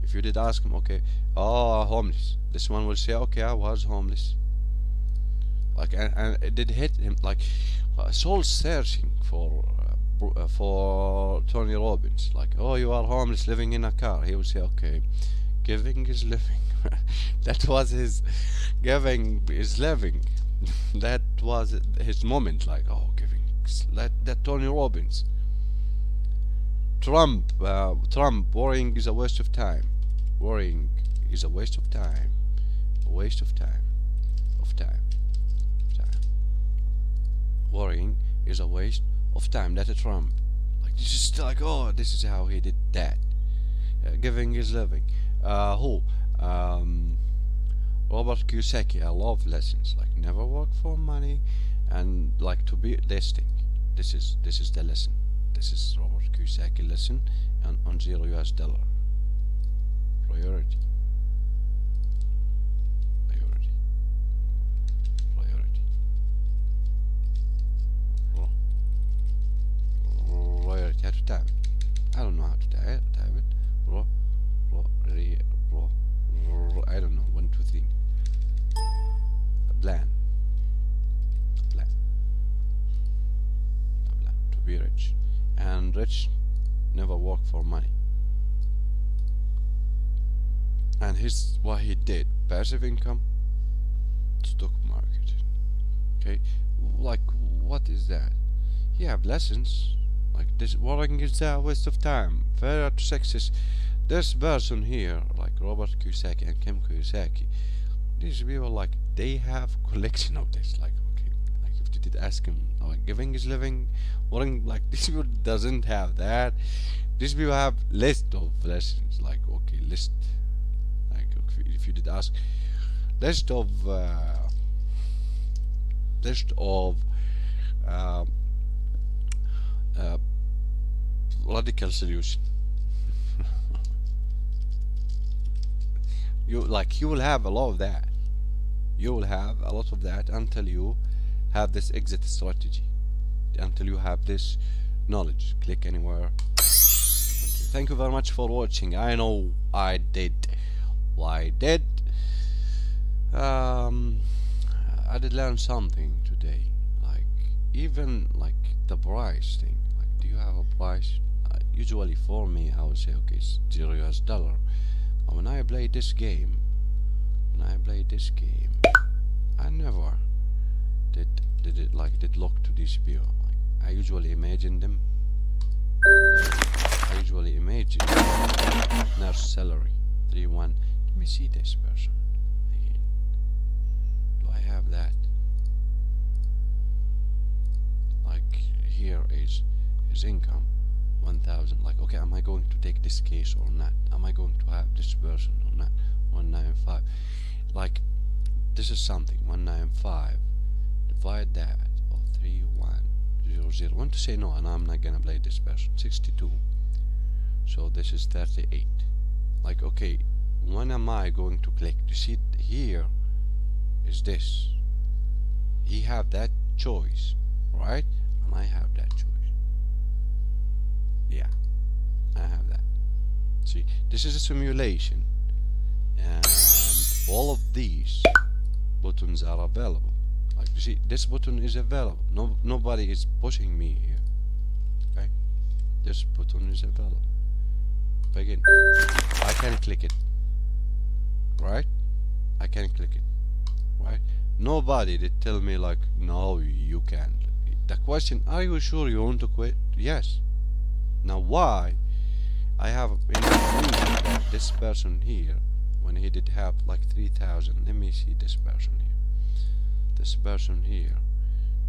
If you did ask him, okay, oh, homeless, this one will say, okay, I was homeless. Like, and it did hit him, like, soul searching for Tony Robbins. Like, oh, you are homeless, living in a car. He would say, okay, giving is living. That was his, giving is living. That was his moment. Like, oh, giving. That Tony Robbins. Trump, worrying is a waste of time. Worrying is a waste of time. A waste of time. Worrying is a waste of time. That's a Trump. Like, this is like, oh, this is how he did that. Giving is living. Who? Robert Kiyosaki. I love lessons. Like, never work for money, and like to be this thing. This is the lesson. This is Robert Kiyosaki lesson on $0 priority. Priority. How to type it? I don't know how to type it. I don't know. 1, 2, 3. A plan. To be rich. And rich never work for money. And here's what he did: passive income, stock market. Okay, like, what is that? He have lessons. Like, this worrying is a waste of time. Failure to success. This person here, like Robert Kiyosaki and Kim Kiyosaki, these people, like, they have collection of this. Like, okay, like if you did ask him, like, giving is living, worrying, like, this people doesn't have that. these people have list of lessons, like okay, list, like okay, if you did ask list of uh, uh, radical solution. You will have a lot of that. You will have a lot of that until you have this exit strategy, until you have this knowledge. Click anywhere. Thank you very much for watching. I know I did I did learn something today, like even like the price thing. Like, do you have a price? Usually for me I would say okay, it's $0. But when I play this game, I never did look to this view. Like, I usually imagine them. I usually imagine nurse salary 3-1. Let me see this person again. Do I have that? Like, here is his income 1,000. Like, okay, am I going to take this case or not? Am I going to have this person or not? 195. Like, this is something. 195. Divide that of 3,100. Want to say no, and I'm not gonna play this person. 62. So this is 38. Like, okay, when am I going to click? You see here is this. He have that choice, right? And I have that choice. Yeah, I have that. See, this is a simulation, and all of these buttons are available. Like, you see, this button is available. Nobody is pushing me here. Okay, this button is available. Again, I can click it, right? I can click it, right? Nobody did tell me like, no, you can't. The question, are you sure you want to quit? Yes. Now why? I have enough reason that this person here, when he did have like 3,000, let me see this person here. This person here,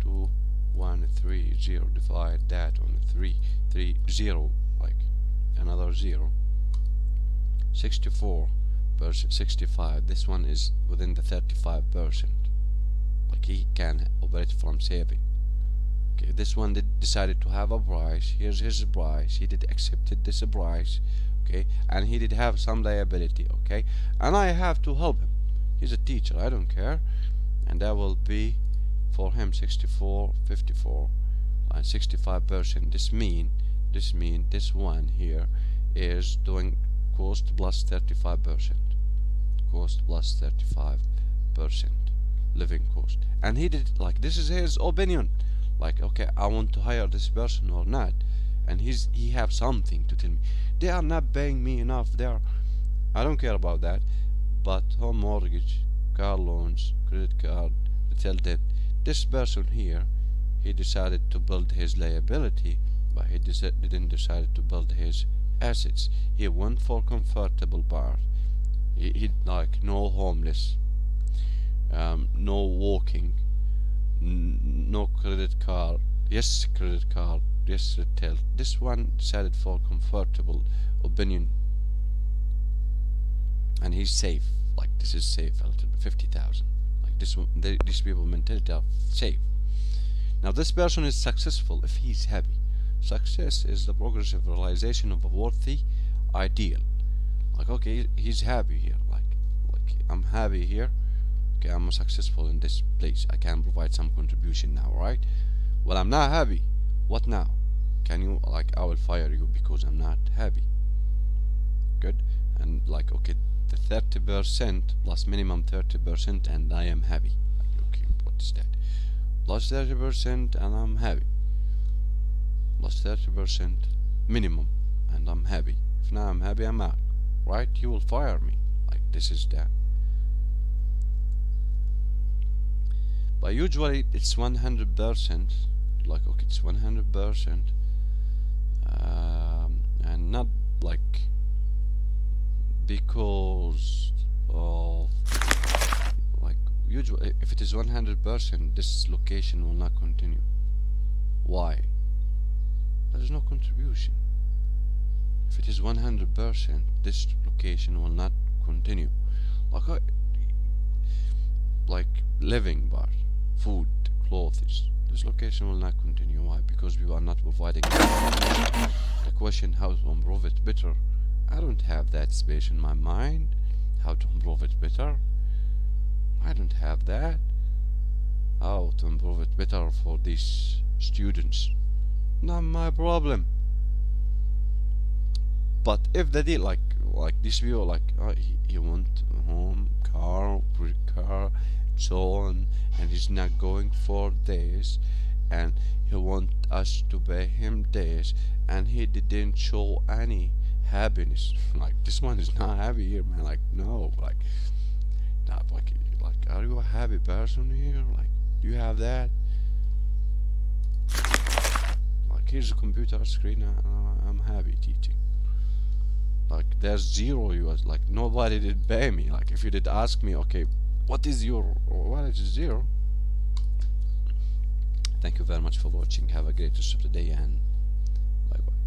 2,130, divide that on 330, like another 0. 64 versus 65. This one is within the 35%. Like, he can operate from saving. Okay, this one decided to have a price. Here's his price. He did accepted this price. Okay, and he did have some liability. Okay, and I have to help him. He's a teacher. I don't care, and that will be for him 64, 54, and 65%. This one here is doing cost plus 35%. Cost plus 35%. Living cost. And he did, like, this is his opinion. Like, okay, I want to hire this person or not. And he have something to tell me. They are not paying me enough. I don't care about that. But home mortgage, car loans, credit card, retail debt. This person here, he decided to build his liability, but he didn't decide to build his assets. He went for comfortable part. He like no homeless, no walking, no credit card. Yes, credit card. Yes, retail. This one decided for comfortable opinion, and he's safe. Like, this is safe. A little bit, 50,000. Like, this one, these people mentality are safe. Now this person is successful if he's happy. Success is the progressive realization of a worthy ideal. Like, okay, he's happy here. Like I'm happy here. Okay, I'm successful in this place. I can provide some contribution now, right? Well, I'm not happy. What now? Can you, like, I will fire you because I'm not happy. Good. And like, okay, the 30% plus minimum 30%, and I am happy. Okay, what is that? Plus 30% and I'm happy. Plus 30% minimum and I'm happy. If not I'm happy, I'm out. Right? You will fire me. Like, this is that. But usually it's 100%. Like, okay, it's 100%, and not like because of, like, usually if it is 100%, this location will not continue. Why? There is no contribution. If it is 100%, this location will not continue. Like living part, food, clothes. This location will not continue. Why? Because we are not providing. The question how to improve it better. I don't have that space in my mind. How to improve it better? I don't have that. How to improve it better for these students? Not my problem. But if the deal like this view he want home, car, so on, and he's not going for this, and he want us to pay him this, and he didn't show any happiness. Like this one is not happy here, man. Like no, not like are you a happy person here? Like do you have that? Like here's a computer screen. I'm happy teaching. Like there's zero US. Like nobody did pay me. Like if you did ask me, okay, what is zero? Thank you very much for watching. Have a great rest of the day and bye bye.